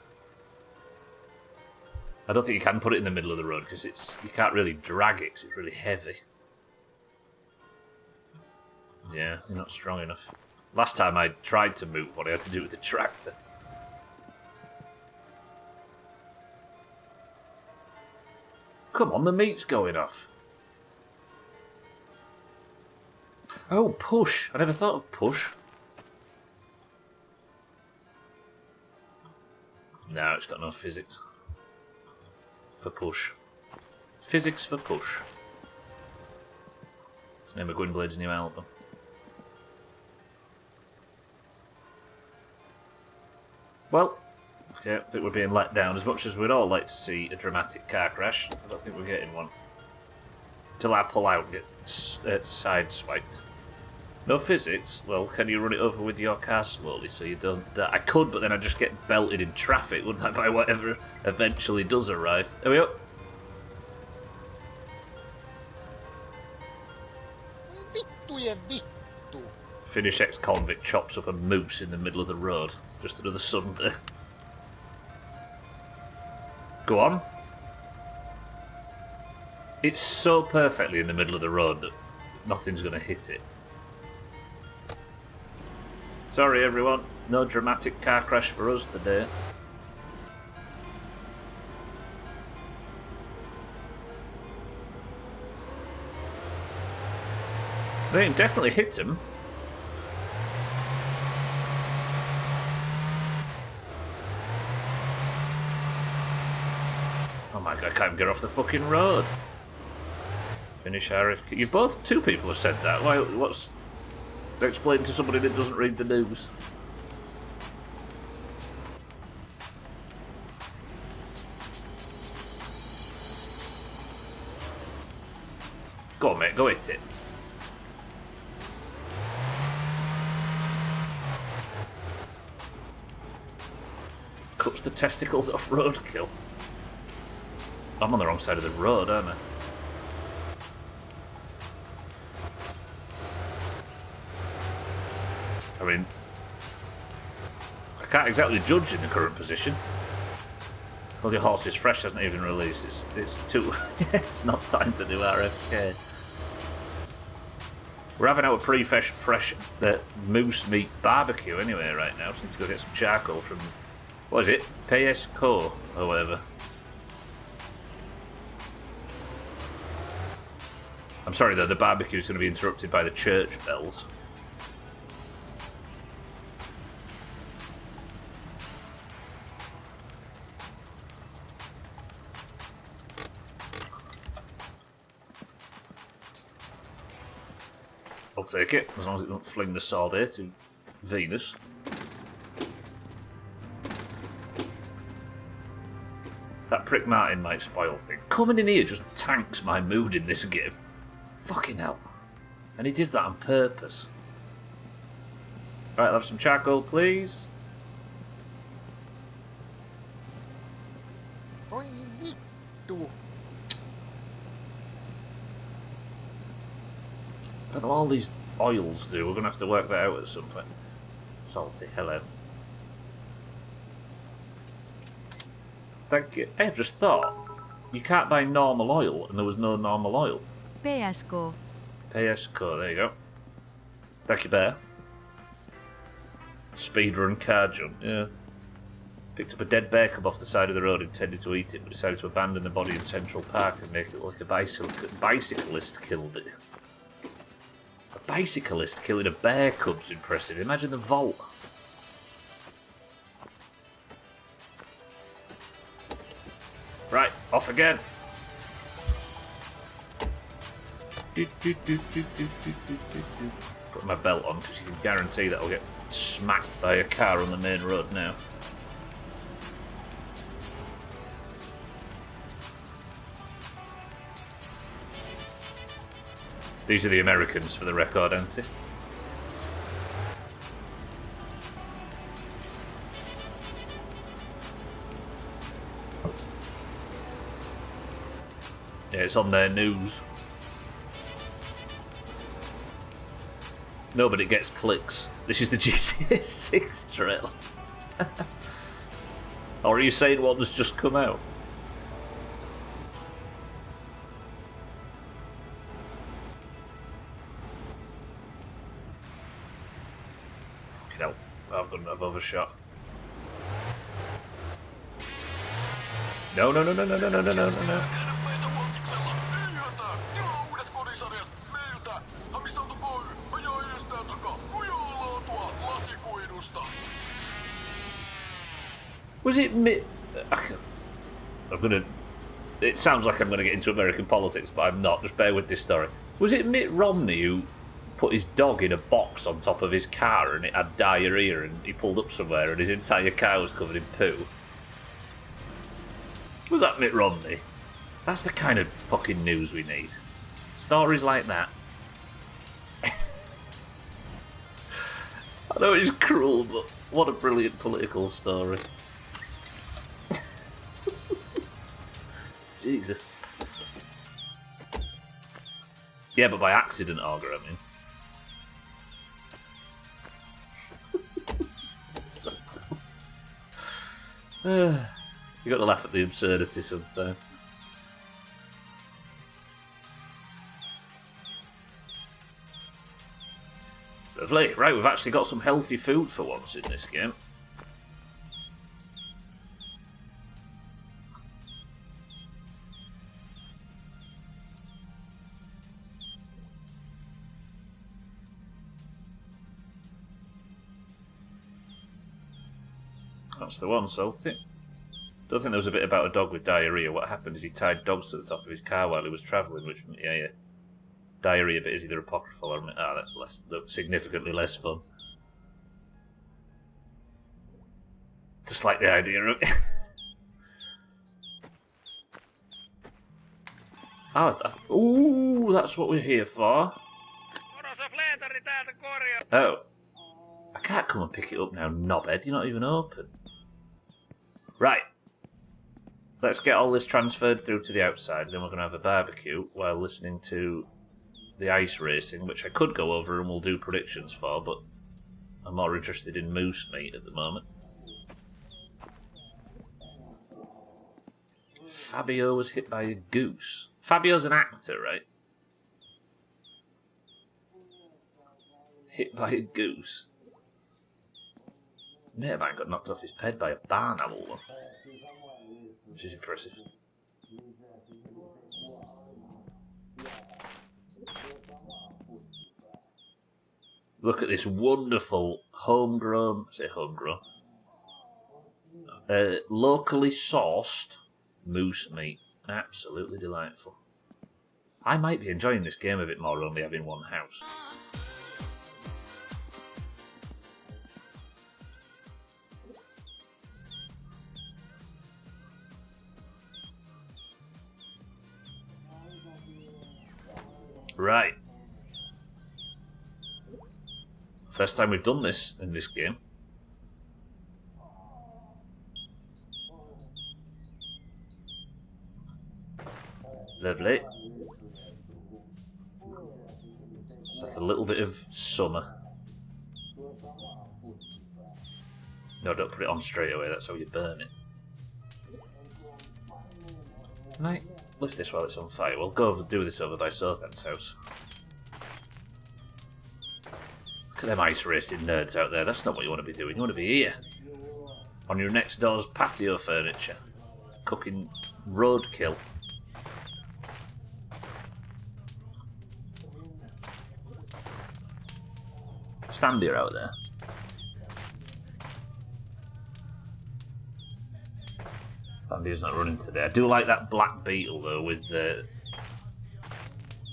I don't think you can put it in the middle of the road because you can't really drag it because it's really heavy. Yeah, you're not strong enough. Last time I tried to move one, I had to do it with the tractor. Come on, the meat's going off. Oh, push. I never thought of push. No, it's got no physics. For push. Physics for push. It's the name of Gwynblade's new album. Well, yeah, I think we're being let down. As much as we'd all like to see a dramatic car crash, I don't think we're getting one. Until I pull out and get sideswiped. No physics? Well, can you run it over with your car slowly so you don't die? I could, but then I'd just get belted in traffic, wouldn't I, by whatever eventually does arrive. There we go. Vittujen vittu! Finnish ex-convict chops up a moose in the middle of the road. Just another Sunday. Go on. It's so perfectly in the middle of the road that nothing's going to hit it. Sorry everyone, no dramatic car crash for us today. They can definitely hit him. can't even get off the fucking road. Finish RFK. You both, two people have said that. Why? What's... Explain to somebody that doesn't read the news. Go on, mate. Go hit it. Cuts the testicles off roadkill. I'm on the wrong side of the road, aren't I? I mean, I can't exactly judge in the current position. Well, your horse is fresh, hasn't even released. It's too... it's not time to do RFK. We're having our fresh moose meat barbecue anyway right now. So need to go get some charcoal from... What is it? PSCO or whatever. I'm sorry though, the barbecue's going to be interrupted by the church bells. I'll take it, as long as it don't fling the sorbet to Venus. That prick Martin might spoil things. Coming in here just tanks my mood in this game. Fucking hell. And he did that on purpose. Right, I'll have some charcoal, please. Oi vittu. I don't know what all these oils do. We're going to have to work that out at some point. Salty, hello. Thank you. I've just thought, you can't buy normal oil, and there was no normal oil. PSK. PSCO, there you go. Thank you, Bear. Speedrun car jump, yeah. Picked up a dead bear cub off the side of the road, intended to eat it, but decided to abandon the body in Central Park and make it look like a bicyclist killed it. A bicyclist killing a bear cub's impressive. Imagine the vault. Right, off again. Put my belt on because you can guarantee that I'll get smacked by a car on the main road now. These are the Americans for the record, aren't they? Yeah, it's on their news. No, but it gets clicks. This is the GTA 6 trailer. Or are you saying one's just come out? Fucking hell. I've overshot. No. Was it Mitt... I'm gonna... It sounds like I'm gonna get into American politics, but I'm not. Just bear with this story. Was it Mitt Romney who put his dog in a box on top of his car and it had diarrhea and he pulled up somewhere and his entire car was covered in poo? Was that Mitt Romney? That's the kind of fucking news we need. Stories like that. I know it's cruel, but what a brilliant political story. Jesus. Yeah, but by accident, Augur, I mean. So dumb. You got to laugh at the absurdity sometimes. Lovely. Right, we've actually got some healthy food for once in this game. That's the one, Salty. Don't think there was a bit about a dog with diarrhea. What happened is he tied dogs to the top of his car while he was travelling, which, yeah. Diarrhea bit is either apocryphal or... that's significantly less fun. Just like the idea of it. Ooh, that's what we're here for. Oh. I can't come and pick it up now, knobhead. You're not even open. Right. Let's get all this transferred through to the outside, then we're going to have a barbecue while listening to the ice racing, which I could go over and we'll do predictions for, but I'm more interested in moose meat at the moment. Fabio was hit by a goose. Fabio's an actor, right? Hit by a goose. Mate of mine got knocked off his head by a barn owl, though, which is impressive. Look at this wonderful homegrown, locally sourced moose meat. Absolutely delightful. I might be enjoying this game a bit more only having one house. Right. First time we've done this in this game. Lovely. It's like a little bit of summer. No, don't put it on straight away, that's how you burn it. Right, lift this while it's on fire. We'll go over do this over by Sothan's house. Look at them ice racing nerds out there. That's not what you want to be doing. You want to be here. On your next door's patio furniture. Cooking roadkill. Stand here out there. Sandy's not running today. I do like that black beetle though with the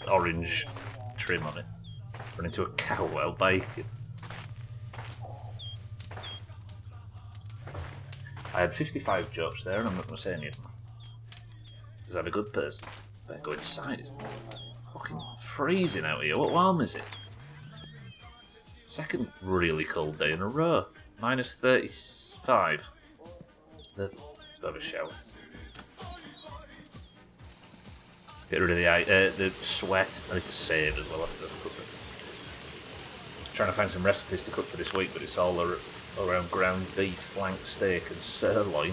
orange trim on it. Run into a cow while baking. I had 55 jokes there and I'm not going to say any of them. Because I'm a good person. Better go inside. It's fucking freezing out here. What warm is it? Second really cold day in a row. Minus 35. Let's have a shower. Get rid of the sweat. I need to save as well after I've cooked it. Trying to find some recipes to cook for this week, but it's all around ground beef, flank steak and sirloin.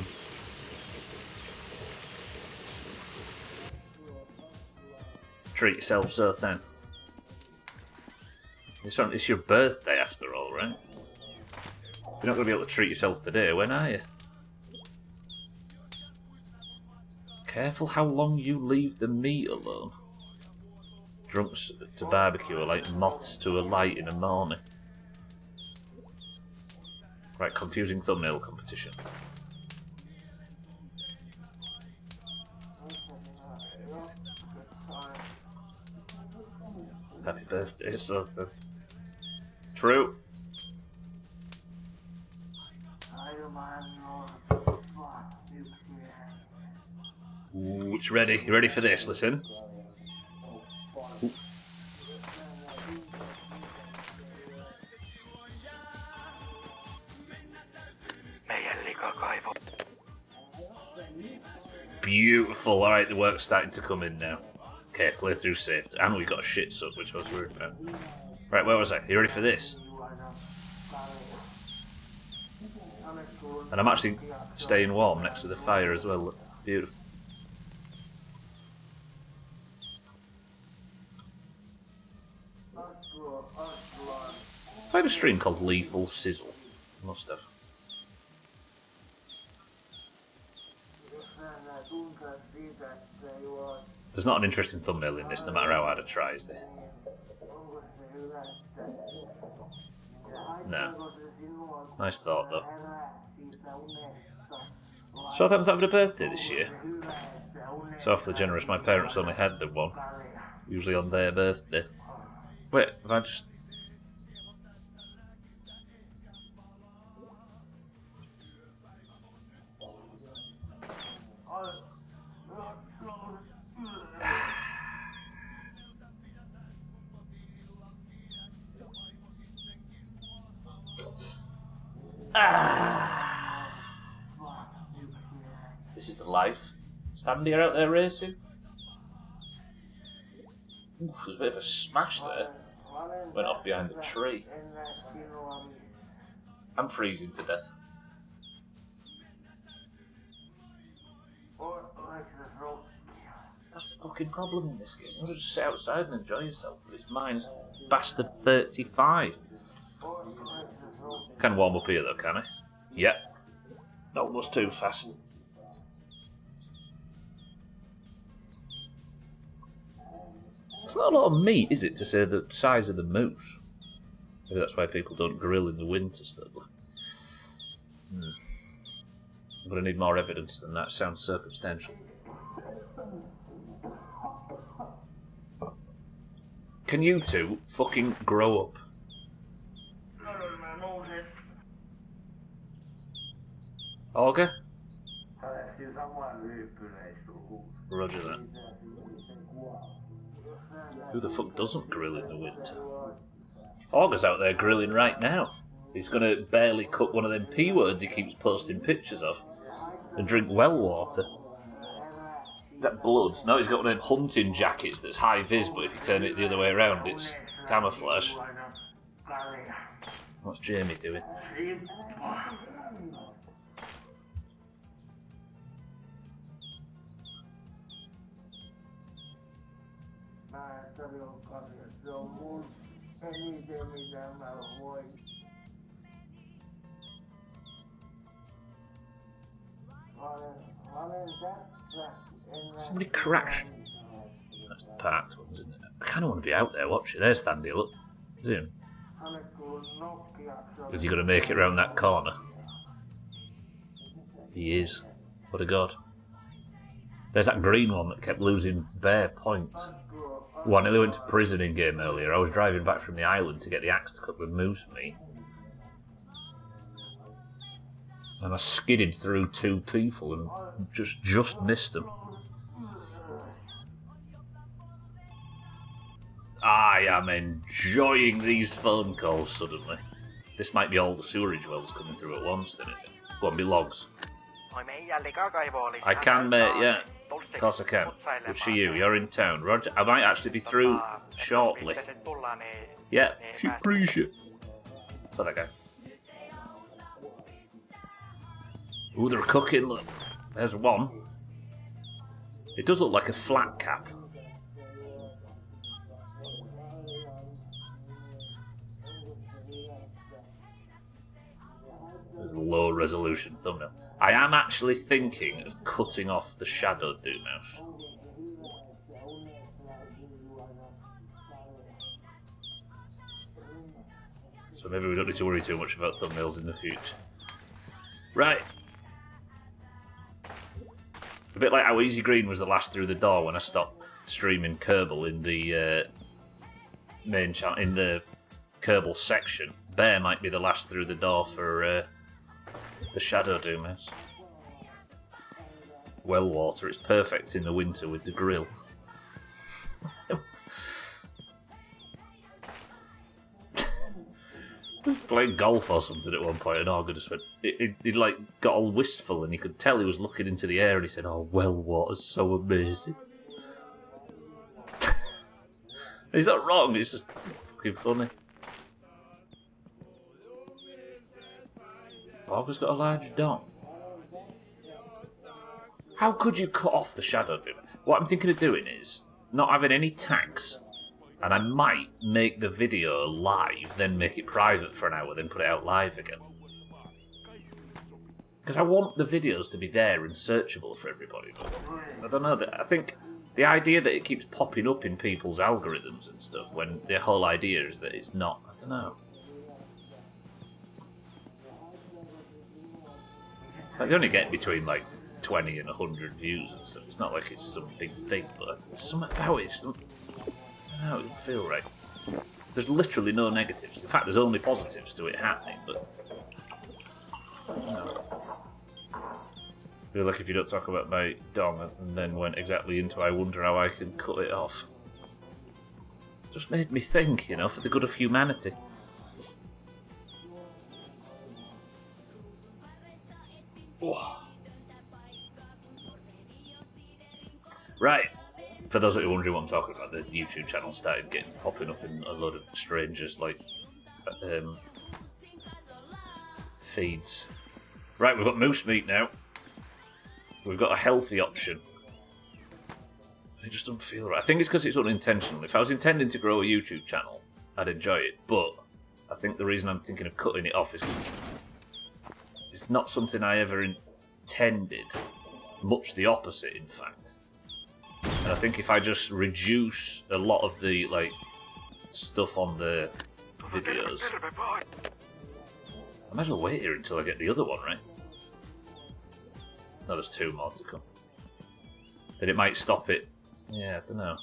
Treat yourself, so then. It's your birthday after all, right? You're not going to be able to treat yourself today, when are you? Careful how long you leave the meat alone. Drunks to barbecue are like moths to a light in a morning. Right, confusing thumbnail competition. Happy birthday, Sothan. True. Ooh, it's ready. You ready for this? Listen. Ooh. Beautiful. Alright, the work's starting to come in now. Okay, play through safe. And we got a shit suck, which I was worried about. Right, where was I? You ready for this? And I'm actually staying warm next to the fire as well. Look, beautiful. I had a stream called Lethal Sizzle. Must have. There's not an interesting thumbnail in this, no matter how hard I try, is there? No. Nice thought, though. So I thought I was having a birthday this year. So awfully generous, my parents only had the one. Usually on their birthday. Wait, have I just... This is the life. Standing here out there racing. Oof, there's a bit of a smash there. Went off behind the tree. I'm freezing to death. That's the fucking problem in this game. You want to just sit outside and enjoy yourself. But it's minus bastard 35. Can warm up here though, can I? Yep. Not much too fast. It's not a lot of meat, is it, to say the size of the moose? Maybe that's why people don't grill in the winter stuff. I'm going to need more evidence than that. Sounds circumstantial. Can you two fucking grow up? Olga? Roger that. Who the fuck doesn't grill in the winter? Olga's out there grilling right now. He's going to barely cook one of them P words he keeps posting pictures of and drink well water. Is that blood? No, he's got one of them hunting jackets that's high vis, but if you turn it the other way around, it's camouflage. What's Jamie doing? Somebody crashed. That's the parked ones, isn't it? I kind of want to be out there watching. There's Standy, look. Zoom. Is he going to make it round that corner? He is. What a god. There's that green one that kept losing bare points. Well, I nearly went to prison in game earlier. I was driving back from the island to get the axe to cut the moose meat. And I skidded through two people and just missed them. I am enjoying these phone calls suddenly. This might be all the sewerage wells coming through at once then, is it? Go on, be logs. I can, mate, yeah. Of course I can. Which are you? You're in town. Roger, I might actually be through shortly. Yeah, she appreciate. For that guy. Ooh, they're cooking, look. There's one. It does look like a flat cap. Low resolution thumbnail. I am actually thinking of cutting off the shadow Doomhaus. So maybe we don't need to worry too much about thumbnails in the future. Right. A bit like how Easy Green was the last through the door when I stopped streaming Kerbal in the main channel, in the Kerbal section. Bear might be the last through the door for the Shadow Doomhaus. Well water, it's perfect in the winter with the grill. Playing golf or something at one point, and Orga just went. He like got all wistful, and you could tell he was looking into the air, and he said, "Oh, well water's so amazing." He's not wrong. It's just fucking funny. Orga's got a large dong. How could you cut off the shadow Doom? What I'm thinking of doing is not having any tags. And I might make the video live, then make it private for an hour, then put it out live again. Because I want the videos to be there and searchable for everybody. But I don't know. I think the idea that it keeps popping up in people's algorithms and stuff, when the whole idea is that it's not, I don't know. Like, they only get between like 20 and 100 views and stuff. It's not like it's some big thing, but there's something about it. I don't know, it doesn't feel right. There's literally no negatives. In fact, there's only positives to it happening, but I don't know. I feel like if you don't talk about my dong and then went exactly into I wonder how I can cut it off. It just made me think, you know, for the good of humanity. Oh. Right. For those of you wondering what I'm talking about, the YouTube channel started popping up in a load of strangers like feeds. Right, we've got moose meat now. We've got a healthy option. It just doesn't feel right. I think it's because it's unintentional. If I was intending to grow a YouTube channel, I'd enjoy it. But I think the reason I'm thinking of cutting it off is because it's not something I ever intended. Much the opposite, in fact. And I think if I just reduce a lot of the like stuff on the videos, I might as well wait here until I get the other one, right? No, there's 2 more to come. Then it might stop it. Yeah, I don't know.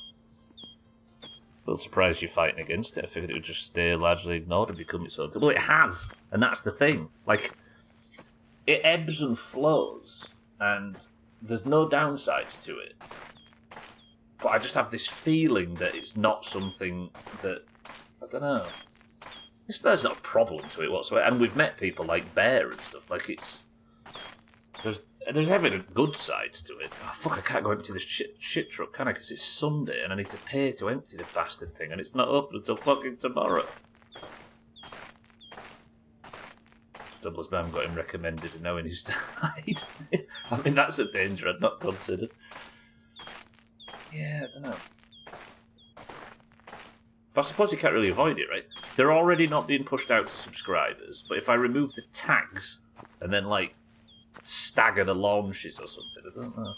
A little surprised you're fighting against it. I figured it would just stay largely ignored and become its own thing. Well, it has, and that's the thing. Like, it ebbs and flows, and there's no downsides to it. But I just have this feeling that it's not something that, I don't know. There's not a problem to it whatsoever. And we've met people like Bear and stuff. Like, it's... There's evident good sides to it. Oh, fuck, I can't go empty this shit truck, can I? Because it's Sunday and I need to pay to empty the bastard thing and it's not up until fucking tomorrow. Stubble's mum got him recommended and knowing he's died. I mean, that's a danger I'd not considered. Yeah, I don't know. But I suppose you can't really avoid it, right? They're already not being pushed out to subscribers, but if I remove the tags and then, like, stagger the launches or something, I don't know.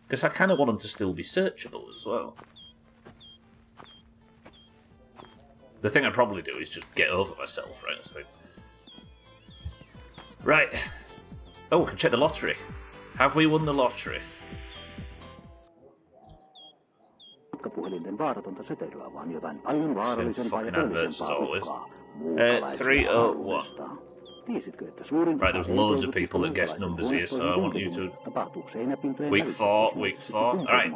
Because I kind of want them to still be searchable as well. The thing I'd probably do is just get over myself, right? It's like... Right. Oh, we can check the lottery. Have we won the lottery? Same fucking adverts as always. 301. Right, there's loads of people that guessed numbers here, so I want you to... Week 4, week 4. Alright.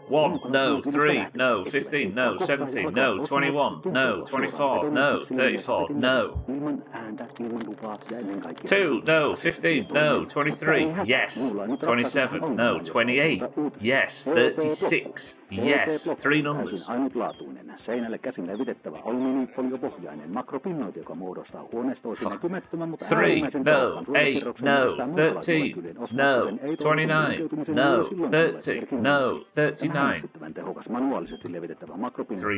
1, no. 3, no. 15, no. 17, no. 21, no. 24, no. 34, no. 2, no. 15, no. 23, yes. 27, no. 28, yes. 36, yes. 3 numbers. 3, no. 8, no. 13, no. 29, no. 30, no. 39. 3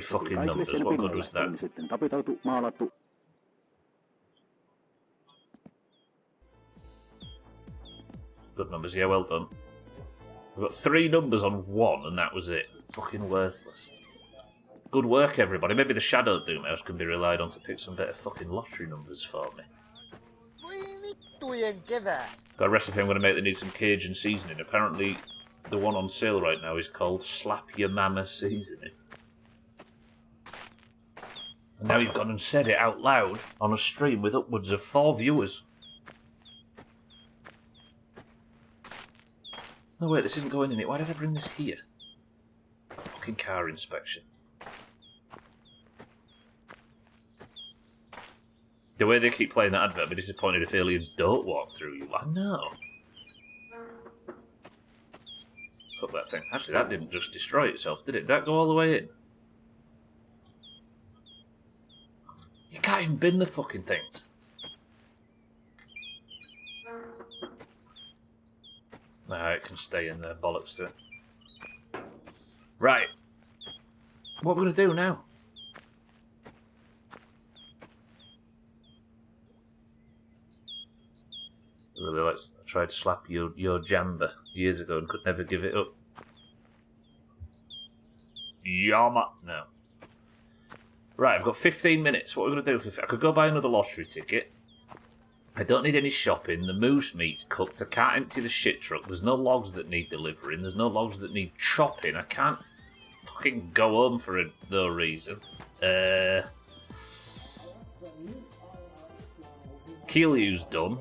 fucking numbers. What good was that? Good numbers, yeah, well done. We've got 3 numbers on 1 and that was it. Fucking worthless. Good work, everybody. Maybe the Shadow Doomhaus can be relied on to pick some better fucking lottery numbers for me. Got a recipe I'm going to make that needs some Cajun seasoning. Apparently, the one on sale right now is called Slap Your Mama Seasoning. And now you've gone and said it out loud on a stream with upwards of 4 viewers. No, wait, this isn't going in it. Why did I bring this here? Fucking car inspection. The way they keep playing that advert, I'd be disappointed if aliens don't walk through you. I know. Fuck that thing. Actually, that didn't just destroy itself, did it? Did that go all the way in? You can't even bin the fucking things. Nah, it can stay in there. Bollocks to it. Right. What are we going to do now? Really, I tried to slap your jamba years ago and could never give it up. Yama. No. Right, I've got 15 minutes. What are we going to do? I could go buy another lottery ticket. I don't need any shopping. The moose meat's cooked. I can't empty the shit truck. There's no logs that need delivering. There's no logs that need chopping. I can't fucking go home for no reason. Keelyu's done.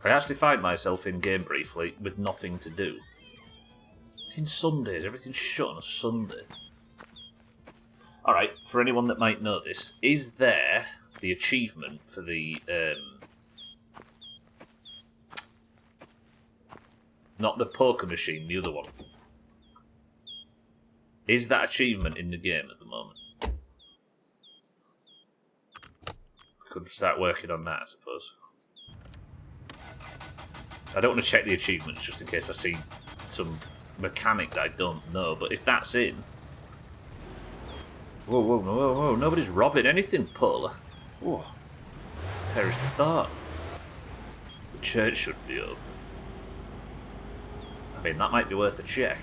I actually find myself in game briefly with nothing to do. In Sundays, everything's shut on a Sunday. Alright, for anyone that might know this, is there the achievement for the, not the poker machine, the other one. Is that achievement in the game at the moment? Could start working on that, I suppose. I don't want to check the achievements just in case I see some mechanic that I don't know, but if that's in... Whoa, whoa, whoa, whoa, nobody's robbing anything, Paula. Whoa. Perish the thought. The church should be open. I mean, that might be worth a check.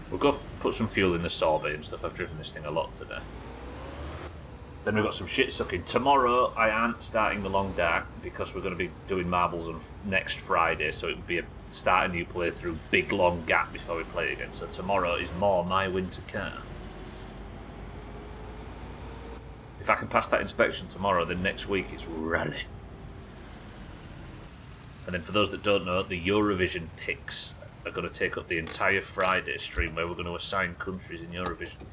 We'll go put some fuel in the sorbet and stuff. I've driven this thing a lot today. Then we've got some shit sucking. Tomorrow I aren't starting the long dark because we're going to be doing marbles on next Friday, so it would be a start a new playthrough, big long gap before we play again. So tomorrow is more my winter car. If I can pass that inspection tomorrow, then next week it's rally. And then for those that don't know, the Eurovision picks are going to take up the entire Friday stream where we're going to assign countries in Eurovision.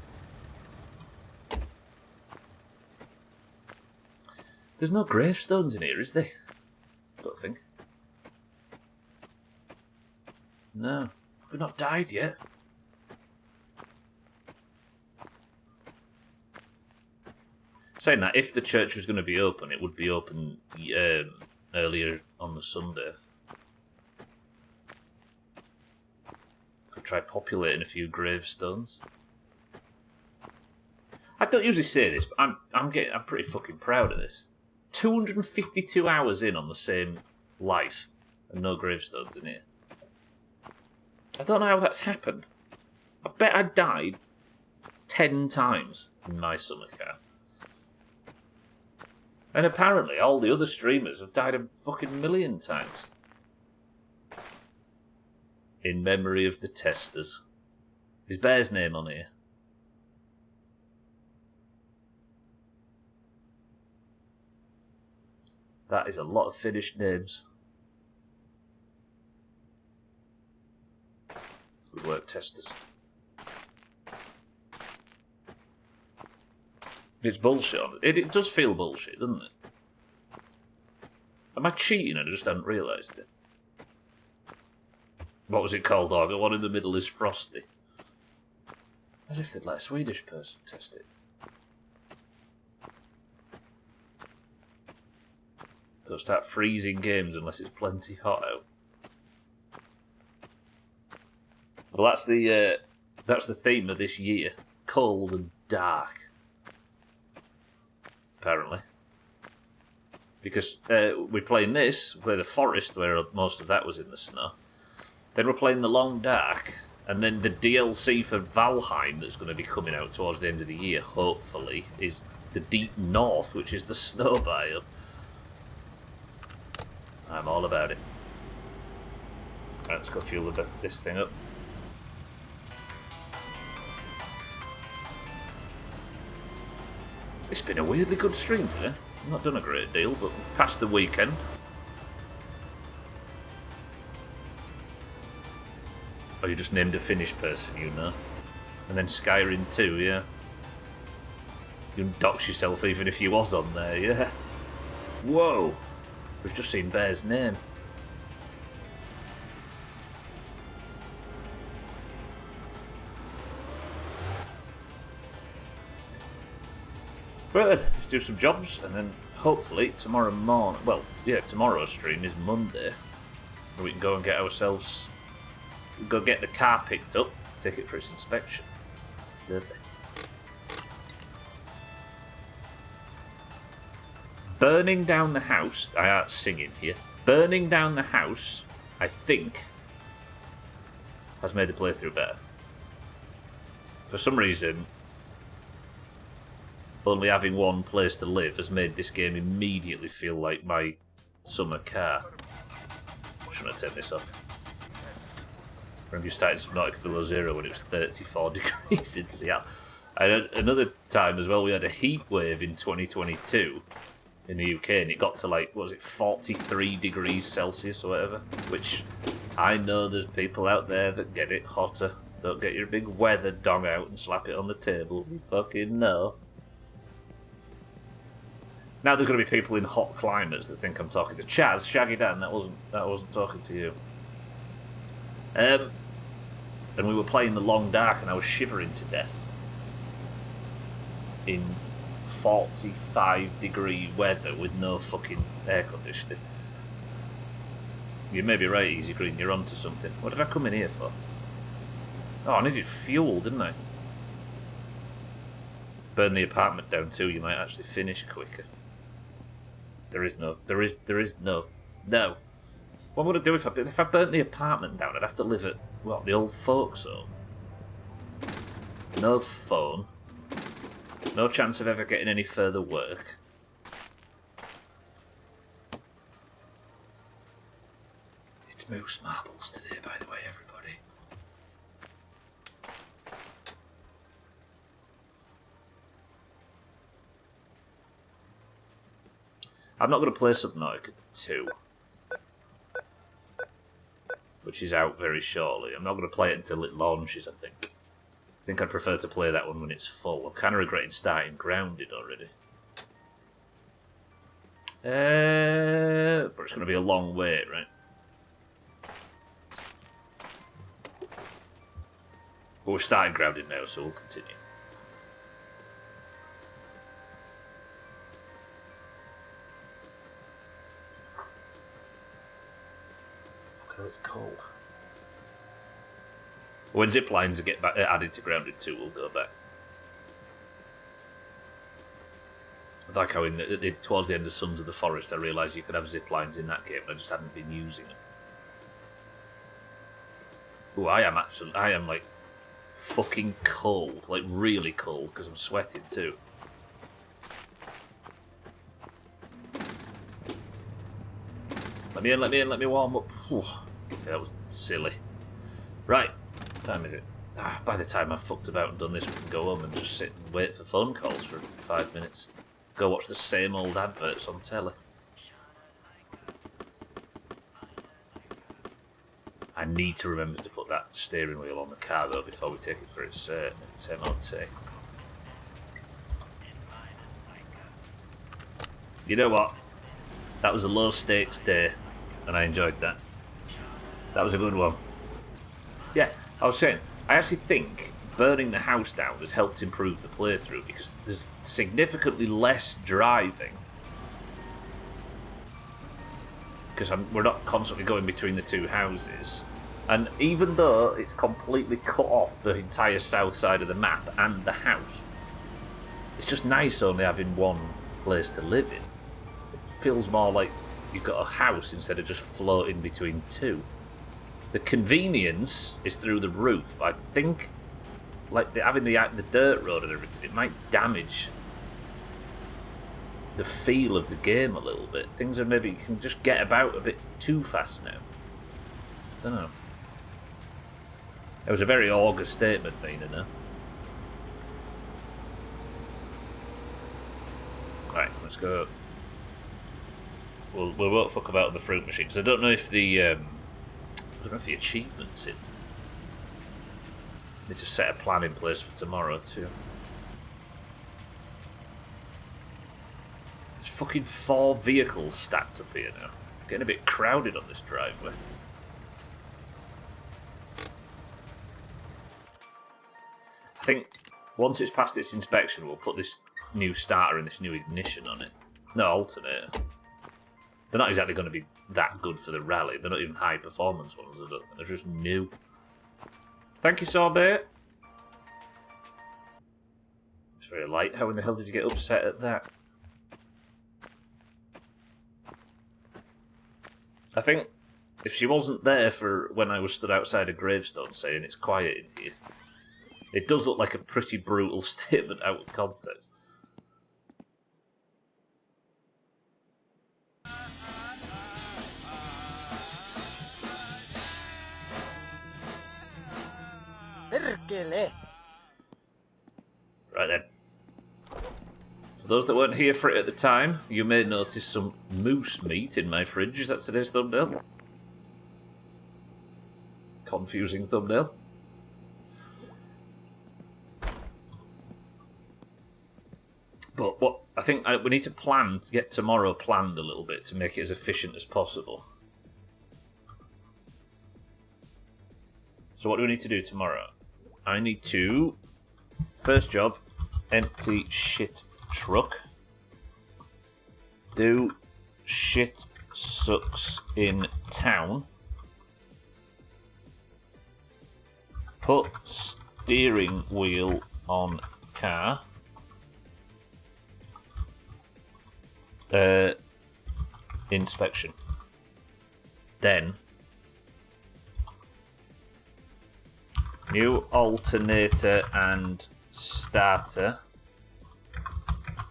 There's no gravestones in here, is there? Don't think. No. We've not died yet. Saying that, if the church was going to be open, it would be open earlier on the Sunday. Could try populating a few gravestones. I don't usually say this, but I'm pretty fucking proud of this. 252 hours in on the same life, and no gravestones in here. I don't know how that's happened. I bet I died 10 times in my summer car. And apparently all the other streamers have died a fucking million times. In memory of the testers. Is Bear's name on here? That is a lot of finished names. Good work, testers. It's bullshit. It does feel bullshit, doesn't it? Am I cheating and I just hadn't realised it? What was it called, dog? The one in the middle is Frosty. As if they'd let a Swedish person test it. Don't start freezing games unless it's plenty hot out. Well, that's the theme of this year: cold and dark. Apparently, because we're playing this, we play the forest where most of that was in the snow. Then we're playing the long dark, and then the DLC for Valheim that's going to be coming out towards the end of the year, hopefully, is the Deep North, which is the snow biome. I'm all about it. Right, let's go fuel this thing up. It's been a weirdly good stream today. I've not done a great deal, but we've passed the weekend. Oh, you just named a Finnish person, you know. And then Skyrim 2, yeah. You can dox yourself even if you was on there, yeah. Whoa! We've just seen Bear's name. Right then, let's do some jobs, and then hopefully tomorrow morning, well, yeah, tomorrow's stream is Monday, and we can go and get ourselves, go get the car picked up, take it for its inspection. Lovely. Burning down the house, I aren't singing here, burning down the house, I think, has made the playthrough better. For some reason, only having one place to live has made this game immediately feel like my summer car. Shouldn't I turn this off? I remember you started Subnautica Below Zero when it was 34 degrees in Seattle. And another time as well, we had a heat wave in 2022 in the UK, and it got to like, what was it, 43 degrees Celsius or whatever, which I know there's people out there that get it hotter. Don't get your big weather dong out and slap it on the table. You fucking know. Now there's going to be people in hot climates that think I'm talking to Chaz. Shaggy Dan, that wasn't talking to you. And we were playing the Long Dark, and I was shivering to death in 45-degree weather with no fucking air conditioning. You may be right, Easy Green. You're onto something. What did I come in here for? Oh, I needed fuel, didn't I? Burn the apartment down too. You might actually finish quicker. There is no. No. What would I do if I burnt the apartment down? I'd have to live at, what, the old folks' home? No phone. No chance of ever getting any further work. It's Moose Marbles today, by the way, everybody. I'm not going to play Subnautica 2. Which is out very shortly. I'm not going to play it until it launches, I think. I think I'd prefer to play that one when it's full. I'm kind of regretting starting Grounded already. But it's going to be a long wait, right? But we've started Grounded now, so we'll continue. It's cold. When zip lines get back, added to Grounded 2, we'll go back. I like how towards the end of Sons of the Forest, I realised you could have zip lines in that game, and I just hadn't been using them. Oh, I am like fucking cold, like really cold, because I'm sweating too. Let me in, let me warm up. Whew. Okay, that was silly. Right, what time is it? By the time I've fucked about and done this, we can go home and just sit and wait for phone calls for 5 minutes. Go watch the same old adverts on telly. I need to remember to put that steering wheel on the car though before we take it for its MOT. You know what? That was a low stakes day, and I enjoyed that. That was a good one. Yeah, I was saying, I actually think burning the house down has helped improve the playthrough because there's significantly less driving. Because we're not constantly going between the two houses. And even though it's completely cut off the entire south side of the map and the house, it's just nice only having one place to live in. It feels more like you've got a house instead of just floating between two. The convenience is through the roof. I think, like having the dirt road and everything, it might damage the feel of the game a little bit. Things are maybe you can just get about a bit too fast now. I don't know. It was a very August statement, Nina. No? Right, let's go. We won't fuck about on the fruit machine because I don't know if the achievement's in. Need to set a plan in place for tomorrow too. There's fucking 4 vehicles stacked up here now. Getting a bit crowded on this driveway. I think once it's passed its inspection, we'll put this new starter and this new ignition on it. No, alternator. They're not exactly going to be that good for the rally. They're not even high performance ones. They're just new. Thank you, Sorbet. It's very light. How in the hell did you get upset at that? I think if she wasn't there for when I was stood outside a gravestone saying it's quiet in here, it does look like a pretty brutal statement out of context. Perkele! Right then. For those that weren't here for it at the time, you may notice some moose meat in my fridge. Is that today's thumbnail? Confusing thumbnail. But what I think we need to get tomorrow planned a little bit to make it as efficient as possible. So what do we need to do tomorrow? I need to, first job, empty shit truck. Do shit sucks in town. Put steering wheel on car. Inspection. Then new alternator and starter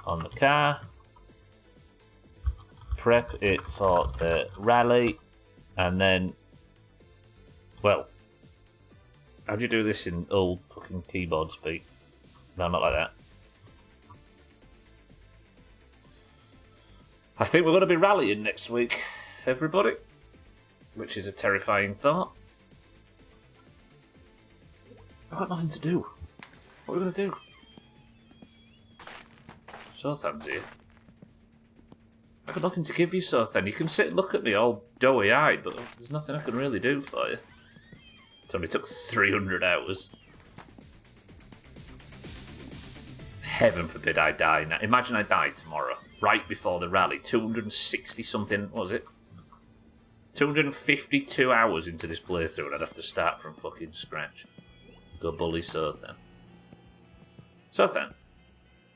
on the car. Prep it for the rally, and then, well, how do you do this in old fucking keyboard speak? No, not like that. I think we're going to be rallying next week, everybody, which is a terrifying thought. I've got nothing to do. What are we going to do? Sothan's here. I've got nothing to give you, Sothan. You can sit and look at me all doughy-eyed, but there's nothing I can really do for you. It only took 300 hours. Heaven forbid I die now. Imagine I died tomorrow, right before the rally. 260-something, what was it? 252 hours into this playthrough, and I'd have to start from fucking scratch. Go bully Sothan. Sothan,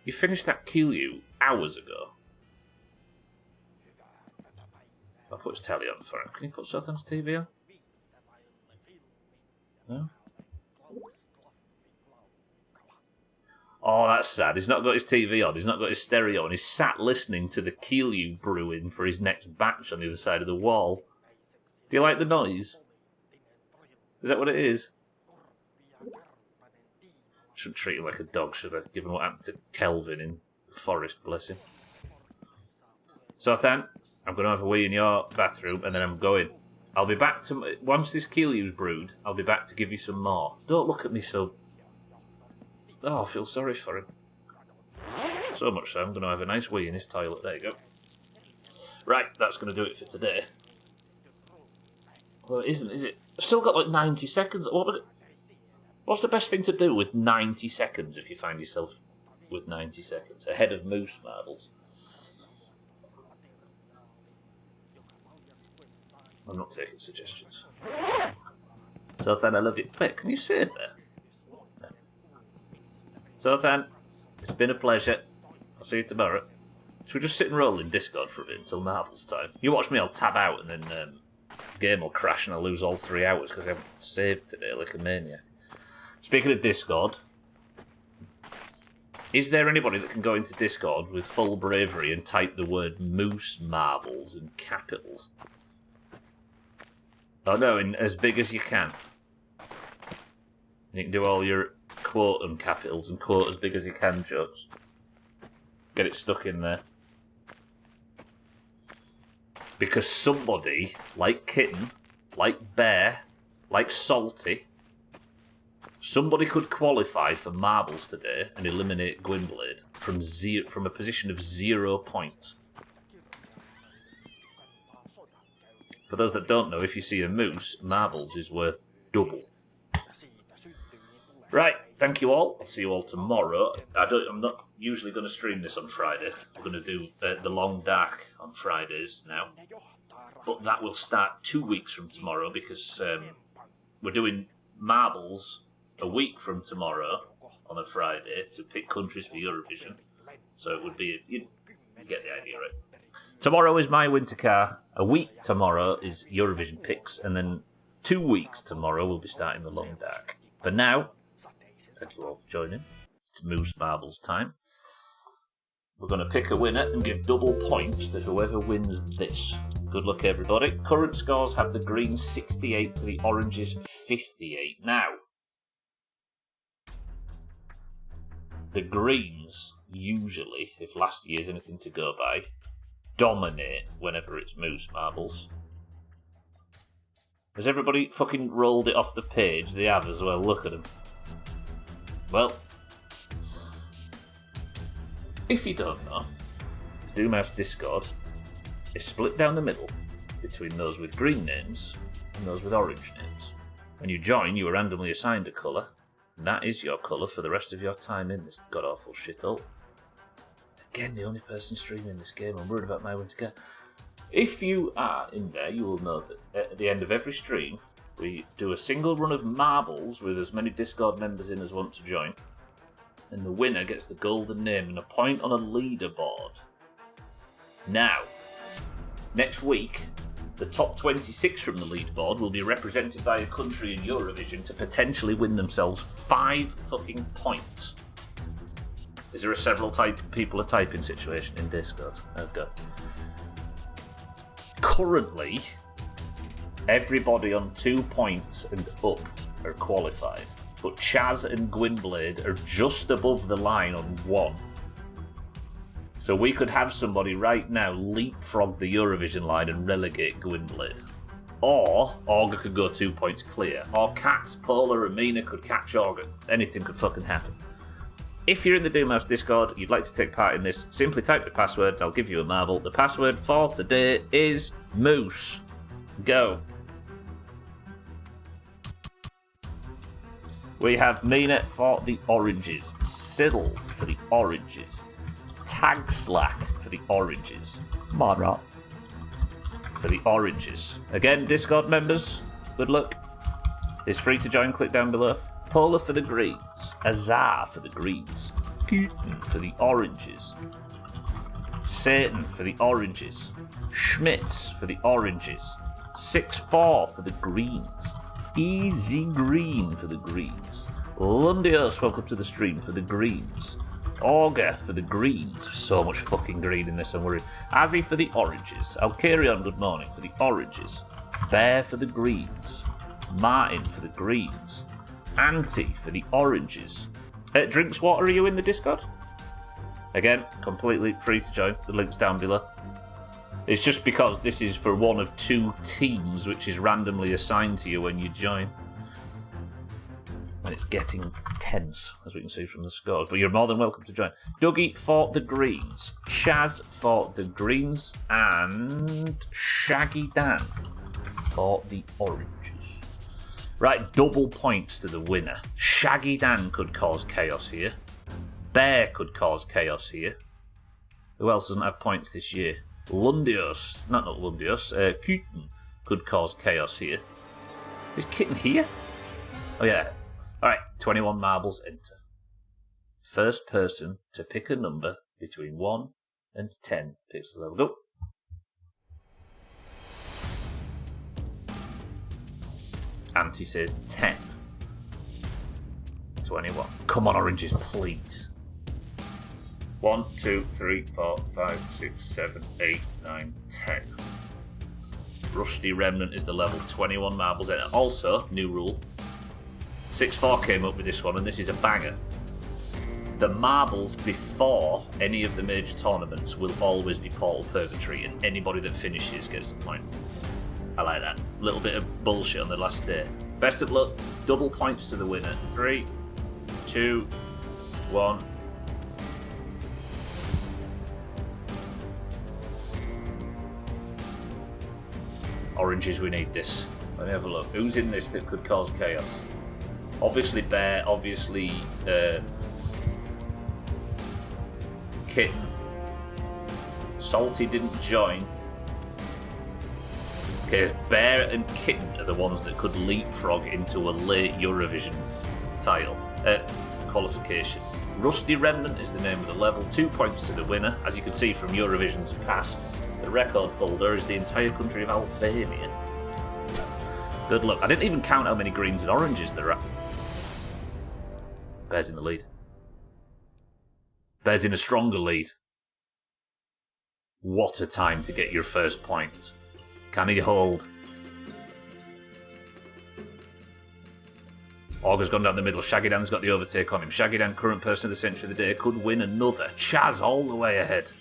you finished that Kiryu hours ago. I'll put his telly on for him. Can you put Sothan's TV on? No? Oh, that's sad. He's not got his TV on. He's not got his stereo on. He's sat listening to the Kiryu brewing for his next batch on the other side of the wall. Do you like the noise? Is that what it is? Shouldn't treat him like a dog, should I? Given what happened to Kelvin in the forest, bless him. Sothan, I'm going to have a wee in your bathroom, and then I'm going. I'll be back to... Once this Kielyu's brewed, I'll be back to give you some more. Don't look at me so... Oh, I feel sorry for him. So much so, I'm going to have a nice wee in his toilet. There you go. Right, that's going to do it for today. Well, it isn't, is it? I've still got like 90 seconds. What's the best thing to do with 90 seconds if you find yourself with 90 seconds? Ahead of moose marbles. I'm not taking suggestions. Sothan, I love you. Wait, can you save there? No. Sothan, it's been a pleasure. I'll see you tomorrow. Should we just sit and roll in Discord for a bit until marbles time? You watch me, I'll tab out and then game will crash and I'll lose all 3 hours because I haven't saved today like a maniac. Speaking of Discord, is there anybody that can go into Discord with full bravery and type the word moose marbles in capitals? Oh no, in as big as you can. And you can do all your quote and capitals and quote as big as you can jokes. Get it stuck in there. Because somebody, like Kitten, like Bear, like Salty, somebody could qualify for marbles today and eliminate Gwynblade from a position of 0 points. For those that don't know, if you see a moose, marbles is worth double. Right, thank you all. I'll see you all tomorrow. I'm not usually going to stream this on Friday. We're going to do The Long Dark on Fridays now. But that will start 2 weeks from tomorrow because we're doing marbles a week from tomorrow on a Friday to pick countries for Eurovision. So it would be... You get the idea, right? Tomorrow is my winter car. A week tomorrow is Eurovision picks. And then 2 weeks tomorrow we'll be starting The Long Dark. For now, thank you all for joining. It's Moose Marbles time. We're going to pick a winner and give double points to whoever wins this. Good luck, everybody. Current scores have the Greens 68 to the Oranges 58. Now, the Greens, usually, if last year's anything to go by, dominate whenever it's Moose marbles. Has everybody fucking rolled it off the page? They have as well, look at them. Well, if you don't know, the Doomhaus Discord is split down the middle between those with green names and those with orange names. When you join, you are randomly assigned a colour, and that is your colour for the rest of your time in this god-awful shithole. Again, the only person streaming this game, I'm worried about my win to get. If you are in there, you will know that at the end of every stream, we do a single run of marbles with as many Discord members in as want to join, and the winner gets the golden name and a point on a leaderboard. Now, next week, the top 26 from the leaderboard will be represented by a country in Eurovision to potentially win themselves 5 fucking points. Is there a several people are typing situation in Discord? Oh god. Currently, everybody on 2 points and up are qualified, but Chaz and Gwynblade are just above the line on 1. So we could have somebody right now leapfrog the Eurovision line and relegate Gwynblade. Or Augur could go 2 points clear. Or Kat, Paula and Mina could catch Augur. Anything could fucking happen. If you're in the Doomhaus Discord, you'd like to take part in this, simply type the password, I'll give you a marble. The password for today is Moose. Go. We have Mina for the oranges, Siddles for the oranges, Tag Slack for the oranges, Mara for the oranges. Again, Discord members, good luck. It's free to join, click down below. Polar for the greens, Azar for the greens, Keaton for the oranges, Satan for the oranges, Schmitz for the oranges, 6-4 for the greens, Easy Green for the greens, Lundios, welcome to the stream, for the greens, Augur for the greens, so much fucking green in this, I'm worried, Azzy for the oranges, Alcarion, good morning, for the oranges, Bear for the greens, Martin for the greens, Auntie for the oranges. Drinkswater, are you in the Discord? Again, completely free to join. The link's down below. It's just because this is for one of 2 teams which is randomly assigned to you when you join. And it's getting tense, as we can see from the scores. But you're more than welcome to join. Dougie for the greens. Chaz for the greens. And Shaggy Dan for the oranges. Right, double points to the winner. Shaggy Dan could cause chaos here. Bear could cause chaos here. Who else doesn't have points this year? Lundios, not Lundios, Kitten could cause chaos here. Is Kitten here? Oh yeah. Alright, 21 marbles, enter. First person to pick a number between 1 and 10 picks the level. Go. Auntie says 10. 21. Come on, oranges, please. 1, 2, 3, 4, 5, 6, 7, 8, 9, 10. Rusty Remnant is the level. 21 marbles in it. Also, new rule. 6-4 came up with this one, and this is a banger. The marbles before any of the major tournaments will always be Portal Purgatory, and anybody that finishes gets a point. I like that. A little bit of bullshit on the last day. Best of luck. Double points to the winner. 3, 2, 1. Oranges, we need this. Let me have a look. Who's in this that could cause chaos? Obviously Bear, obviously Kitten. Salty didn't join. Okay, Bear and Kitten are the ones that could leapfrog into a late Eurovision title qualification. Rusty Remnant is the name of the level. 2 points to the winner. As you can see from Eurovision's past, the record holder is the entire country of Albania. Good luck. I didn't even count how many greens and oranges there are. Bear's in the lead. Bear's in a stronger lead. What a time to get your first point. Can he hold? Auger's gone down the middle. Shaggy Dan's got the overtake on him. Shaggy Dan, current person of the century of the day, could win another. Chaz all the way ahead.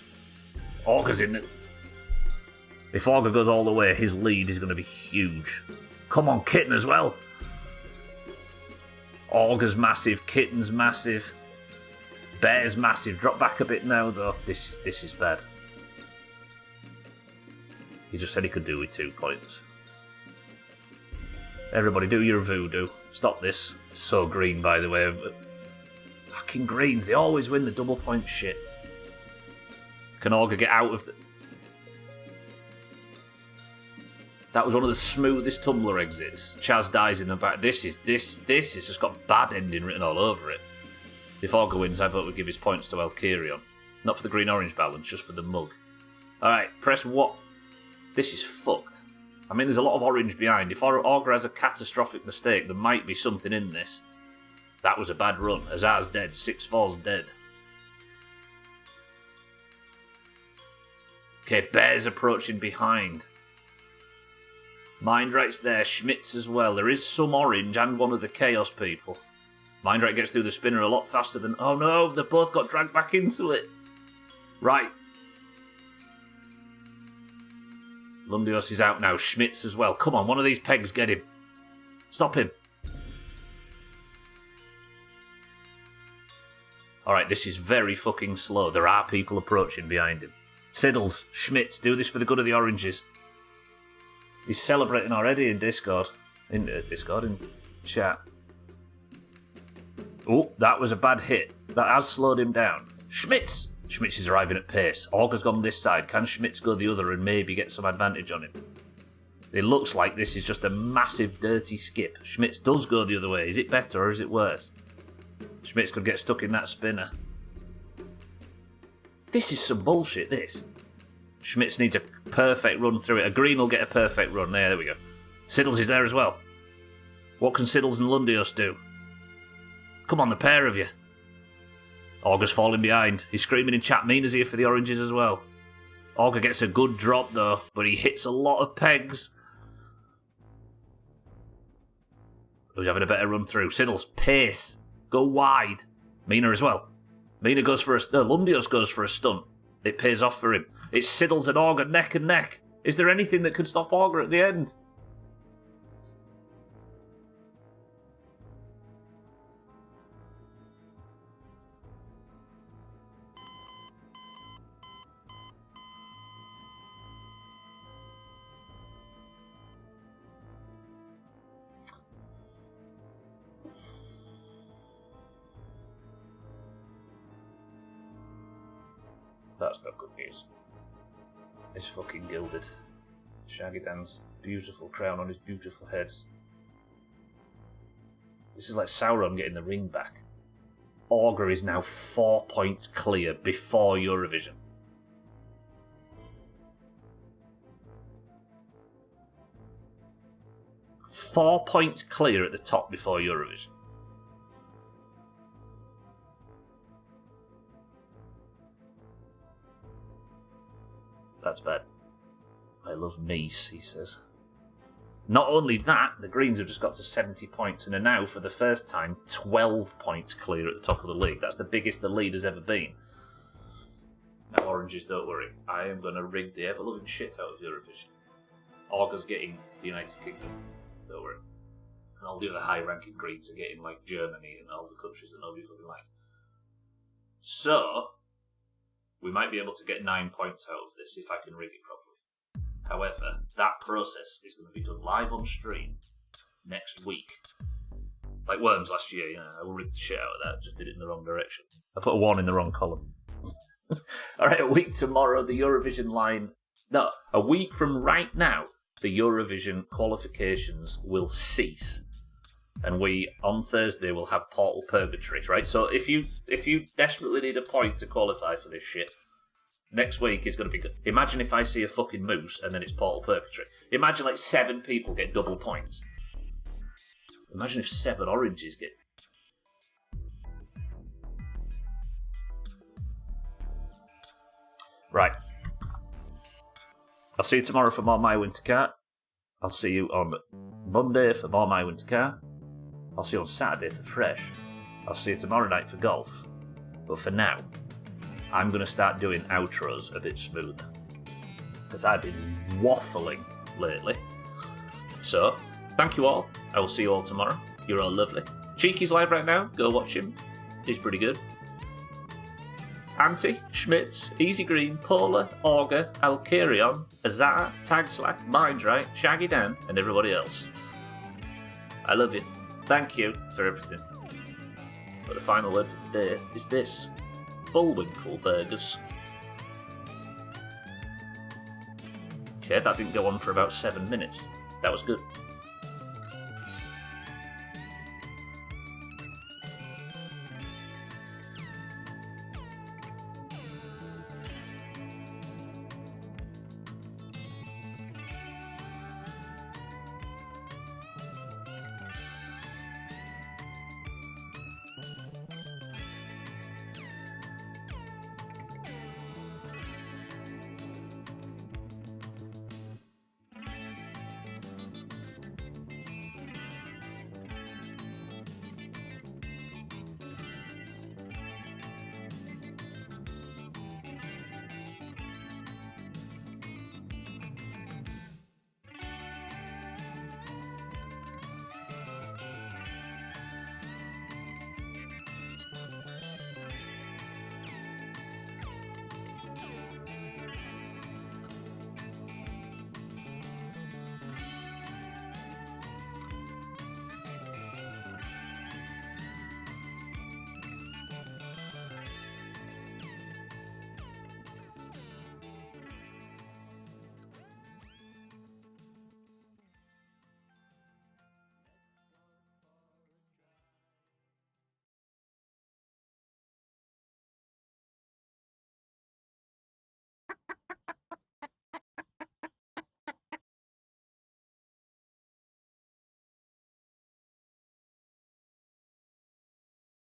Auger's in the... If Auger goes all the way, his lead is going to be huge. Come on, Kitten as well. Auger's massive. Kitten's massive. Bear's massive. Drop back a bit now, though. This is bad. He just said he could do with 2 points. Everybody, do your voodoo. Stop this. It's so green, by the way. Fucking greens. They always win the double point shit. Can Auger get out of the... That was one of the smoothest tumbler exits. Chaz dies in the back. This has just got bad ending written all over it. If Auger wins, I vote we give his points to Alkirion. Not for the green-orange balance, just for the mug. Alright, press what? This is fucked. I mean, there's a lot of orange behind. If Auger has a catastrophic mistake, there might be something in this. That was a bad run. Azar's dead. 6-4's dead. Okay, Bear's approaching behind. Mindright's there. Schmitz as well. There is some orange and one of the Chaos people. Mindright gets through the spinner a lot faster than... Oh no, they both got dragged back into it. Right. Lundios is out now. Schmitz as well. Come on, one of these pegs, get him. Stop him. Alright, this is very fucking slow. There are people approaching behind him. Siddles, Schmitz, do this for the good of the oranges. He's celebrating already in Discord. In chat. Oh, that was a bad hit. That has slowed him down. Schmitz! Schmitz is arriving at pace. Auger's gone this side. Can Schmitz go the other and maybe get some advantage on him? It looks like this is just a massive dirty skip. Schmitz does go the other way. Is it better or is it worse? Schmitz could get stuck in that spinner. This is some bullshit, this. Schmitz needs a perfect run through it. A green will get a perfect run. There we go. Siddles is there as well. What can Siddles and Lundios do? Come on, the pair of you. Auger's falling behind. He's screaming in chat. Mina's here for the oranges as well. Auger gets a good drop though, but he hits a lot of pegs. Who's having a better run through? Siddles, pace. Go wide. Mina as well. Mina goes for a... Lundios goes for a stunt. It pays off for him. It's Siddles and Auger neck and neck. Is there anything that could stop Auger at the end? That's not good news. It's fucking gilded. Shaggy Dan's beautiful crown on his beautiful head. This is like Sauron getting the ring back. Auger is now 4 points clear before Eurovision. Four points clear at the top before Eurovision. That's bad. I love Nice, he says. Not only that, the Greens have just got to 70 points and are now, for the first time, 12 points clear at the top of the league. That's the biggest the lead has ever been. Now, Oranges, don't worry. I am going to rig the ever-loving shit out of Eurovision. Auger's getting the United Kingdom. Don't worry. And all the other high-ranking Greens are getting, like, Germany and all the countries that nobody fucking likes. So, we might be able to get 9 points out of this if I can rig it properly. However, that process is going to be done live on stream next week. Like Worms last year, you know, I rigged the shit out of that, just did it in the wrong direction. I put a 1 in the wrong column. Alright, a week tomorrow, the Eurovision line... No, a week from right now, the Eurovision qualifications will cease. And we, on Thursday, will have Portal Purgatory, right? So if you desperately need a point to qualify for this shit, next week is going to be good. Imagine if I see a fucking moose and then it's Portal Purgatory. Imagine like 7 people get double points. Imagine if 7 oranges get... Right. I'll see you tomorrow for more My Winter Car. I'll see you on Monday for more My Winter Car. I'll see you on Saturday for Fresh. I'll see you tomorrow night for golf. But for now, I'm going to start doing outros a bit smoother. Because I've been waffling lately. So, thank you all. I will see you all tomorrow. You're all lovely. Cheeky's live right now. Go watch him. He's pretty good. Auntie, Schmitz, Easy Green, Paula, Auger, Alcarion, Azar, Tagslack, Mindright, Shaggy Dan, and everybody else. I love you. Thank you for everything. But the final word for today is this. Bullwinkle burgers. Okay, that didn't go on for about 7 minutes. That was good.